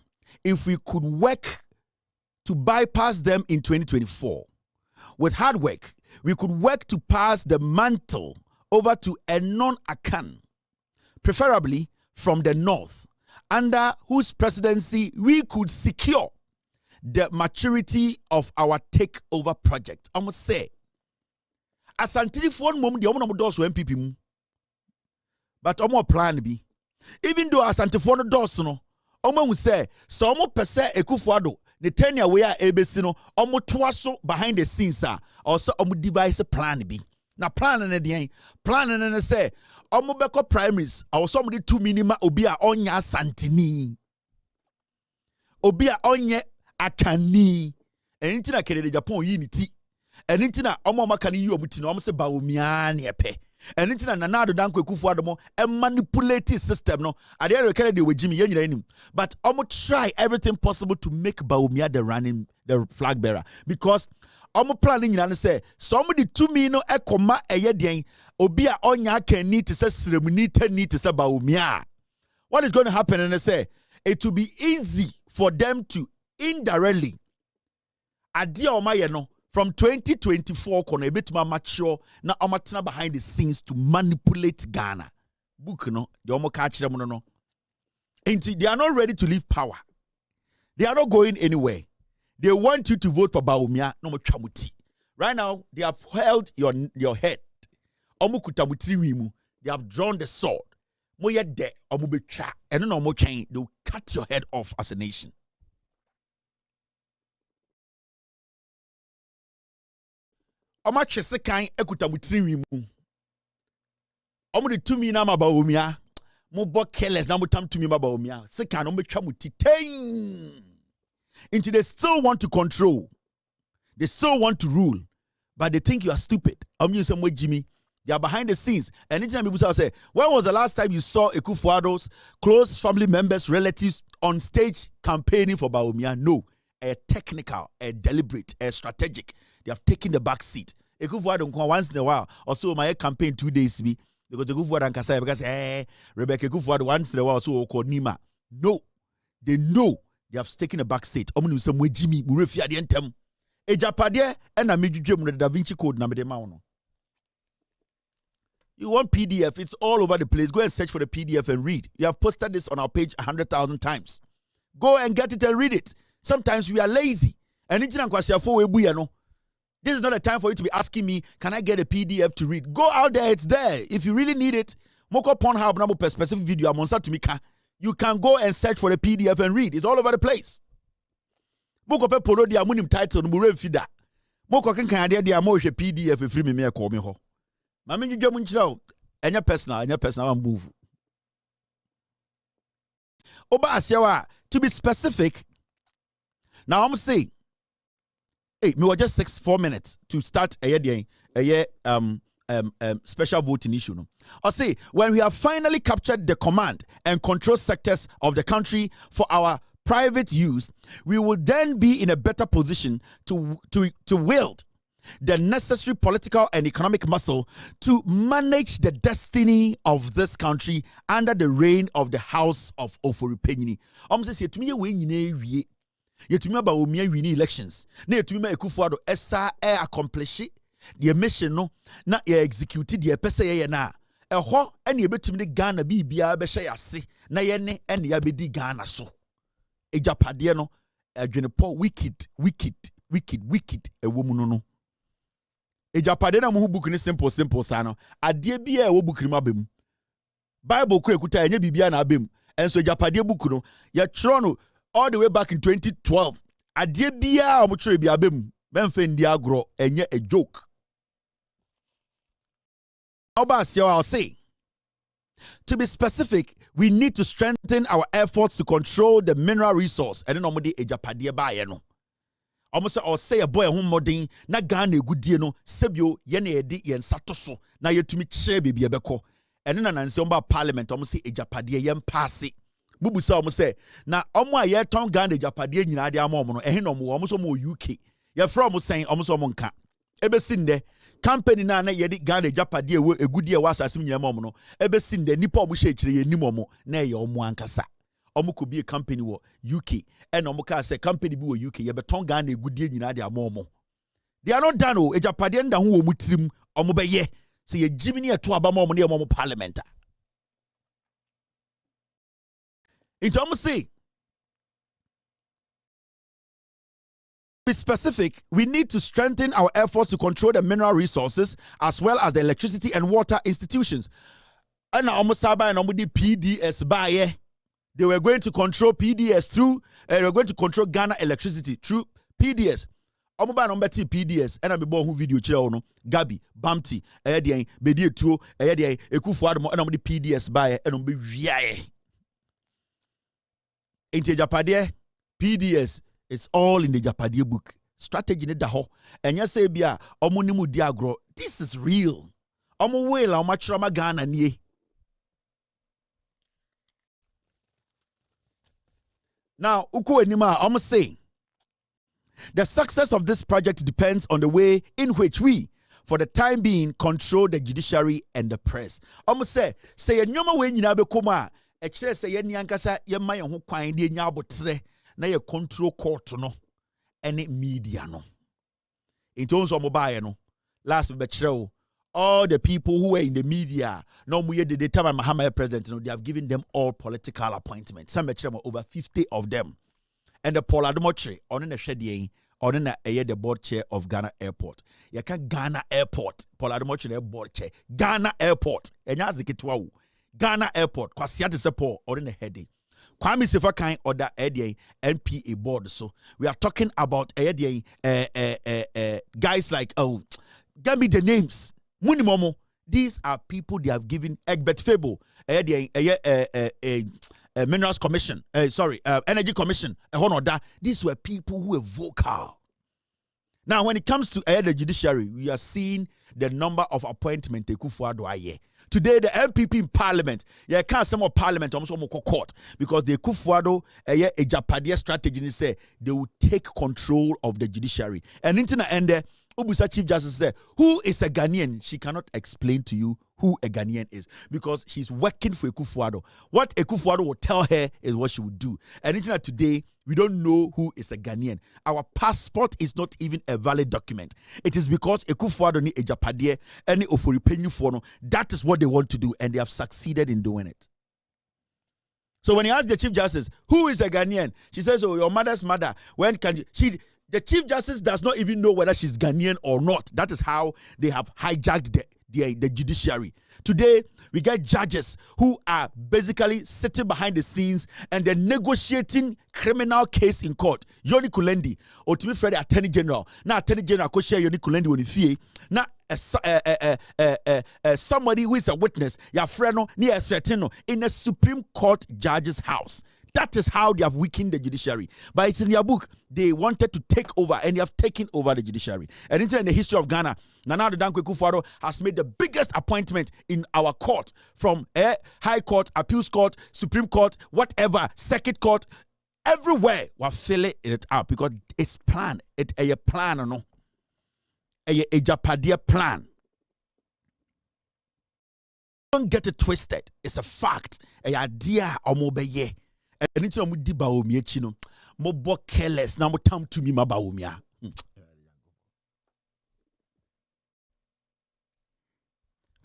[SPEAKER 2] if we could work to bypass them in 2024. With hard work, we could work to pass the mantle over to a non-Akan, preferably from the north, under whose presidency we could secure the maturity of our takeover project. I must say, Asante phone mom the omo doors NPP mu, but omo plan be. Even though Asante phone doors no, omo will say so omo pese Ekufuado the tenure we are ABC no omo toaso behind the scenes also omo devise a plan be. Na plan na den plan na say omo beko primaries or somebody 2 minima obi a onya Asanteni obi a onye Akani enti na kede Japan yi ni ti enti na omo maka ni yi omuti na omo se Bawumia na epe enti na Nana Danko Ekufuado mo e manipulate system no ade e kede de wajimi ye nyina anim, but omo try everything possible to make Bawumia the flag bearer, because omo planning nyina say somebody to me no ekoma eye den obi a onya Akani to say Sremuni tani to say Bawumia. What is going to happen? And they say it will be easy for them to indirectly adia omaye no from 2024 kono a bit more mature na omatena behind the scenes to manipulate Ghana. Book no the omo catch them no. They are not ready to leave power. They are not going anywhere. They want you to vote for Bawumia no chamuti. Right now they have held your head. Omo kutamuti wimu. They have drawn the sword. Moye de omo becha and no mo chain. They will cut your head off as a nation. Oma chese kan ekuta mutiri mu. Omo de tumi na ma Bawumia. Mo bo careless na mo tam tumi ma Bawumia. Se kan omo twa muti ten. Until they still want to control. They still want to rule. But they think you are stupid. You say Jimmy. They are behind the scenes. And anytime people say, when was the last time you saw Ekufuado's close family members, relatives on stage campaigning for Bawumia? No. A technical, a deliberate, a strategic. They have taken the back seat. Ekufuado once in a while. Also, my campaign 2 days be because Ekufuado and Kasai because Rebecca Ekufuado once in a while also called Nima. No, they know they have taken a back seat. Omuni some way Jimmy Murefia the entem. Ejapade and a midjum the Da Vinci Code na de mauno. You want PDF? It's all over the place. Go and search for the PDF and read. You have posted this on our page 100,000 times. Go and get it and read it. Sometimes we are lazy. And this is not a time for you to be asking me, can I get a PDF to read? Go out there, it's there. If you really need it, Moko Pornhub number per specific video, you can go and search for the PDF and read. It's all over the place. Moko pe polo dia munim title mure fida. Moko kan dia dia mo hwe PDF free me call me ho. Mama dwudwa mu nkyira o. Enya personal move. Oba asyawa to be specific. Now I'm saying, hey, me was just 4 minutes to start a special voting issue. No? Or say, when we have finally captured the command and control sectors of the country for our private use, we will then be in a better position to wield the necessary political and economic muscle to manage the destiny of this country under the reign of the House of Oforipenyini. Say to me, we yetumi aba omia wini elections na yetumi ma Akufo-Addo esa accomplish the mission no na ya execute the pese ye na eho ene yebetumi de Ghana bibia be hye yase na ye ne ene ya bedi Ghana so ejapade no adwene po wicked ewo mu no ejapade na mo book ni simple sa no ade bia ewo book ni mabem Bible kura ekuta enye bibia na abem enso ejapade book no ye tro no all the way back in 2012, adie bia omuchire bia bem memfe ndi agro enye a joke. I'll say, to be specific, we need to strengthen our efforts to control the mineral resource. And then omudi ejapadie ba ye no. Almost say a boy home modern na Ghana egudie no sebio ye na yedi yen satoso na yetumi kye bibia beko. And then anansi omba parliament almost say ejapadie yen passe. Bubusa omo say na omo a ye ton Ghana ejapade nyina de ama omo no ehe no omo so mo UK ye from saying omo so omo nka ebesinde company na ye de Ghana ejapade egudie wa asasim nyina omo no ebesinde nipa omo hye kire ye nim omo na ye omo ankasa omo ko be a company wo UK and omo ka say company bi wo UK ye beton Ghana egudie nyina de ama omo they are not done o ejapade nda ho wo mutirim omo be ye say ye jimini eto abama omo na omo parliament. It's almost say, be specific, we need to strengthen our efforts to control the mineral resources as well as the electricity and water institutions. And almost and PDS by they were going to control PDS through they were going to control Ghana electricity through PDS. Omoba number T PDS and I be born who video channel no Gabi Bamti Edian Bedi Tuo Edian Akufo-Addo and PDS by and be viae. Into Japadie, PDS, it's all in the Japadie book. Strategy ne daho. And ya say bia, omunimu diagro. This is real. Omu wela omachirama Ghana niye. Now, uku enima, omu say, the success of this project depends on the way in which we, for the time being, control the judiciary and the press. Omu say nyoma we nyina be koma. Echere say ye niankasa ye ma ye ho kwan de nya abotre na ye control court no ene media no into so mobile no last be chere all the people who were in the media no mu ye the time Mahama president no they have given them all political appointments some be chere over 50 of them and the Paul Adomotre on na hwede on na the board chair of Ghana Airport ye ka Ghana Airport Paul Adomotre board chair Ghana Airport enya aziketwa wo Ghana Airport, Kwasiate Sepo, or in a headache. Kwame Sefakan or that NPA board. So we are talking about guys like give me the names. Munimomo. These are people they have given Egbert Fable, Minerals Commission, Energy Commission, these were people who were vocal. Now, when it comes to the judiciary, we are seeing the number of appointments Akufo-Addo aye. Today, the NPP in Parliament, yeah, can't say more Parliament, almost more court, because the Akufo-Addo a Japadie strategy say they will take control of the judiciary. And internet and there, Ubusa Chief Justice said, who is a Ghanaian? She cannot explain to you who a Ghanaian is because she's working for Akufo-Addo. What Akufo-Addo will tell her is what she will do. And internet today, we don't know who is a Ghanaian. Our passport is not even a valid document. It is because Akufo-Addo ni Ejapadie any Oforipenyini for no. That is what they want to do, and they have succeeded in doing it. So when you ask the Chief Justice, who is a Ghanaian? She says, oh, your mother's mother. When can you? The Chief Justice does not even know whether she's Ghanaian or not. That is how they have hijacked the judiciary. Today, we get judges who are basically sitting behind the scenes and they're negotiating criminal case in court. Yoni Kulendi, or to be Fred Attorney General. Now, Attorney General could share Yoni Kulendi when he now somebody who is a witness, your friend near Certino in a Supreme Court judge's house. That is how they have weakened the judiciary. But it's in their book. They wanted to take over, and they have taken over the judiciary. And in the history of Ghana, Nana Addo Dankwa Akufo-Addo has made the biggest appointment in our court, from High Court, Appeals Court, Supreme Court, whatever, Circuit Court, everywhere. We're filling it up because it's planned. It's a plan, no? A Japadia plan. Don't get it twisted. It's a fact. A idea or mobeye. And it's a mudiba omiechino. Mobo careless. Now mo tam to me mabaumia.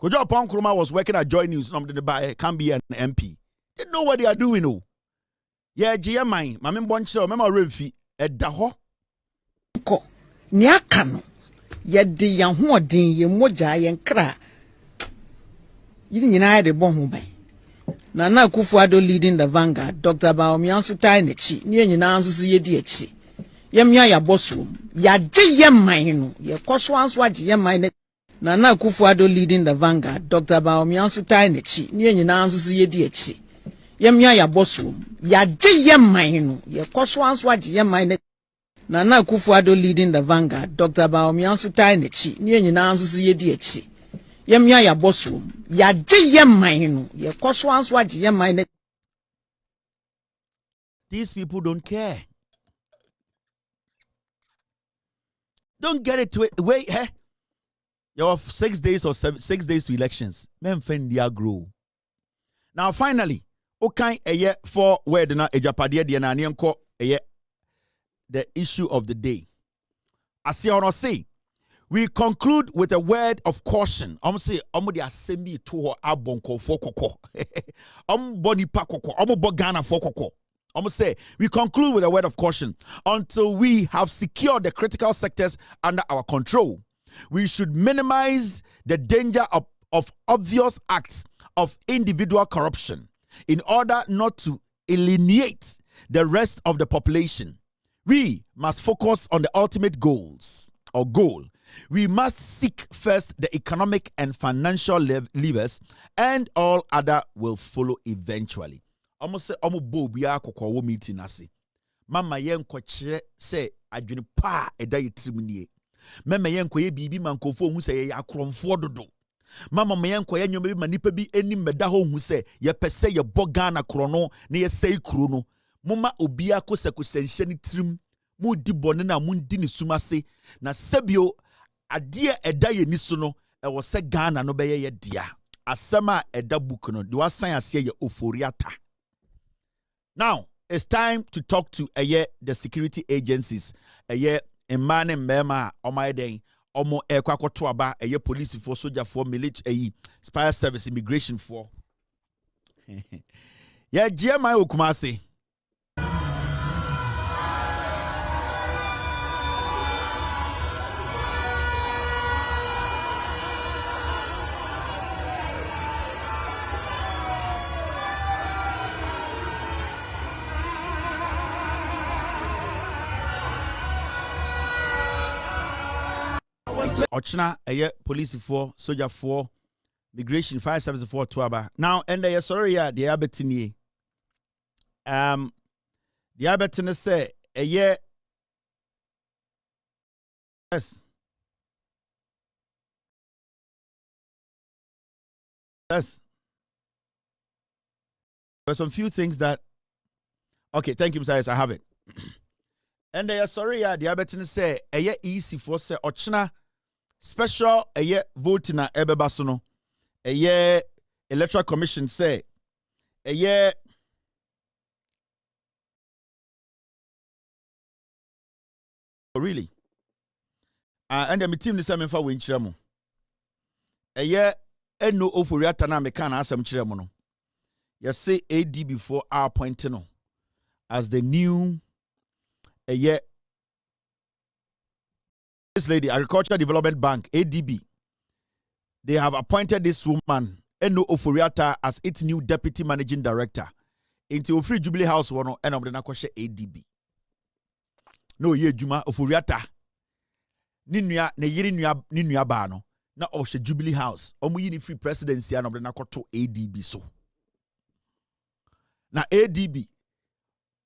[SPEAKER 2] Kojo Apon Nkrumah was working at JOYNEWS. Can be an MP. They know what they are doing. Oh, yeah, GMI. My member boncho. Mema refi. Edaho.
[SPEAKER 5] Ko niakano. Yedi yan hoden ye moja yen kra. Yidi nyina de bon ho ban. Nana Akufo-Addo leading the vanguard. Dr. Baomi anso tai na chi. Ni nyina anso se yedi achi. Yemya ya bosom. Ya je yeman no. Ye koso anso age yeman. Nana Akufo-Addo leading the vanguard. Dr. Baomi anso tai na chi. Ni nyina anso se yedi achi. Yemya ya bosom. Ya je yeman no. Ye koso anso age yeman. Nana Akufo-Addo leading the vanguard. Dr. Baomi anso tai na chi. Ni nyina anso se yedi achi. Yemya ya bosom. Ya je yeman no. Ye koso anso age yeman.
[SPEAKER 2] These people don't care. Don't get it to wait. Hey, you have 6 days or 6 days to elections. Men fend dia grow. Now finally, okay, a year for where the na ejapadie de na nienko the issue of the day. As you say, we conclude with a word of caution. I'm say the assembly to abonko for koko. Boni pa koko. Bogana for koko. Say we conclude with a word of caution. Until we have secured the critical sectors under our control, we should minimize the danger of obvious acts of individual corruption in order not to alienate the rest of the population. We must focus on the ultimate goal. We must seek first the economic and financial levers, and all other will follow eventually. Almost say bo bia kokwo meeting ase. Mama yen kwakire say adwene pa eda yetrimnie. Mama yen koye bibi mankofo hu say ya akromfo dodo. Mama yen koye nyoma bi manipa bi enim meda ho hu say ye pese ye boga na krono na ye sei kuro no. Moma obia kosakosanhye ni trim. Mu di bone na mu ndi ni sumase na sebio ade eda ye ni so no e wo se Ghana no be ye dia. Asema eda book no de wasan ase ye oforiata. Now, it's time to talk to the security agencies. Emane mbema omaiden omo ekwakoto aba police for soldier for military spy service immigration for. Yeah, GMI okumase. Ochna police for soldier for migration fire service for Tuaba. Now and sorry the abetini. The abetini say yes. Yes. There's some few things that okay, thank you, Mr. I have it. And sorry the abetini say easy for say Ochna special vote na ebeba so no electoral commission say really and the team ni say me fa we nkyere mo eno oforiata na me kan asem kyere mo no you say AD before our appointing no as the new this lady, Agricultural Development Bank, ADB, they have appointed this woman, Eno Oforiata, as its new deputy managing director. Into Free Jubilee House, one and of the Nakoshe ADB. No, ye Juma Oforiata. Ninuya, ne Ninuya Bano, na Oshe Jubilee House, Omu Free Presidency and of the Nakoto ADB. So now ADB.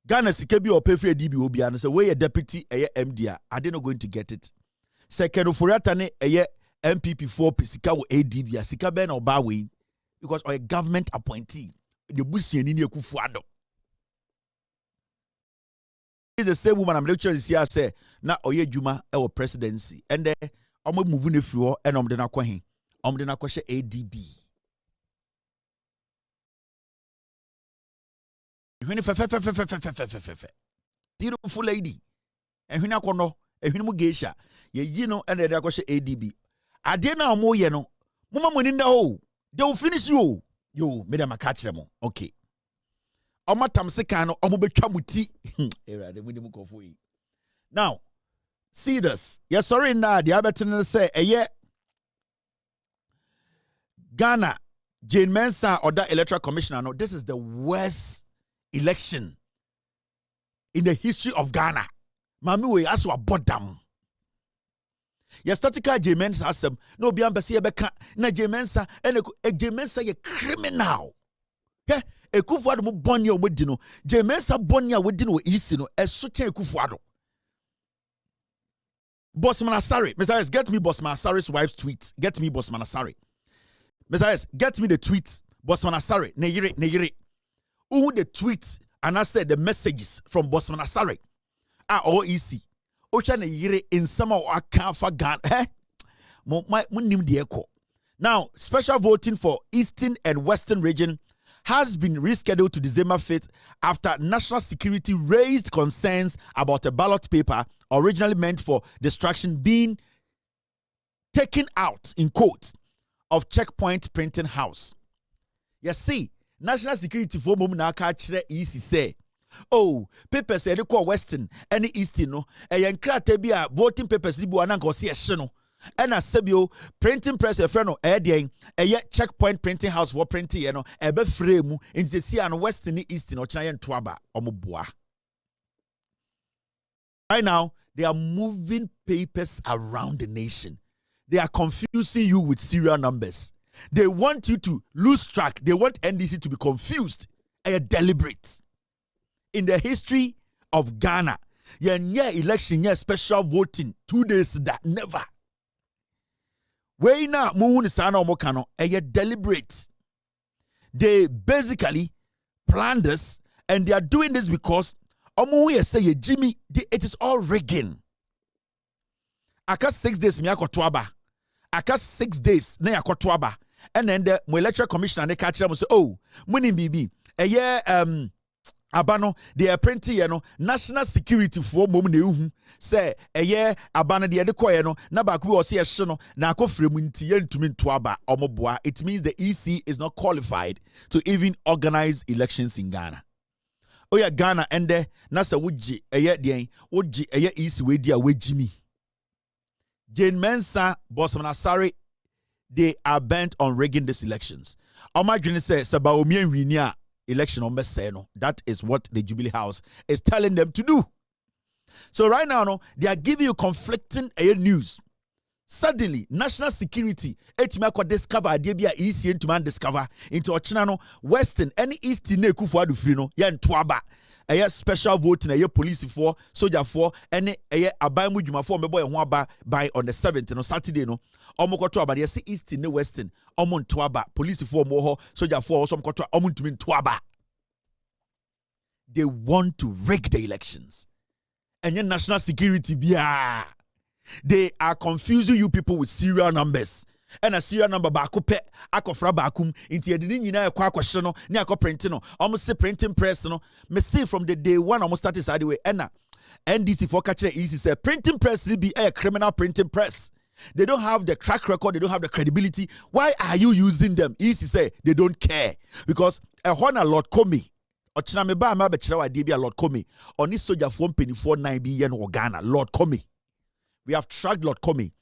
[SPEAKER 2] Ghana Sikebi or pay free ADB will be and say, where a deputy MDR, are they not going to get it? Second, Oforiata ne NPP 4 sika wo ADB sika be na oba we because or a government appointee the busiani ni Akufo-Addo. Is the same woman I'm lecturing this year say na oye juma e wo presidency and then omo move ne free ho and omde na kwa hin omde na kwa she ADB. Beautiful lady. And when I kono, and when geisha, ye know, and then I go ADB. I did now more, you know. Mama in the hole. They will finish you. You, madam, I catch them. Okay. Oma tamsekano, omo bechamuti. Era, the minimum of we. Now, see this. Yes, sorry, now, the Aberton say, yeah. Ghana, Jane Mensah, or that electoral commissioner, no, this is the worst election in the history of Ghana. Mami we aso abodam. Ya statica Jane Mensah asem no bi ambese ye beka na Jane Mensah ene Jane Mensah ye criminal. He Akufo-Addo mo bonni o modi no Jane Mensah bonni a wodi no isi no eso chen Akufo-Addo. Boss Manasari, Mr. S, get me Boss Manasari's wife's tweet. Get me Boss Manasari. Mr. S, get me the tweet. Boss Manasari, ne yire. Who the tweet and I said the messages from Boss Manasari. All easy. Ocha ne yire in some of our for Ghana. Now, special voting for Eastern and Western region has been rescheduled to December 5th after national security raised concerns about a ballot paper originally meant for destruction being taken out in quotes of Checkpoint Printing House. You see, national security for mum na ka kire easy say. Oh, papers e call Western any Eastern no. E yen krata bi a voting papers ni bu ananka se ehye no. E na sebio printing press e frɛ no e den e ye Checkpoint Printing House for printing ye no e be frame mu nti se an Western ni Eastern o kina ye nto aba omoboa. Right now, they are moving papers around the nation. They are confusing you with serial numbers. They want you to lose track. They want NDC to be confused and deliberate. In the history of Ghana, yeah, election, yeah, special voting, 2 days that never. Where now, Moon Sana Mokano, and deliberate. They basically planned this, and they are doing this because Omuye say Jimmy, it is all rigging. Aka 6 days, me akotwaba. Aka 6 days, na yakotwaba. And then the electoral commissioner they catch them and say, oh, money BB. Abano, they are printing, national security for mom say, abano the adequate, nabaku or see a shono, nako fremunti yen to mean tuaba, omoboa. It means the EC is not qualified to even organize elections in Ghana. Oh, yeah, Ghana, and there, Nasa Wuji, Wuji, EC, we Jimmy. Jane Mensah, Boss Manasari, they are bent on rigging these elections. Omagrini says, Sabaomi and Winia election on Messeno. That is what the Jubilee House is telling them to do. So right now, no, they are giving you conflicting news. Suddenly, national security, HMAC discover idea be easy to man discover into Ochinano, Western, any Eastern Akufo-Addo free no, yan twaba. A special voting, a police for, soldier for, any abamu juma for, mebo and by on the 7th, no Saturday, no. Omoko twaba, they see Eastern, no Western, omon twaba, police for moho, soldier for, some kotwa, omon to mean twaba. They want to rig the elections. And your national security, yeah. They are confusing you people with serial numbers. And a serial number bakupe akofra bakum into yedini nyina ekwa question no ne akọ printing no almost say printing press no me see from the day one almost started side way and NDC for catch easy say printing press will be a criminal printing press. They don't have the track record, they don't have the credibility. Why are you using them? Easy say they don't care because a honor Lord Comey ochina me ba ma be kire wa de bia Lord Comey oni soldier for penny 9 bi yen Ghana Lord Comey. We have tracked Lord Comey.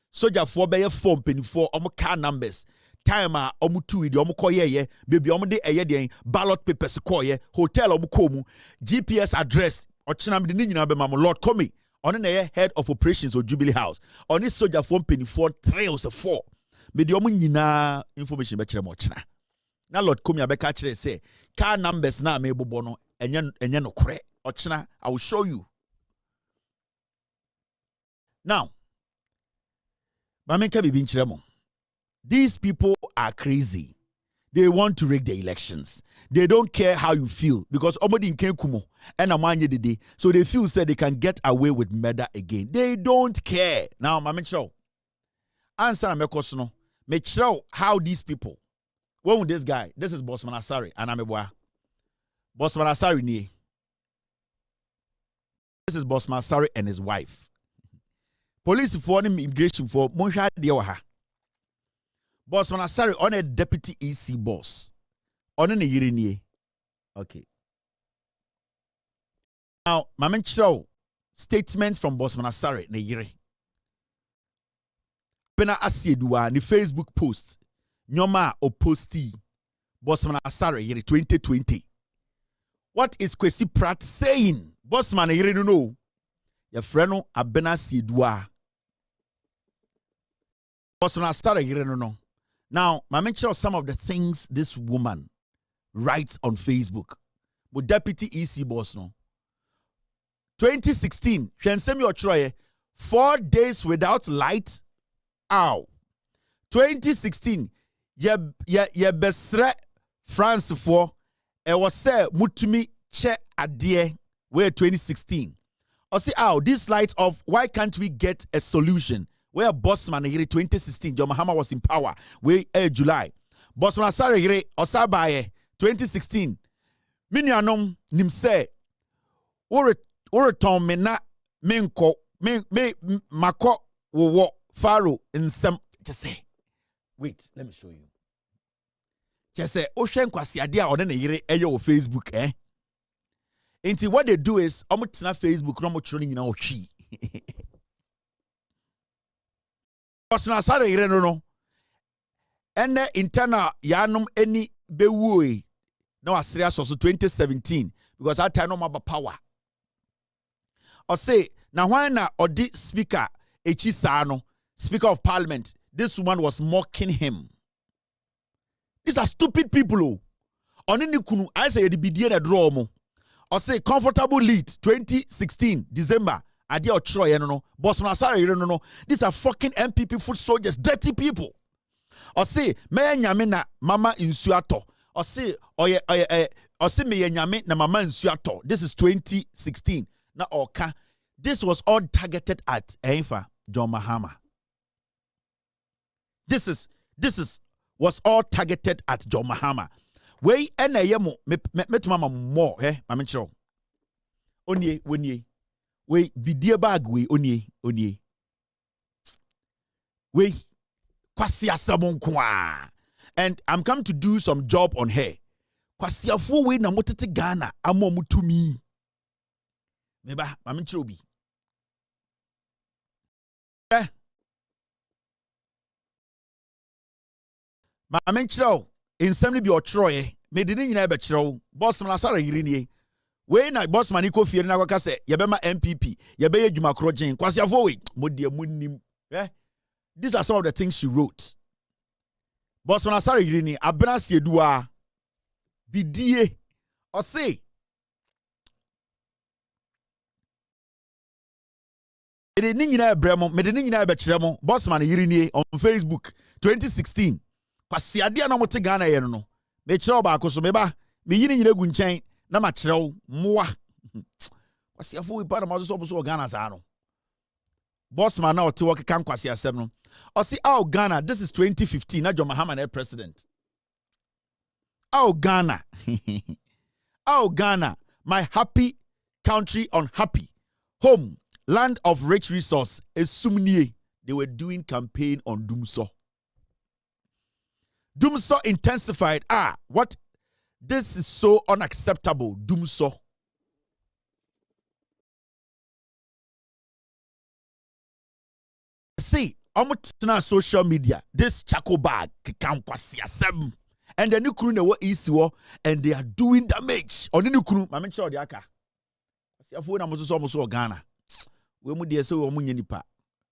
[SPEAKER 2] Soldier for be form penny for car numbers. Time omu 2 the omu koye baby omu de ballot papers koye hotel omu komu GPS address ochina me de nyina be mam Lord Comey on the head of operations or Jubilee House on this soldier form penny 4 me de omu nyina information be kire mo ochina na Lord Comey abeka kire say car numbers na me bobo no enye no kore ochina I will show you. Now, These people are crazy. They want to rig the elections. They don't care how you feel because somebody in Kenkumo and Amanye Dede, so they feel said they can get away with murder again. They don't care. Now, Mama Chow, answer me question. Me show how these people. When with this guy, this is Bossman Asari, and I'm a boy. Bossman Asari ni. This is Bossman Asari and his wife. Police for immigration for Monsha Dioha. Bossman Asari on a deputy EC boss. On a Yirini. Okay. Now, Mamen Chow, statements from Bossman Asari ne Yiri. Pena Asiedua, the Facebook post. Nyoma o posti. Bossman Asari Yiri 2020. What is Kwesi Pratt saying? Bossman Yiri no know. Your friend Abena Asiedua. Bossman Asari Yiri no know. Now, I mention some of the things this woman writes on Facebook. With Deputy EC boss no. 2016, Shensemi Otroye, 4 days without light. Ow. 2016, ye besre France for e was say mutumi che adie where 2016. I say, ow, this light off, why can't we get a solution? Where Bossman Yiri 2016, John Mahama was in power. Where July. Bossman Asari Yiri Osabaye 2016. Minianom nimse. Oreton me na menko me mako wo faro in some. Just say, wait, let me show you. Just say, Oshen kwasi adia on Yiri eyo Facebook eh. Until what they do is, omutina Facebook no mo trolling na ochi. Bossman Asari Yiri no. Ene internal yanum any bewui. No was serious also 2017 because that time no more power. Or say now why na odi speaker Echisano, Speaker of Parliament, this woman was mocking him. These are stupid people. Oh, on any kunu I say the bidia na draw mo. Or say comfortable lead 2016 December. Adia Otroye no. Bossman Asari Yiri no. These are fucking NPP foot soldiers, dirty people. Or say me nyame na mama insuato. Or say me nyame na mama insuato. This is 2016. Na oka. This was all targeted at John Mahama. This was all targeted at John Mahama. We ena yemo me to mama more mama chiro. Onye we bidie bag we onye we kwasi asabon kwa. And I'm come to do some job on her. Kwasi afu we na motete Ghana amo mutumi. Meba mama chiro bi. Mama chiro in assembly bi Otroye me de nyina be chiro Bossman Asari Yiri nie. We na Bossman iko fie na kwaka se ye be ma NPP ye be ye dwuma krogen kwasi afo we modie munnim. These are some of the things she wrote. Bossman Asari Yiri nie abena siedua bidie o say me de nyina be chiro Bossman Yiri nie on Facebook 2016. Kwasi adia na mote Ghana ye no me chiro ba akoso me ba me yini nyina gu nchen na ma chiro moa kwasi afo we pa na ma so Ghana sa no Bossman na ote work kan kwasi asem no o si Ghana, this is 2015 na John Mahama na president. Ghana Ghana, my happy country unhappy home, land of rich resource esumnie. They were doing campaign on Dumso. Dumso intensified. What? This is so unacceptable. Dumso. See, on social media, this charcoal bag can kwasi asem. And the new crew ne what is and they are doing damage. On the new crew, I mentioned the aka. See, I feel almost Ghana. We mu dey say we mu nyanipa.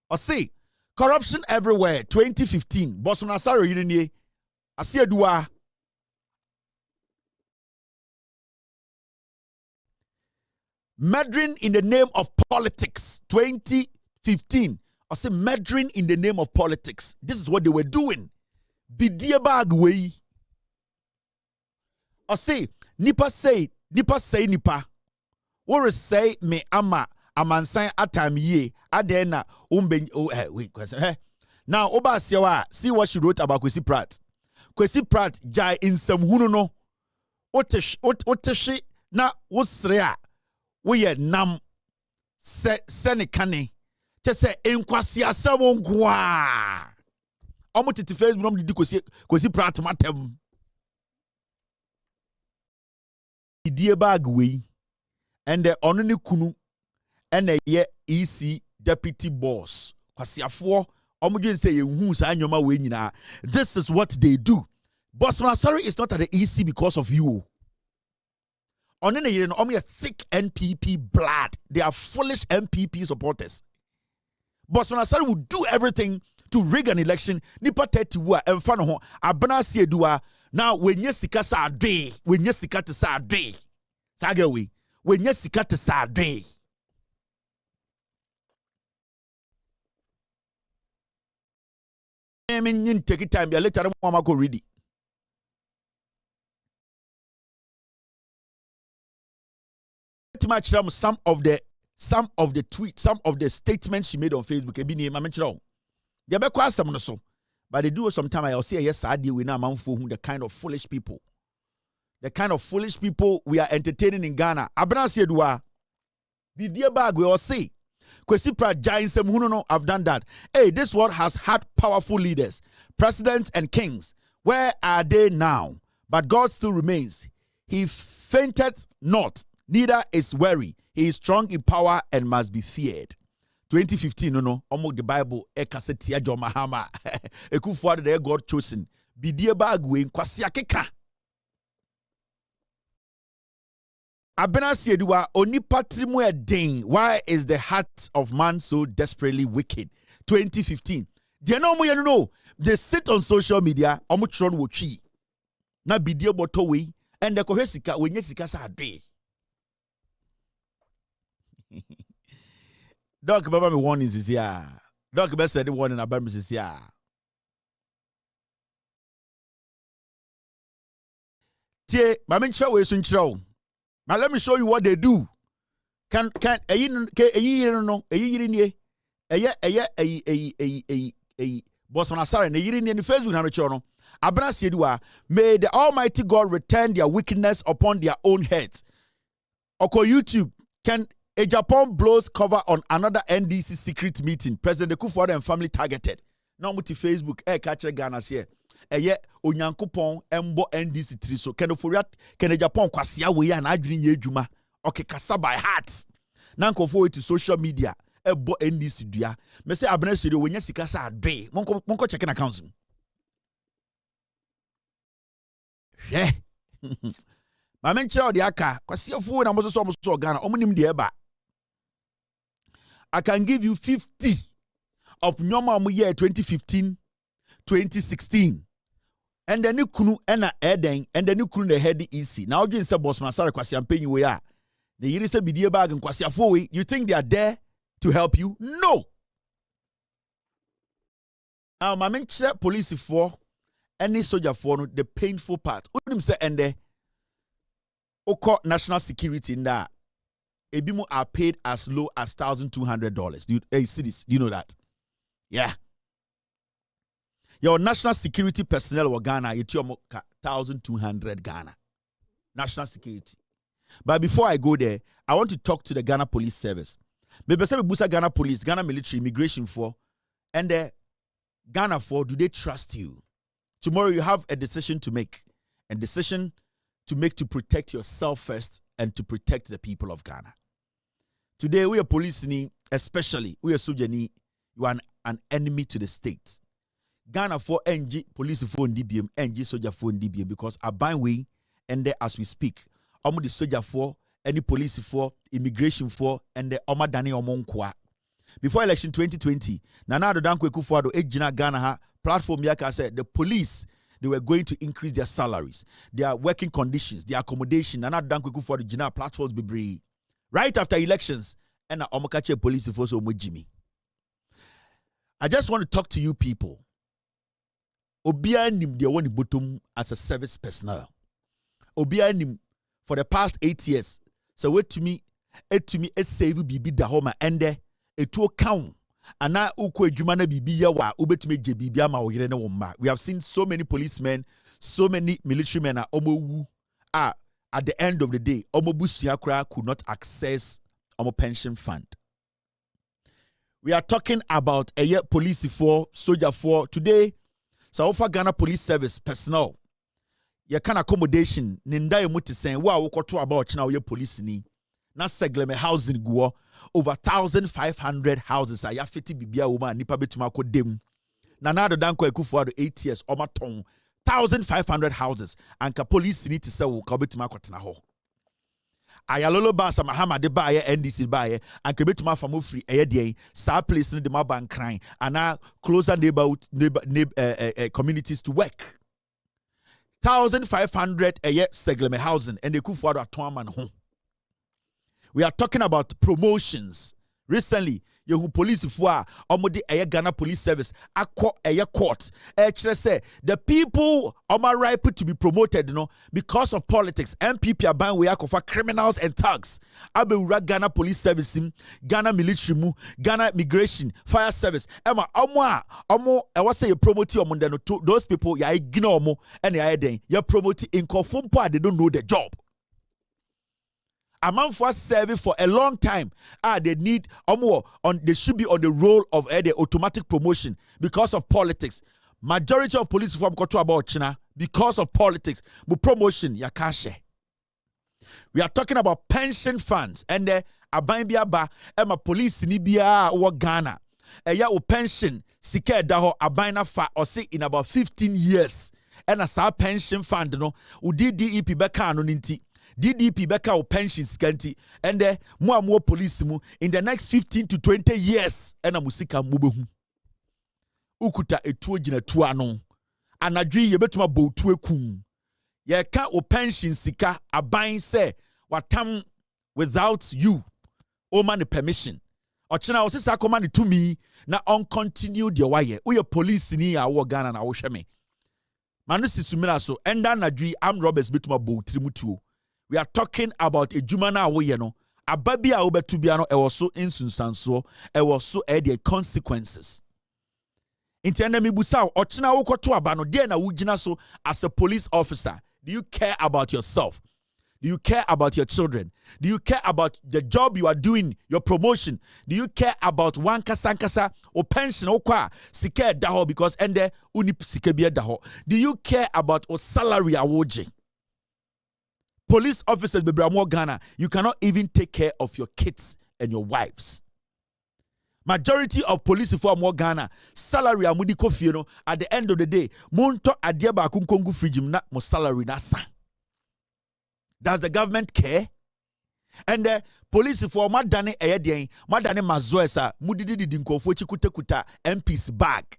[SPEAKER 2] Or see, corruption everywhere. 2015. Bossman Asari Yiri nie. Asiedua. Murdering in the name of politics. 2015. I say meddling in the name of politics. This is what they were doing. Bidie bag way. I say nipa say nipa. What say me ama amansan atam ye adena umbe wait question. Now oba see what she wrote about Kwesi Pratt. Kwesi Pratt jai in some hunu no. Oteshi na wosrea we nam se kane se enkwasi asemo nkwa omo titi Facebook no di Kwesi Pratt matem die bag we and the only kunu and ye EC deputy boss kwasiafo omo dwen say yehu sa anyoma we nyina. This is what they do. Boss Masari is not at the EC because of you. On any year, a thick NPP blood. They are foolish NPP supporters. Boss Masari will do everything to rig an election. Nipa teti wa enfano ho abana sie dua. Now when yesika sa day, when yesika te sa day. Sagawe, when yesika te sa day. I mean, take it time. Later, I'm go ready. Some of the tweets, some of the statements she made on Facebook. But they do sometimes. I'll say yes, I deal with now. The kind of foolish people, we are entertaining in Ghana. Abna Siedua, the dear bag we all see. Kwesi Pratt giants I've done that. Hey, this world has had powerful leaders, presidents and kings. Where are they now? But God still remains. He fainted not. Neither is weary. He is strong in power and must be feared. 2015, the Bible, Ekasetia John Mahama, Ekufuade the God chosen. Bidie bagwe kwasiakeka. Abena Siedua onipa trimu edin. Why is the heart of man so desperately wicked? 2015. They sit on social media. Omutron wochi. Na bidie botowe and the kohesika wenye sika sa ade. Doc Baba me warning is here. Doc Baba said the warning about me is here. Tie, mama nchira we so nchira. Now let me show you what they do. Can boss on asare na yiri ni Facebook na recho no. Abra Siedua, may the Almighty God return their wickedness upon their own heads. Oko YouTube, can a Japan blows cover on another NDC secret meeting. President Kufuor and family targeted. Now muti Facebook, catch Ghana here. Onyankopon embo NDC 3 so can a Japan kwasia we and adwin ye adwuma. Okay, kasa by heart. Now go to social media. Ebo NDC dua. Me say abena studio we nya sika sa ade. Monko checking accounts. Yeah. My men chira the aka. Kwasia fo na mo so Ghana. Omunim de eba. I can give you 50 of normal year 2015, 2016. And then you kunu ena eden and then you kunu the head EC. Now you say boss Masara kwasi ampenyi we are. The yiri say bidie bag and kwasi afo. You think they are there to help you? No. Now my men chira police for any soldier for the painful part. Unim say ende oko national security in that. Ebimo are paid as low as $1,200. Do you know that? Yeah. Your national security personnel were Ghana, you 1,200 Ghana. National security. But before I go there, I want to talk to the Ghana Police Service. Maybe say Busa Ghana Police, Ghana Military, Immigration for, and the Ghana for, do they trust you? Tomorrow you have a decision to make. A decision to make to protect yourself first and to protect the people of Ghana. Today, we are police, especially, we are Sujani, you are an enemy to the state. Ghana for NG, police for NDBM, NG soldier for NDBM, because I bind way, and there as we speak, the soldier for, any police for, immigration for, and the Omadani Omonkwa. Before election 2020, Nana Adodankwe Kufuor, Ejina Ghana platform Yaka said the police, they were going to increase their salaries, their working conditions, their accommodation. Nana Adodankwe Kufuor, Jina platforms be brave. Right after elections, and Omokache police force Jimmy. I just want to talk to you people. Obia nim de woni bottom as a service personnel. Obia nim for the past 8 years. So wait to me save bibi da homa ende etu count. Ana uko edwuma na bibi ya wa ubetumi je bibi ama wo yere ne wo mma. We have seen so many policemen, so many military men are omowu. At the end of the day, omobusua kra could not access our pension fund. We are talking about a year police for soldier for today. So offer Ghana Police Service personnel. You can accommodation. Ninda you muti saying wow we to about now your police ni. Na segleme housing go over 1,500 houses. I have 50 bibia woman nipa betuma ko dem. Na na do danko ekufu 8 years oma ton 1,500 houses. And ka police need to say wo ka betuma ko tena ho. Ayalolo basa Mahama de baye NDC baye and kebetuma famo free eye sa place in the maban crying and now closer neighborhood communities to work. 1,500 segleme housing and the kufuado atwaman home. We are talking about promotions. Recently, you police for omodi Ghana Police Service akọ court. Say the people are ripe to be promoted, because of politics. NPP aban we for criminals and thugs. Abewura Ghana Police Service, Ghana Military, Ghana Immigration, Fire Service. Emma omo I was say you promote to those people ya ignore mo and you promote in conform part they don't know the job. A man for serving for a long time. They need they should be on the role of the automatic promotion because of politics. Majority of police reform got to about China because of politics. But promotion ya kashe. We are talking about pension funds and the aban ema police ni biya wa Ghana. Ya o pension sike daho abana fa or say in about 15 years. And as our pension fund DDEP beka no ninti. DDP beka o pensions kanti and more police mu in the next 15 to 20 years ena musika mubehu ukuta etuo gina tuo ano anadwi ye betuma bo tuo kum ye ka o pension sika aban se watam without you o man the permission ochina o sisa akoma ne tumi na on continue the waye we police ni a wo Ghana na wo hweme manu sisumira so enda anadwi am robbers betuma bo trimu tuo. We are talking about a jumana away, Ababia obetubiano, it was so insunsanso, it was so the consequences. Intende mi busa, ochina oko to abano, dear na wujina so as a police officer. Do you care about yourself? Do you care about your children? Do you care about the job you are doing, your promotion? Do you care about one kasankasa or pension or kwa sike daho because ende unip sikebia daho? Do you care about or salary awoje? Police officers, Bebramo Ghana, you cannot even take care of your kids and your wives. Majority of police for more Ghana, salary amudi kofi at the end of the day, monto adiaba kunkongu frijim na mo salary nasa. Does the government care? And the police for madane eyedien, madane mazoesa, mudidi dinkofo chikuta MP's bag.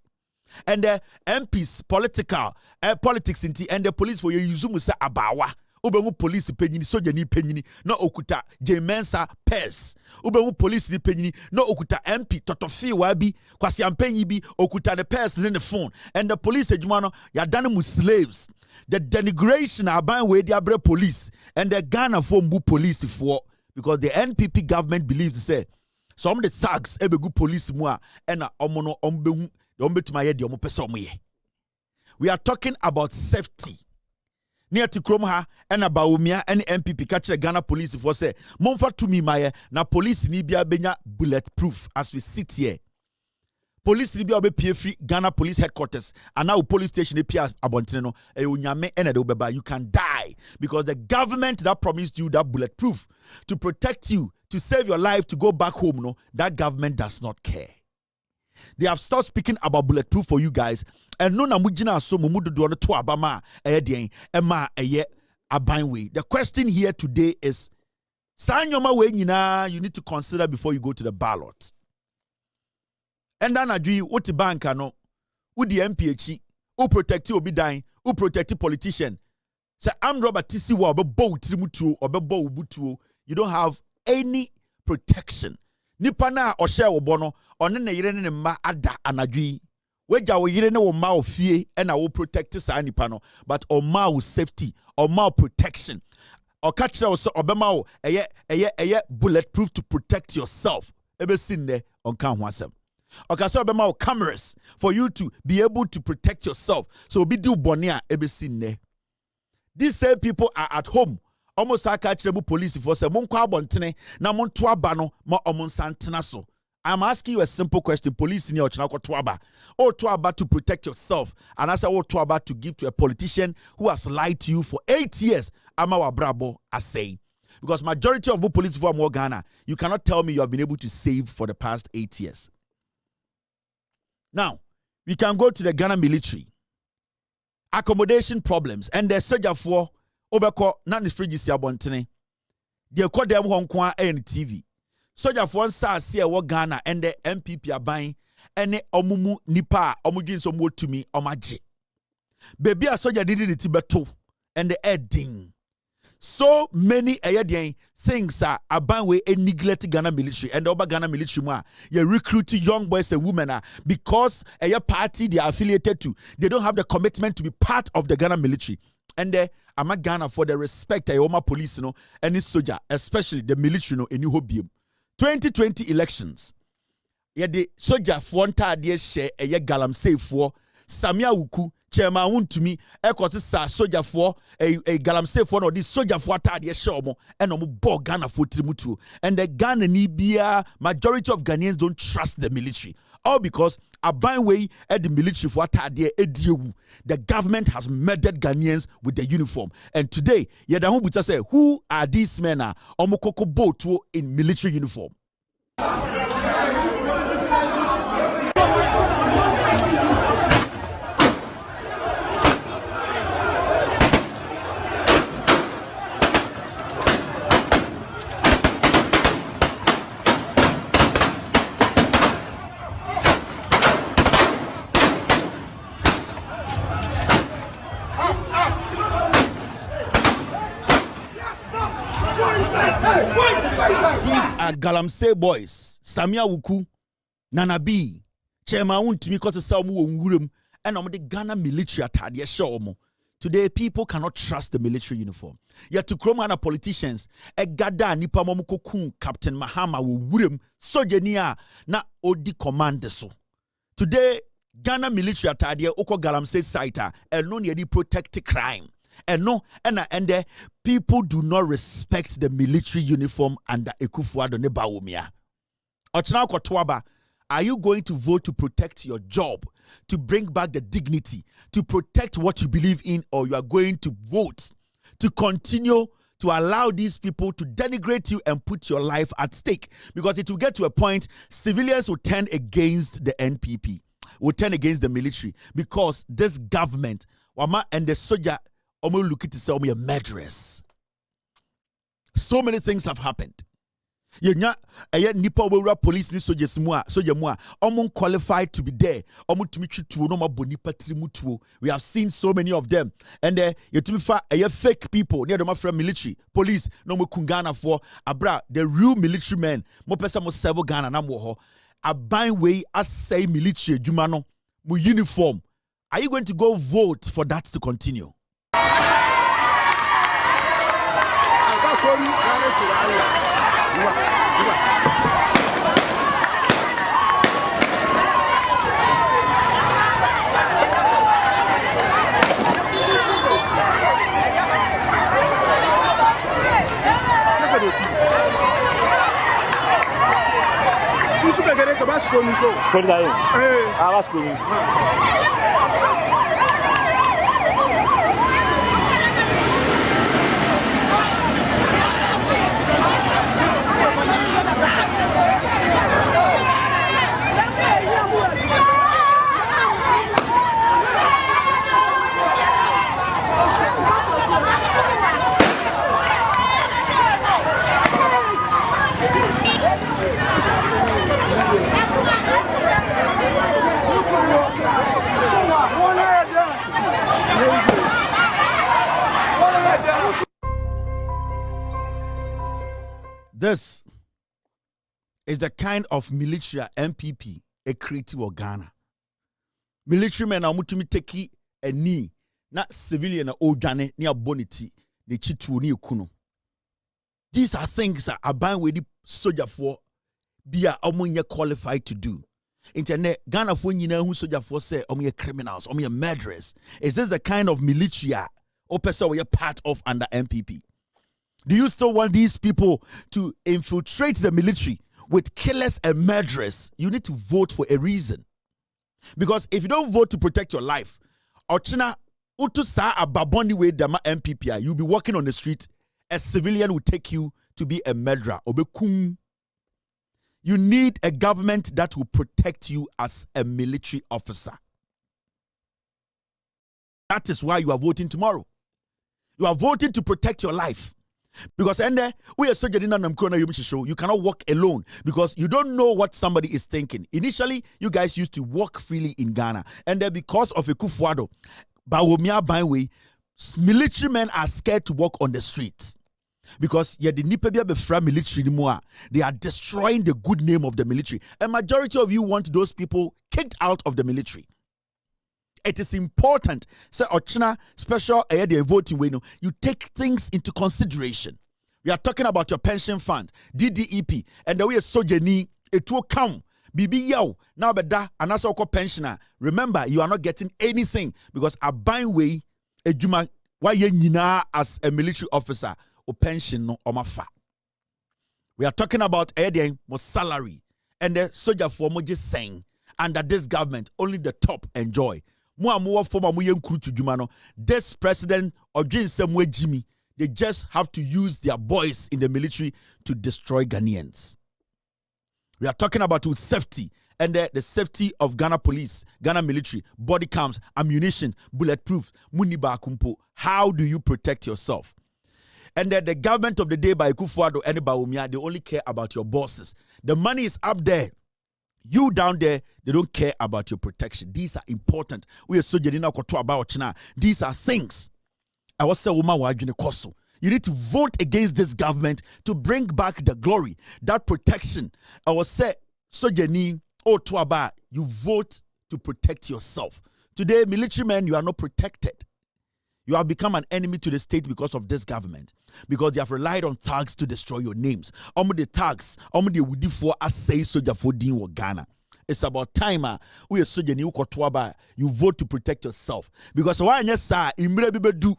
[SPEAKER 2] And the MP's politics inti and the police for you yuzumu sa abawa. Ubemu police penyini soja ni penyini na okuta jemensa pers ubemu police ni penyini na okuta MP totofi wabi kwasi ampenyi bi okuta the pers in the phone and the police ejumano ya done mu slaves. The denigration aban we the abre police and the Ghana for mbu police for because the NPP government believes say some of the thugs ebegu police mu a na omono ombehu de ombetuma ye de omopese omoye. We are talking about safety. Near to Kromha and a Baumia and NPP catch the Ghana police for say, Monfa to me, Maya, now police Libya benya bulletproof as we sit here. Police Libya be free Ghana police headquarters and now police station appears abontino and you can die because the government that promised you that bulletproof to protect you, to save your life, to go back home, that government does not care. They have stopped speaking about bulletproof for you guys. And no namujina so mumudu do to abama ema abanwe. The question here today is sanyoma we nyina you need to consider before you go to the ballot. And then adwi what bank no wo di MPH who protect you obi dan who protect politician. Say I'm Robert TC wa obebo trimutuo obebo ubutuo. You don't have any protection. nipa na ohye wo bono one ne yire ne ma ada anadwi weja wo yire ne wo ma ofie e na wo protect sa nipa no but o ma wo safety o ma protection o ka kire wo so obema wo eye bulletproof to protect yourself ebe sinne on kan ho asem okay, so obema wo cameras for you to be able to protect yourself so obi do bone a ebe sinne. These same people are at home almost aka kire police for say mon kwa abontene na mon to aba no ma omon santena so. I'm asking you a simple question. Police in your aba. Or to aba to protect yourself. And I say what to aba to give to a politician who has lied to you for 8 years. Ama brabo I say. Because majority of police for more Ghana, you cannot tell me you have been able to save for the past 8 years. Now, we can go to the Ghana military. Accommodation problems. And the soldier for obeko not the fridge is abontene. They call them Hong Kong and TV. Soldier for sa see a Ghana and the NPP are buying any omumu nipa omujin so mo to me omaje. Baby a soldier did it beto and the adding. So many things are we a neglect Ghana military and the over Ghana military you recruit young boys and women because a party they are affiliated to, they don't have the commitment to be part of the Ghana military. And I'm a Ghana for the respect I police any soldier, especially the military in new hobium. 2020 elections. The soldier for ntade share galamsey for Samia Wuku chairman wuntumi ekote sa soldier for galamsey for no this soldier for atade share omo and omo bo Ghana for trimutu and the Ghana ni bia majority of Ghanaians don't trust the military all because way at the military for atade ediewu. The government has murdered Ghanaians with the uniform and today yedahu buta say who are these men omo koko boat in military uniform. Galamsey boys, Samia Wuku, Nanabi, Chairman Wuntumi cause Samu Wurum, and the Ghana military atade show. Today, people cannot trust the military uniform. Yet to Kromana politicians, a gada nipa momuko Captain Mahama Wurum, Sojenia, na odi command so. Today, Ghana military atade oko Galamsey site, and no yedi protect crime. And no, and people do not respect the military uniform under Ekufuado ne Bawumia. Ochina Kotwaba, are you going to vote to protect your job, to bring back the dignity, to protect what you believe in, or you are going to vote to continue to allow these people to denigrate you and put your life at stake? Because it will get to a point, civilians will turn against the NPP, will turn against the military, because this government, Wama and the soldier, look at say a murderers. So many things have happened. Nipa police ni soldiers qualified to be there. We have seen so many of them. And fake people near the from military, police, no mo kungana for abra the real military men. Mo pesa mo servo Ghana na mo ho. A bind way as say military jumano mo uniform. Are you going to go vote for that to continue? This is the kind of military NPP a creative or Ghana. Military men are mutumi teki a knee, not civilian or Ghana near bonity, the chitu ni kuno. These are things that are buying with the soldier for be a qualified to do. Internet Ghana for you know who soldier for say criminals, murderers. Is this the kind of military or person we are part of under NPP? Do you still want these people to infiltrate the military with killers and murderers? You need to vote for a reason. Because if you don't vote to protect your life, Ochina utusa ababoni we dama MPP, you'll be walking on the street, a civilian will take you to be a murderer. Obekum. You need a government that will protect you as a military officer. That is why you are voting tomorrow. You are voting to protect your life. Because we are so you cannot walk alone because you don't know what somebody is thinking. Initially, you guys used to walk freely in Ghana. And then because of a kufuado, military men are scared to walk on the streets. Because the military, they are destroying the good name of the military. A majority of you want those people kicked out of the military. It is important. Say Ochina special voting way. You take things into consideration. We are talking about your pension fund, DDEP, and the way sojeni it will come. Bibi yow now beda anasa oko pensioner. Remember, you are not getting anything because a buying way a juma why ye nyina as a military officer. O pension no omafa. We are talking about more salary and the soldier for mo just saying under this government only the top enjoy. This president or Jimmy, they just have to use their boys in the military to destroy Ghanaians. We are talking about safety and the safety of Ghana police, Ghana military, body cams, ammunition, bulletproof, muniba kumpo. How do you protect yourself? And the government of the day by Kufuado and Baumia, they only care about your bosses. The money is up there. You down there, they don't care about your protection. These are important. We are so about China. These are things. I was saying, you need to vote against this government to bring back the glory, that protection. I was saying, so you vote to protect yourself. Today, military men, you are not protected. You have become an enemy to the state because of this government. Because they have relied on thugs to destroy your names. The thugs, the woody for us say soldier for din or Ghana. It's about time we are soldier you vote to protect yourself. Because why yes sir do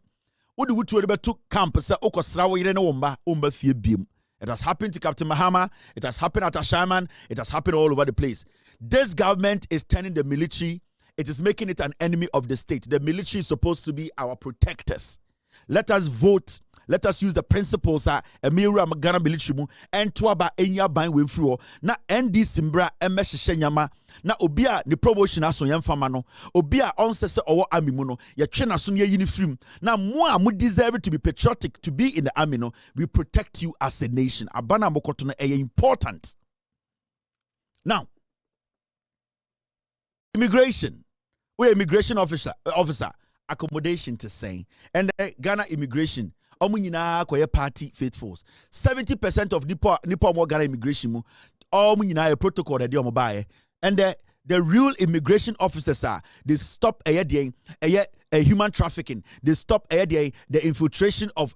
[SPEAKER 2] what do we to camp say it has happened to Captain Mahama, it has happened at Ashaman, it has happened all over the place. This government is turning the military. It is making it an enemy of the state. The military is supposed to be our protectors. Let us vote. Let us use the principles Emiru Ghana military and Tuaba Enya Bain Winfru. Na NDC Mbra Emeshenyama. Na Obia ni promotion aso yemfamano. Obia onsese owo army muno. Ya twena so ne uniform. Na mo mu deserve to be patriotic to be in the army no. We protect you as a nation. Abana mokoto no important. Now, immigration. We immigration officer accommodation to saying and Ghana immigration party faithfuls 70% of Nippon more Ghana immigration mu a protocol that they buy and the real immigration officers they stop human trafficking, they stop the infiltration of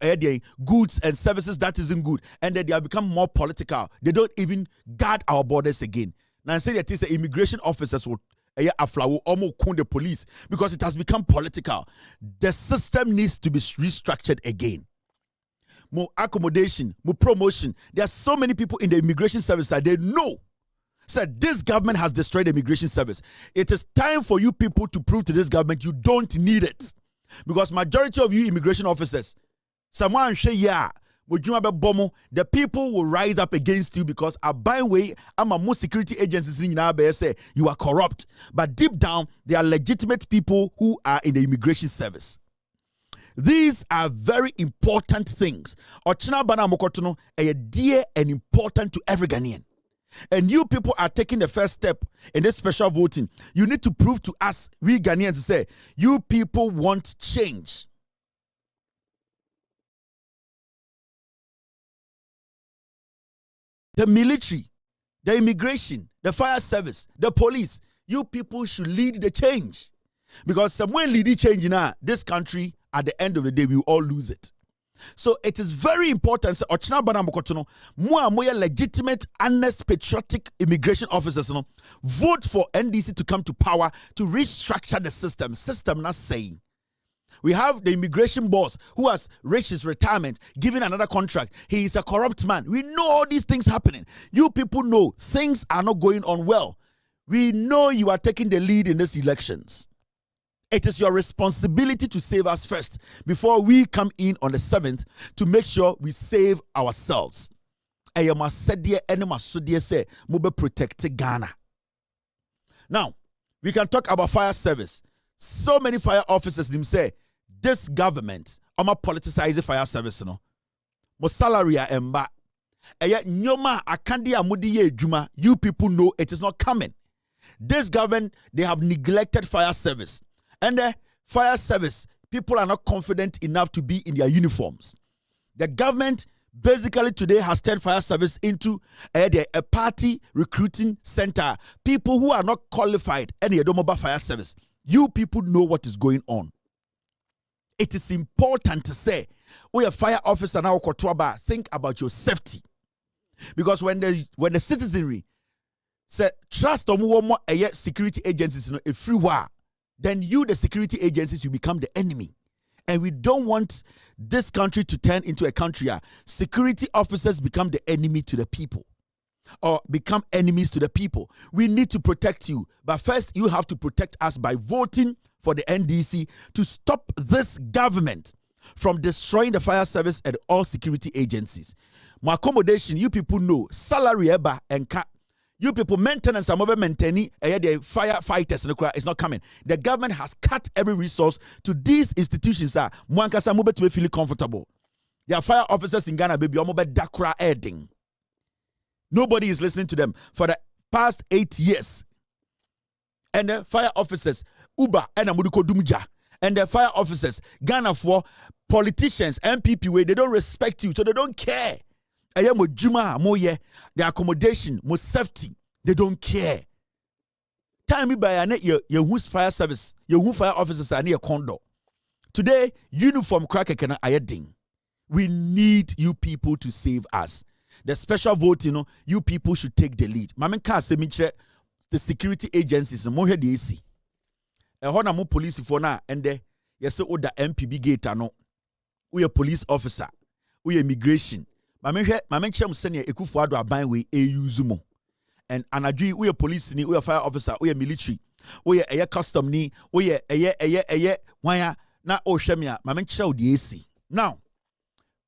[SPEAKER 2] goods and services that isn't good, and they have become more political. They don't even guard our borders again. Now I say that is immigration officers will the police because it has become political. The system needs to be restructured again. More accommodation, more promotion. There are so many people in the immigration service that they know said this government has destroyed the immigration service. It is time for you people to prove to this government you don't need it. Because majority of you immigration officers, someone say the people will rise up against you because by way most security agencies in say you are corrupt, but deep down they are legitimate people who are in the immigration service. These are very important things. Ochina bana mokotono dear and important to every Ghanaian. And you people are taking the first step in this special voting. You need to prove to us, we Ghanaians, say you people want change. The military, the immigration, the fire service, the police. You people should lead the change. Because someone lead the change in this country, at the end of the day, we will all lose it. So it is very important. So, legitimate, honest, patriotic immigration officers, vote for NDC to come to power to restructure the system. System not saying. We have the immigration boss who has reached his retirement, given another contract. He is a corrupt man. We know all these things happening. You people know things are not going on well. We know you are taking the lead in these elections. It is your responsibility to save us first before we come in on the 7th to make sure we save ourselves. Protect Ghana. Now, we can talk about fire service. So many fire officers them say this government politicize the fire service no. Mo salary emba. Nyoma akandi amudi ye juma. You people know it is not coming. This government, they have neglected fire service. And the fire service, people are not confident enough to be in their uniforms. The government basically today has turned fire service into a party recruiting center. People who are not qualified and they don't mobile fire service. You people know what is going on. It is important to say, we a fire officer now, think about your safety. Because when the citizenry say trust on security agencies a free war, then you, the security agencies, you become the enemy. And we don't want this country to turn into a country where security officers become the enemy to the people or become enemies to the people. We need to protect you. But first, you have to protect us by voting for the NDC to stop this government from destroying the fire service and all security agencies. My accommodation, you people know, salary eba and you people maintenance and mobile maintaining the firefighters is not coming. The government has cut every resource to these institutions. Mwankasa mobile to feel comfortable. There are fire officers in Ghana, baby, mobile dakra adding. Nobody is listening to them for the past 8 years. And the fire officers, Uba and Amuduko Dumja, and the fire officers, Ghana for politicians, NPP, where they don't respect you, so they don't care. The accommodation, more safety, they don't care. Time me by who's fire service, who fire officers are near condo. Today, uniform cracker can ayeding. We need you people to save us. The special vote, you people should take the lead. Mamen ka se minche the security agencies mo hwe de esi. E ho na mo police for na ende yes o da MPB gate ano. We a police officer, we immigration. Mamen chem se ne ekufu ado aban we use mo. And anadwi we a police ni, we a fire officer, we a military, we a custom ni, we a wanya na o hwemia. Mamen chem de esi. Now,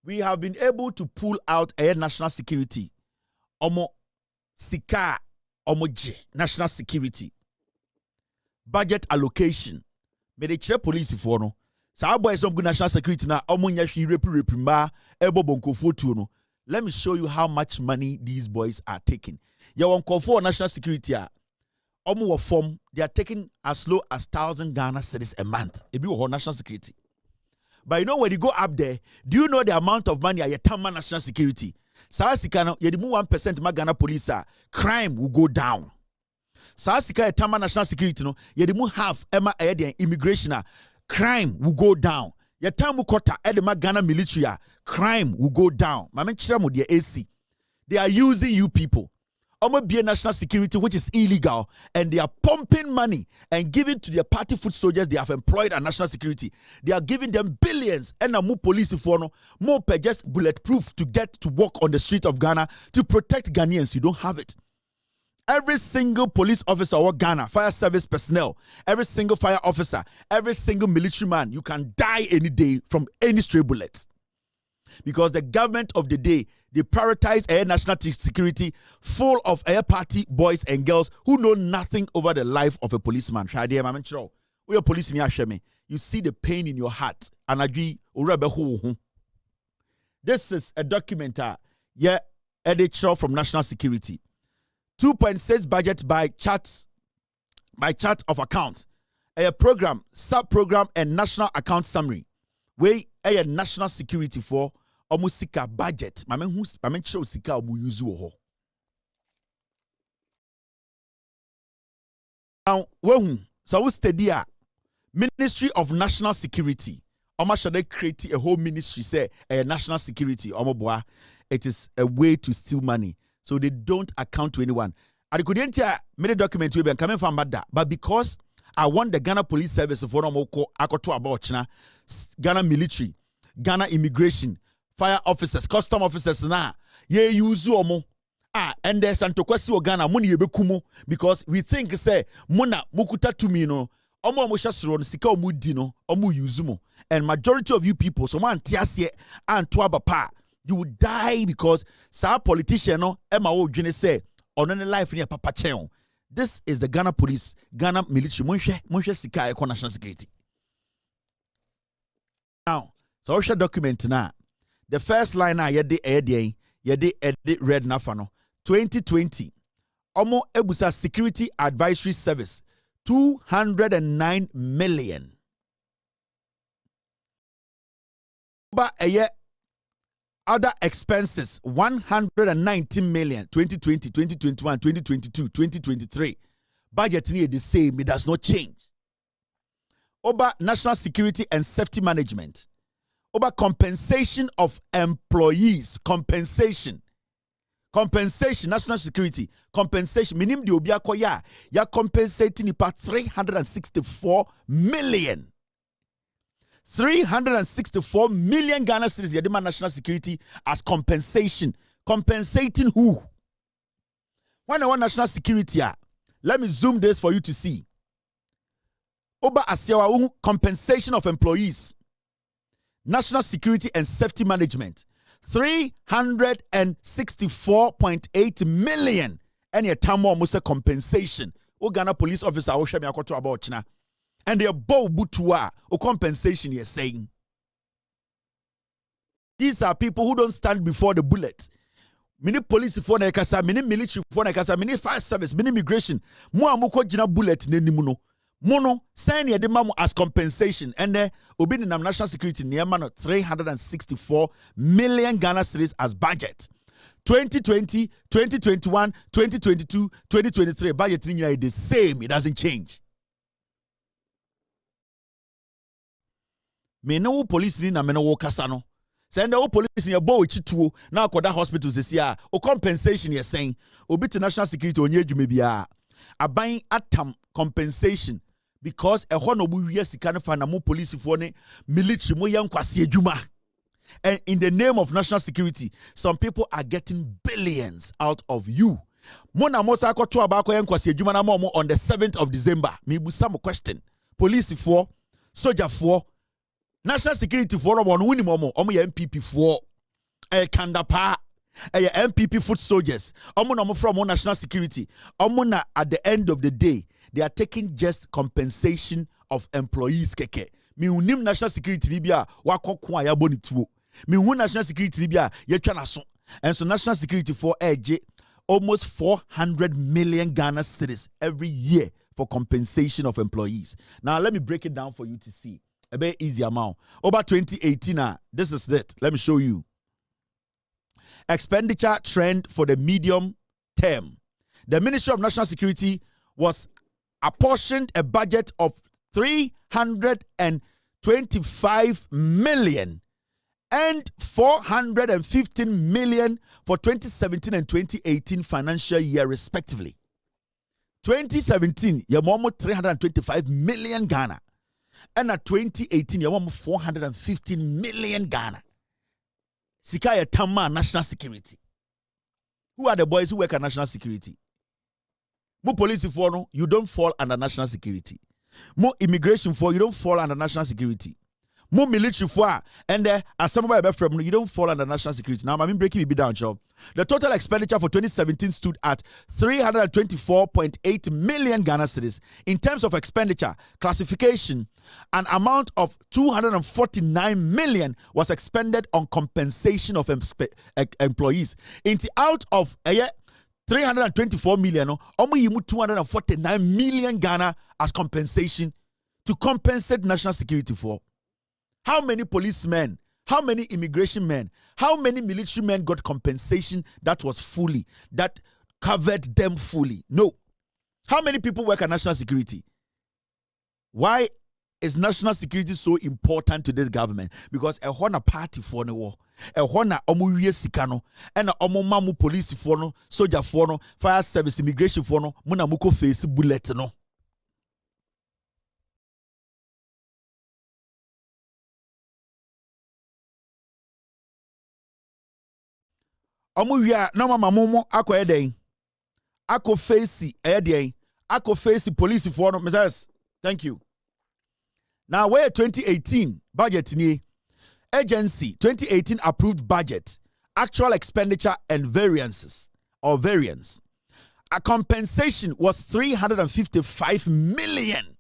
[SPEAKER 2] we have been able to pull out a national security. Omo sika omo je national security. Budget allocation. Me de chere police for no. Sa boy some good national security na omo nya hwi reprimba ebo bonkofo tu no. Let me show you how much money these boys are taking. Ya wonkofo national security a omo wo form, they are taking as low as 1,000 Ghana cedis a month. Ebi wo national security. But you know when you go up there, do you know the amount of money at your Tama national security? Sasika, you remove 1% ma Ghana police, crime will go down. Sasika Tama national security, no, you remove half Emma immigration, crime will go down. Your Tamu Kota Edema Ghana military, crime will go down. Mamen Chiramu dia AC. They are using you people. Be a national security which is illegal, and they are pumping money and giving to their party foot soldiers they have employed at national security. They are giving them billions and more police for no more per just bulletproof to get to walk on the street of Ghana to protect Ghanaians. You don't have it. Every single police officer or Ghana, fire service personnel, every single fire officer, every single military man, you can die any day from any stray bullets. Because the government of the day, they prioritize air national security full of air party boys and girls who know nothing over the life of a policeman. We are police in Yasheme. You see the pain in your heart. This is a document, editor from National Security. 2.6 budget by chart of account. A program, sub-program, and national account summary. We a national security for almost sika budget. Mamen show sika omu yuzu ho. Now, so we study Ministry of National Security. Should they create a whole ministry, say national security? It is a way to steal money. So they don't account to anyone. I couldn't made a document to be coming from that, but because I want the Ghana Police Service for about Ghana military, Ghana immigration, fire officers, custom officers now. Ye use and there's Santokwesi Ghana money yebekumo because we think say muna mukuta to me no omo moshasro sika omudi no omo yuzumo and majority of you people so man tiase and to abapa you will die because sa politician no ema wo dwene say ono ne life ne papa chen. This is the Ghana police, Ghana military monhwe sika e national security. Now so we document na the first line na yede edit red nafano 2020 Omo Ebusa Security Advisory Service 209 million. But other expenses 119 million 2020, 2021, 2022, 2023. Budget near the same, it does not change. Over national security and safety management. Over compensation of employees, compensation, national security, compensation. Minim di obiako ya compensating ipa 364 million. 364 million Ghana cedis yadima national security as compensation. Compensating who? When I want national security, let me zoom this for you to see. Oba asiawa compensation of employees, national security and safety management. 364.8 million. And a time almost a compensation. O Ghana police officer will show me about China. And they are both butua or compensation you're saying. These are people who don't stand before the bullet. Many police for Nekasa, many military for Nekasa, many fire service, many immigration. Mo amuko jina bullet ne nimuno. Mono sign your demand as compensation and the obin national security near man 364 million Ghana cedis as budget. 2020, 2021, 2022, 2023 budget is the same, it doesn't change. Me no police ni na me no kasano. Send the police in your bow chitu now koda hospitals this year o compensation you're saying obi to national security onye dwuma bia aban atam compensation because a hono mu wiye sika fa na mo police for ne military mo yankwase adwuma. And in the name of national security, some people are getting billions out of you. Mona mosa ko to abako yankwase adwuma na mo on the 7th of December. Me bu some question. Police for, soldier for, national security for one winning momo omo ya NPP for kandapa NPP foot soldiers omo na mo from national security omo na at the end of the day they are taking just compensation of employees keke. Me unim national security ni bia wakoko a ya boni tuo. Me hu national security ni bia ye twa na so. And so national security for almost 400 million Ghana cedis every year for compensation of employees. Now let me break it down for you to see. A very easy amount. Over 2018, this is it. Let me show you. Expenditure trend for the medium term. The Ministry of National Security was apportioned a budget of 325 million and 415 million for 2017 and 2018 financial year respectively. 2017, you have 325 million Ghana. And at 2018, you have 415 million Ghana. Sikaya Tama National Security. Who are the boys who work at national security? More police for you don't fall under national security. More immigration for you don't fall under national security. More military for and as somebody from you don't fall under national security. Now I'm breaking it down, Joe. The total expenditure for 2017 stood at 324.8 million Ghana cedis. In terms of expenditure, classification, an amount of 249 million was expended on compensation of employees. Out of 324 million, only 249 million Ghana as compensation to compensate national security for. How many policemen, how many immigration men, how many military men got compensation that was fully, that covered them fully? No. How many people work at national security? Why is national security so important to this government? Because a hona party for no war, a hona omuye sikano, and a omomamu police for no, soldier for no, fire service, immigration for no, muna muko face bullet no. Omuya na mama momo ako eden. Ako face eden. Ako face police for no. Mrs. Thank you. Now, where 2018 budget ni agency 2018 approved budget, actual expenditure and variances or variance. A compensation was 355 million.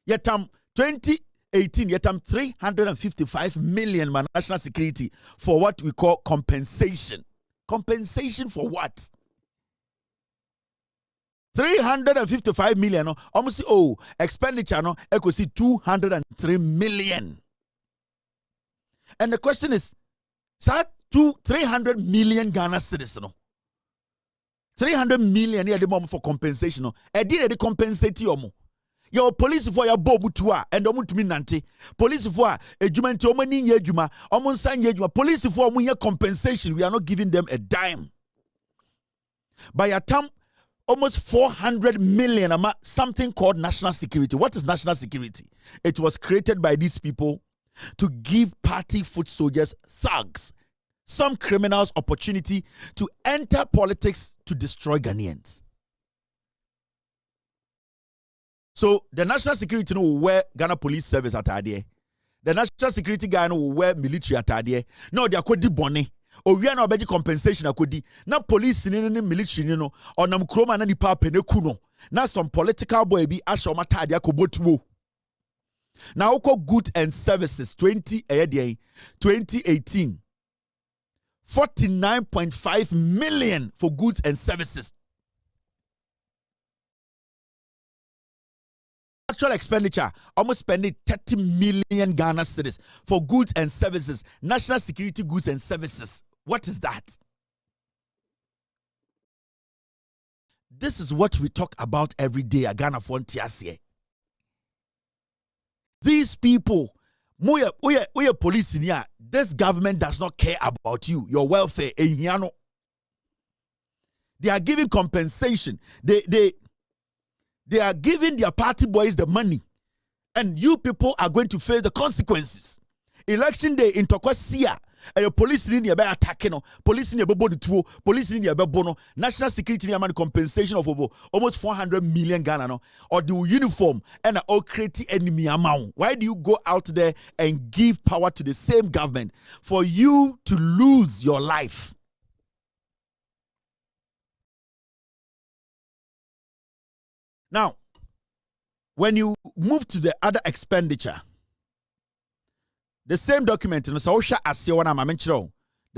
[SPEAKER 2] Yetam 2018 yetam 355 million man national security for what we call compensation. Compensation for what? 355 million, almost expenditure no, equal 203 million. And the question is, sir, 300 million Ghana citizens, no? 300 million here the moment for compensation, no? I did the compensate you. Your police for your bobu tua and to me nante. Police for a jument omani yejuma, omonsan yejuma. Police for munya compensation. We are not giving them a dime. By a time, almost 400 million, something called national security. What is national security? It was created by these people to give party foot soldiers, thugs, some criminals opportunity to enter politics to destroy Ghanaians. So the national security will wear Ghana police service at idea. The national security guy will wear military at idea. No, they are called bonnet. Or we are not beji compensation akodi. Na police ni military no. Or nam kroma na nipa penekuno. Na some political boy bi asho matadi akobotuo. Now oko goods and services 2018 49.5 million for goods and services. Actual expenditure almost spending 30 million Ghana cedis for goods and services, national security goods and services. What is that? This is what we talk about every day at Ghana Frontiers. These people, we police in here, this government does not care about you, your welfare. They are giving compensation. They are giving their party boys the money, and you people are going to face the consequences. Election day in Tokwasia, police in your attacking, police in your body two, police in your bono, national security money compensation of almost 400 million Ghana, or the uniform and all creative enemy amount. Why do you go out there and give power to the same government for you to lose your life? Now, when you move to the other expenditure, the same document, the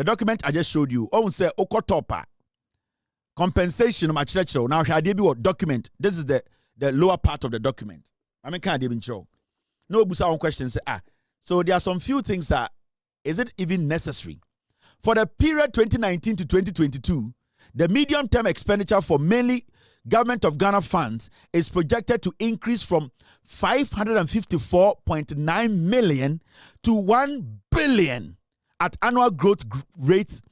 [SPEAKER 2] document I just showed you, say okotopa compensation now document. This is the lower part of the document. Can't even show. No busa question say so there are some few things that is it even necessary? For the period 2019 to 2022, the medium-term expenditure for mainly Government of Ghana funds is projected to increase from 554.9 million to 1 billion at annual growth rate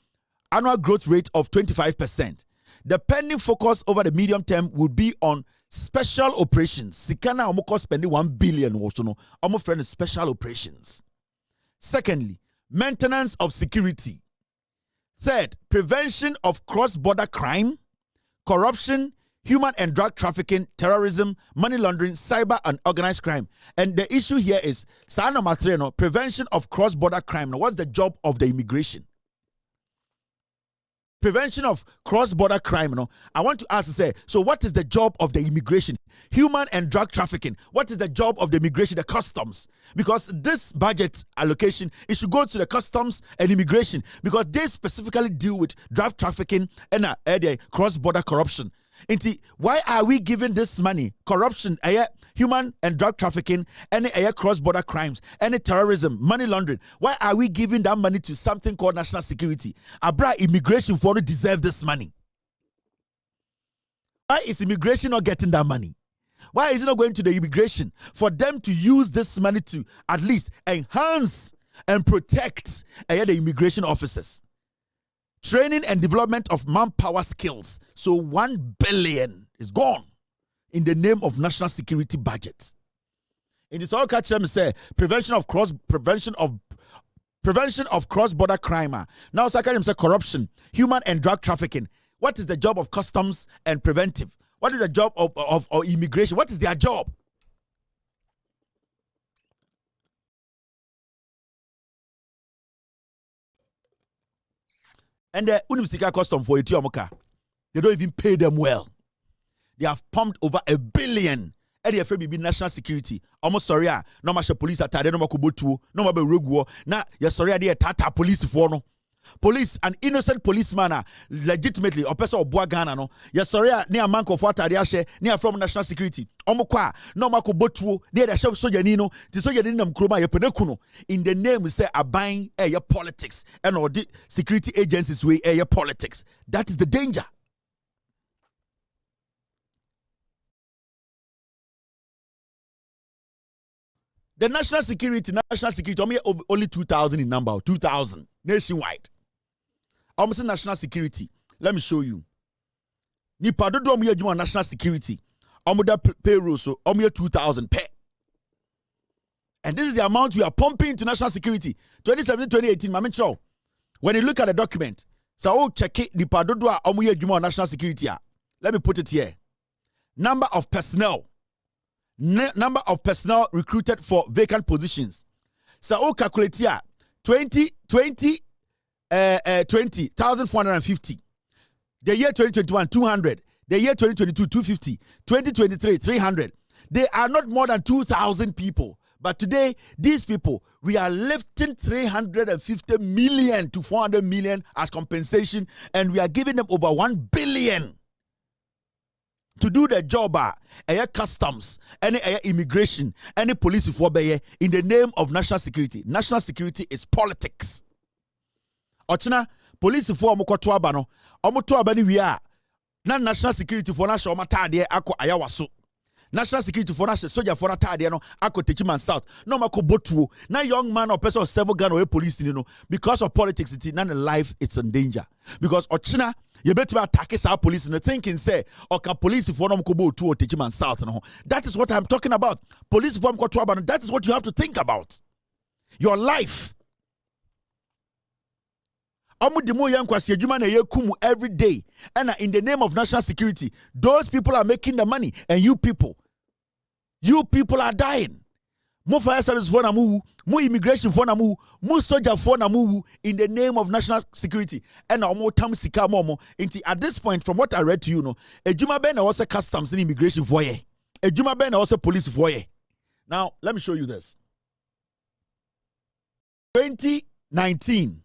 [SPEAKER 2] of 25%. The pending focus over the medium term will be on special operations. Sikana omoko spending 1 billion also no. Omo friend special operations. Secondly, maintenance of security. Third, prevention of cross-border crime, corruption, human and drug trafficking, terrorism, money laundering, cyber and organized crime. And the issue here is number 3, prevention of cross-border crime. Now, what's the job of the immigration? Prevention of cross-border crime. I want to ask, so what is the job of the immigration? Human and drug trafficking. What is the job of the immigration? The customs. Because this budget allocation, it should go to the customs and immigration because they specifically deal with drug trafficking and cross-border corruption. Why are we giving this money? Corruption, human and drug trafficking, any cross-border crimes, any terrorism, money laundering. Why are we giving that money to something called national security? Abra immigration for to deserve this money. Why is immigration not getting that money? Why is it not going to the immigration for them to use this money to at least enhance and protect the immigration officers? Training and development of manpower skills. So 1 billion is gone in the name of national security budget. In this all catch them say prevention of cross-border crime. Now Sakarim say corruption, human and drug trafficking. What is the job of customs and preventive? What is the job of immigration? What is their job? And the Unisika custom for Etiomoka, they don't even pay them well. They have pumped over $1 billion. And they be national security. Almost sorry, no much police attack, no makubotu, no mabe roguo. Na ya sorry, they tata police for no. Police, an innocent policeman, legitimately, or person of Boagana, no. Ya sorry, near manko for atariashe, near from national security. Omokwa, no makubotu, they the shop soja nino, the soja ninam kroma, ya penekuno. In the name, we say, a buying your politics, and all the security agencies way your politics. That is the danger. The national security, only 2,000 in number, 2,000 nationwide. Almost national security. Let me show you. Nipa do national security. Omuda payroll so 2,000 pay. And this is the amount we are pumping into national security. 2017, 2018, Mamencho. When you look at the document, so check it. Nipa do national security. Let me put it here. Number of personnel. Number of personnel recruited for vacant positions. So calculate here 20,450. The year 2021 200. The year 2022 250. 2023 300. They are not more than 2,000 people. But today these people, we are lifting 350 million to 400 million as compensation, and we are giving them over 1 billion. To do the job, customs, any immigration, any police for in the name of national security. National security is politics. Ochina police for omokotoaba no, omotoaba ni wi a na national security for na show matade akọ ayawaso. National security for na soldier for atade no akọ Techiman South. No mako botuo. Na young man or person of several gun or police no because of politics it na life it's in danger. Because ochina you better attack our police and thinking say or can police for no kobo to or Techiman South no. That is what I'm talking about. Police for mkotoaba, that is what you have to think about. Your life. Every day, and in the name of national security, those people are making the money, and you people are dying. More fire service for namu, more immigration for namu, more soldier for namu in the name of national security, and more time sika momo. At this point, from what I read to you, no, a Juma Ben also customs and immigration for ye, a Juma Ben also police for ye. Now let me show you this. 2019.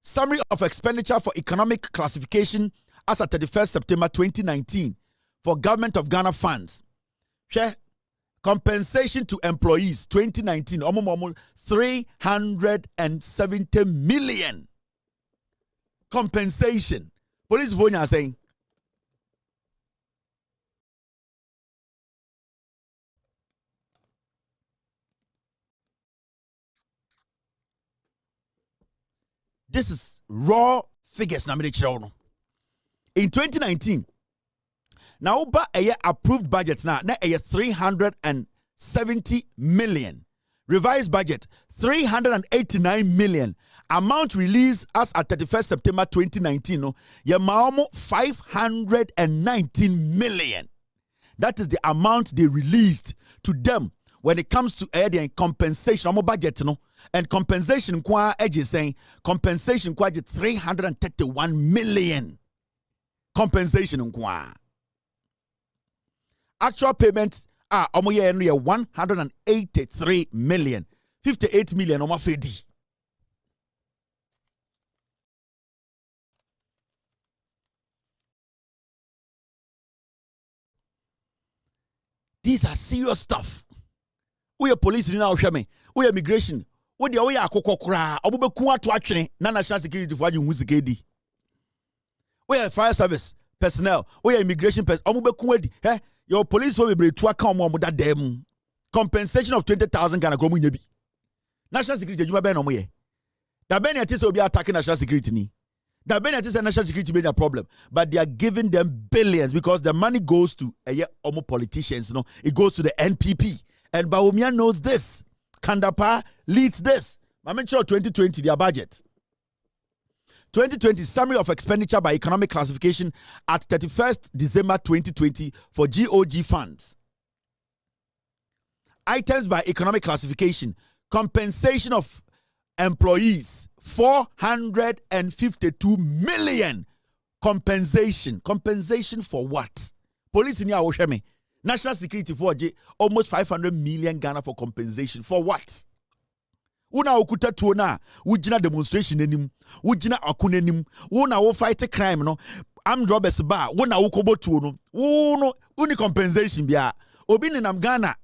[SPEAKER 2] Summary of expenditure for economic classification as at 31st September 2019 for Government of Ghana funds. Share compensation to employees 2019 almost 370 million. Compensation. Police Vonya saying this is raw figures. In 2019, now approved budget now 370 million. Revised budget 389 million. Amount released as at 31st September 2019. No, 519 million. That is the amount they released to them when it comes to their compensation. Budget no. And compensation kwa edge saying compensation kwa 331 million. Compensation kwa. Actual payment are 183 million. 58 million fedi. These are serious stuff. We are police now, we are immigration. We are akoko kura. Obubeku atu atwene na national security for aju musike di. We are fire service personnel. We are immigration personnel. Your police will be able to account more that them. Compensation of 20,000 Ghana kromu nyebi. National security juma ben omoye. Da ben yati se obi attacking national security ni. Da ben yati se national security be a problem, but they are giving them billions because the money goes to omo politicians, no. It goes to the NPP. And Bawumia knows this. Kandapa leads this. I'm sure 2020 their budget. 2020 summary of expenditure by economic classification at 31st December 2020 for GOG funds. Items by economic classification. Compensation of employees 452 million. Compensation for what? Police in Yawosheme. National security for almost 500 million Ghana for compensation for what? Una okuta tuona wujina demonstration enim wujina akuna enim una wo fight crime no armed robbers ba una wokobo tuo no wo uni compensation bia obi ne nam Ghana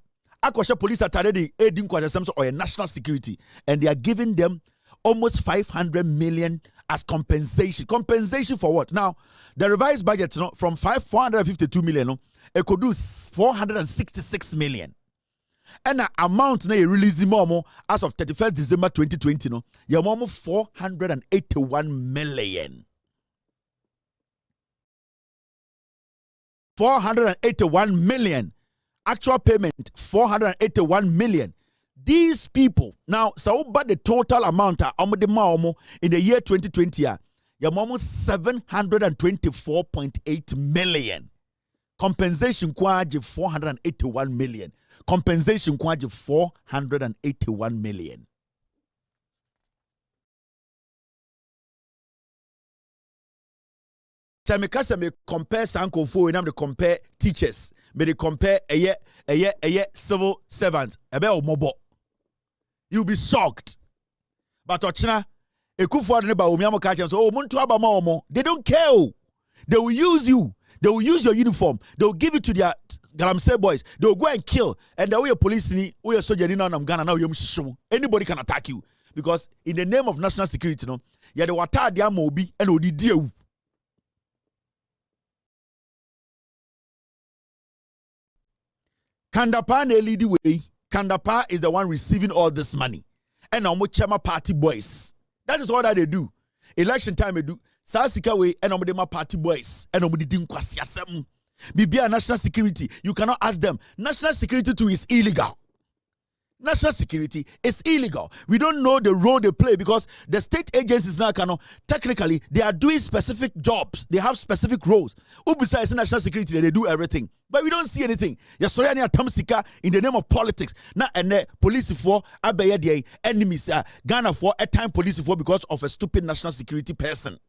[SPEAKER 2] akoshe police atare de edin kwasem so or national security and they are giving them almost 500 million as compensation for what? Now the revised budget no from 452 million no it could do 466 million. And the amount na release more as of 31st December 2020 no ya more 481 million. 481 million. Actual payment 481 million. These people now so but the total amount in the year 2020 ya more 724.8 million. Compensation kwaji 481 million. Compensation kwaji 481 million. So me compare Sanko for and I'm compare teachers. Me compare a civil servant. Ebe mobile. You'll be shocked. But Ochina, Ekufu Adeba Omiamo Kachem so muntu aba ma. They don't care. They will use you. They will use your uniform. They will give it to their Galamsey boys. They will go and kill. And the way a police ni, we are soldier in Ghana now anybody can attack you because in the name of national security, no, ya the wata dia mobi and odi deal. Kandapa ne lead the way. Kandapa is the one receiving all this money. And now Chama party boys. That is all that they do. Election time they do. Sasika way and my party boys and nobody didn't kwasiasem. Bibia national security. You cannot ask them. National security too is illegal. National security is illegal. We don't know the role they play because the state agencies now technically they are doing specific jobs. They have specific roles. Besides national security, they do everything. But we don't see anything. Yasoriani Atamsika in the name of politics. Now and the police for Abaye enemies Ghana for a time police for because of a stupid national security person.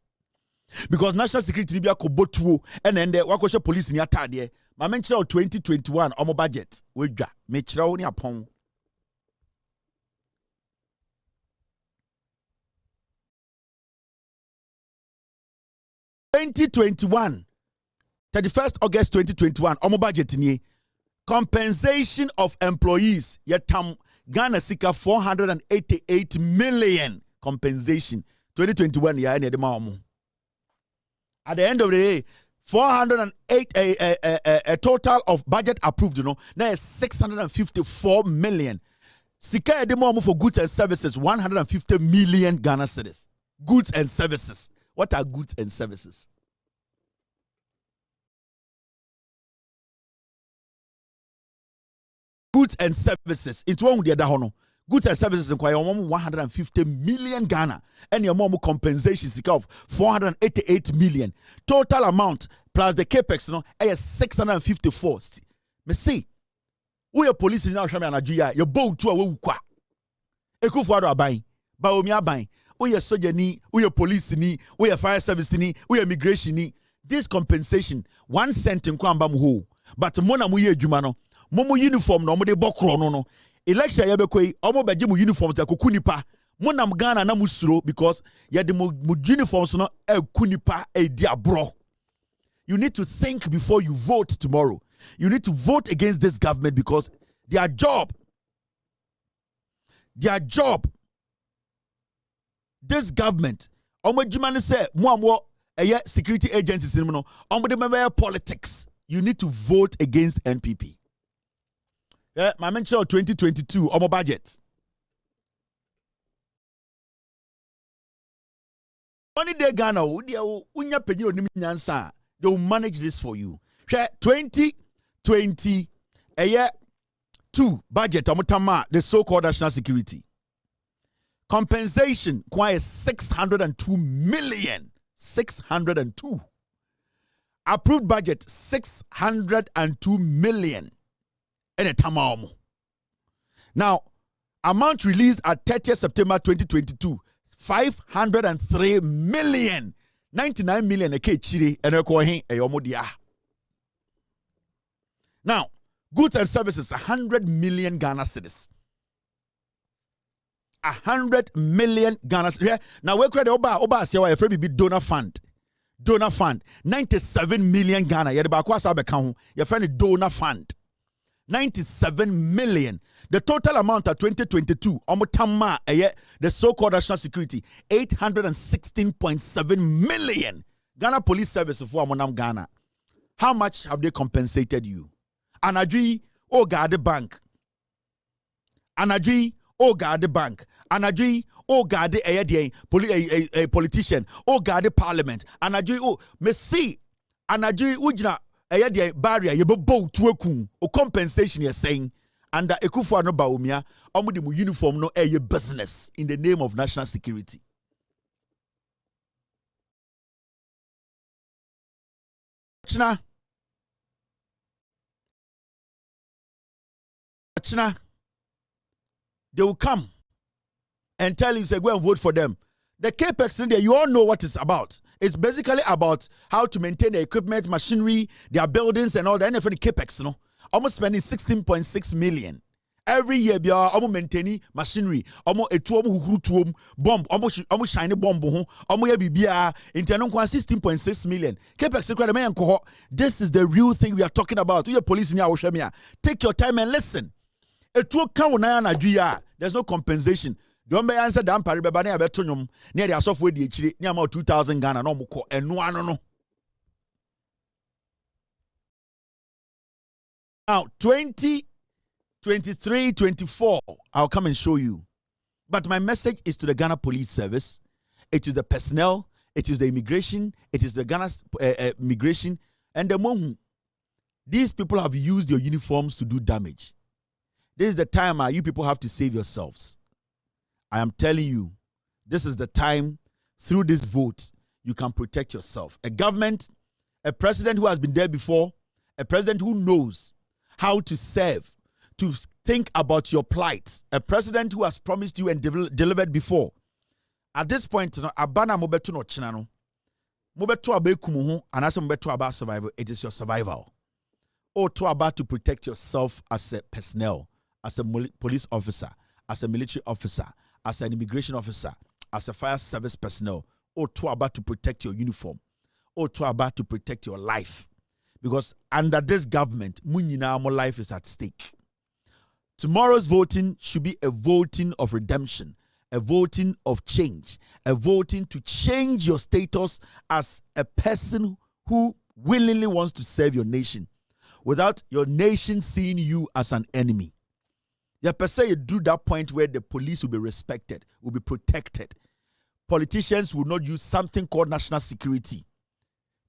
[SPEAKER 2] Because national security be a kobotuo and then the wakosha police in yatade. Ma menchira 2021 omo budget. Weja mechira oni apon. (2021) 31st August 2021 omo budget ni compensation of employees yatam Ghana sika 488 million compensation 2021 ya ene de ma omo. At the end of the day, 408 a total of budget approved, you know. Now is 654 million. Sika edemo for goods and services 150 million Ghana cedis. Goods and services. What are goods and services? Goods and services. It's one with the other. Goods and services inquire 150 million Ghana and your mom compensation of 488 million. Total amount plus the capex, you know, is 654. Me see, we are police in our Nigeria. You bow to a wukwa. Ekufuado abai, Baomi abai. We are soldier ni, we are police ni, we are fire service ni, we are immigration ni. This compensation 1 cent in kwamba muho, but mona muye jumano, momo uniform no mo de bokro no. Election yabekwe omo beje mu uniforms ta kokunipa monam Ghana na musuro because yade mu uniforms no ekunipa e diabro. You need to think before you vote tomorrow. You need to vote against this government because their job this government omo jumane say mo security agencies no politics. You need to vote against NPP. My mention of 2022 omo budget. Money day Ghana unya penyi onim nyansa, they will manage this for you. 2020 2 budget omutama the so-called national security. Compensation quite 602 million. 602. Approved budget 602 million. And a tamamo. Now, amount released at 30th September 2022, 503 million. 99 million a chiri and a kohen a yomodia. Now, goods and services 100 million Ghana cedis. 100 million Ghana cedis. Now we credit oba say why be donor fund. Donor fund 97 million Ghana. Ye ba kwa sa be kan ho. Your friend donor fund 97 million. The total amount at 2022 omotama the so-called national security 816.7 million. Ghana Police Service for Amonam Ghana. How much have they compensated you? Anadri o Garde Bank. Anadri o Garde Bank. Anadri o Garde a politician. O Garde Parliament. Anadri o Messi. Anadri ujina barrier yebo tuekun o compensation you're saying under Ekufu no baumia omu mu uniform no business in the name of national security. China they will come and tell you say go and vote for them. The capex in there, you all know what it's about. It's basically about how to maintain the equipment, machinery, their buildings, and all that. And for the capex, you know, almost spending 16.6 million every year. Be almost maintaining machinery, almost a bomb, almost shiny bomb, almost bibia internal 16.6 million. Capex, this is the real thing we are talking about. We are police in our take your time and listen. There's no compensation. Don't be answer damn pari beba na beto nyom na dey asofo di echire ni ama 2000 Ghana na omukọ enu ano no. Now 2023-24 I'll come and show you. But my message is to the Ghana Police Service, it is the personnel, it is the immigration, it is the Ghana immigration and the Mohu. These people have used your uniforms to do damage. This is the time you people have to save yourselves. I am telling you, this is the time, through this vote, you can protect yourself. A government, a president who has been there before, a president who knows how to serve, to think about your plight, a president who has promised you and delivered before. At this point, abana mobetu no chinano, mobetu abekumu anase mobetu about survival. It is your survival. Or to about to protect yourself as a personnel, as a police officer, as a military officer, as an immigration officer, as a fire service personnel, or to about to protect your uniform, or to about to protect your life. Because under this government, more life is at stake. Tomorrow's voting should be a voting of redemption, a voting of change, a voting to change your status as a person who willingly wants to serve your nation, without your nation seeing you as an enemy. You per se you do that point where the police will be respected, will be protected. Politicians will not use something called national security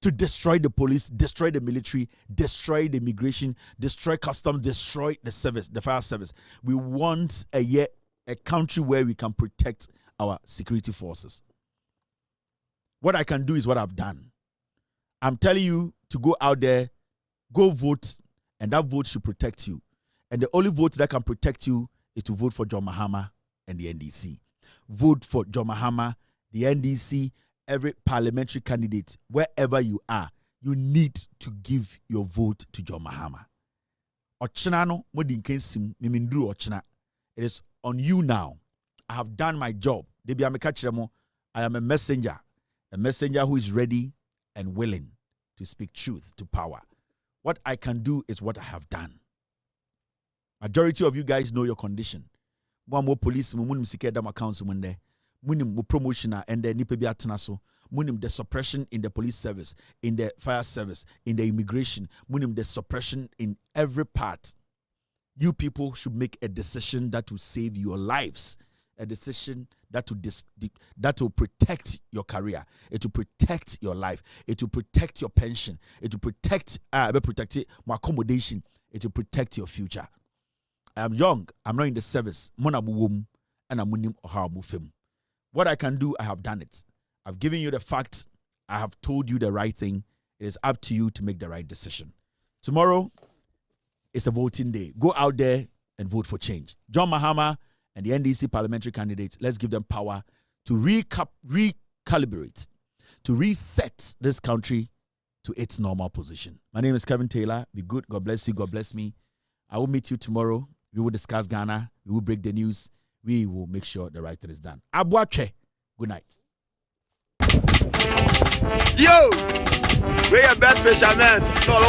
[SPEAKER 2] to destroy the police, destroy the military, destroy the immigration, destroy customs, destroy the service, the fire service. We want a country where we can protect our security forces. What I can do is what I've done. I'm telling you to go out there, go vote, and that vote should protect you. And the only vote that can protect you is to vote for John Mahama and the NDC. Vote for John Mahama, the NDC, every parliamentary candidate, wherever you are, you need to give your vote to John Mahama. It is on you now. I have done my job. I am a messenger who is ready and willing to speak truth to power. What I can do is what I have done. Majority of you guys know your condition. More police, munim secure them accounts when there. Munim promotion and then nipe bi atena so. munim the suppression in the police service, in the fire service, in the immigration, munim the suppression in every part. You people should make a decision that will save your lives, a decision that will protect your career, it will protect your life, it will protect your pension, it will protect my accommodation, it will protect your future. I am young, I'm not in the service, and I'm what I can do, I have done it. I've given you the facts, I have told you the right thing. It is up to you to make the right decision. Tomorrow, it's a voting day. Go out there and vote for change. John Mahama and the NDC parliamentary candidates, let's give them power to recalibrate, to reset this country to its normal position. My name is Kevin Taylor. Be good. God bless you. God bless me. I will meet you tomorrow. We will discuss Ghana. We will break the news. We will make sure the right thing is done. Abuache. Good night.
[SPEAKER 6] Yo! We are best fishermen. No, no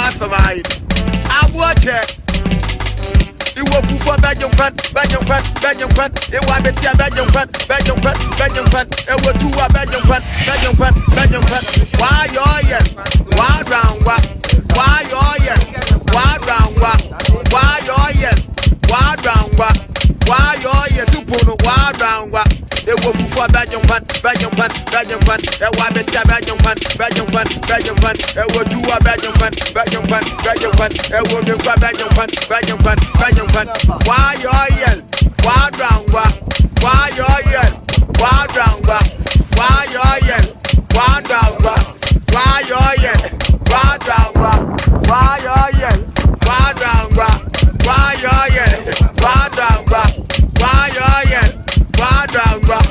[SPEAKER 6] answer mine. Abuache. It was for Belgium Pan. It was Betia Belgium Pan. It was two Belgium Pan. Why you why round what? Why you why round what? Why you why round what? Why you super why round what? It was for Belgium Pan. It was Betia Belgium Pan. It was two Belgium Pan. It was Belgium Pan. Why you yell? Why round what? Why you yell? Why round what? Why you yell? Why round what? Why you yell? Why round what? Why you yell? Why round what? Why you yell? Why round what? Why you yell? Why round what?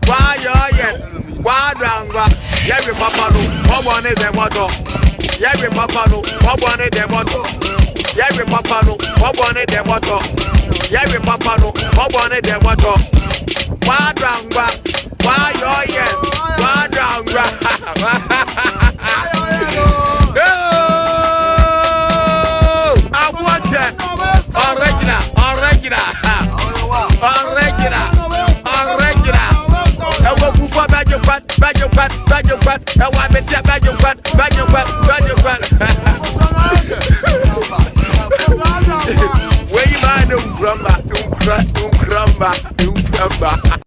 [SPEAKER 6] Why you yell? Why round what? Every papa no, what one is the motto? Every papa no, what one is the motto? Every papa no, what one is the motto? Every papa no, what one is the motto? Why round what? Why you yell? Why round what? I want it. Original. I will go for Belgium Pan. I want me to Belgium Pan. Where you mind? Don't crumble.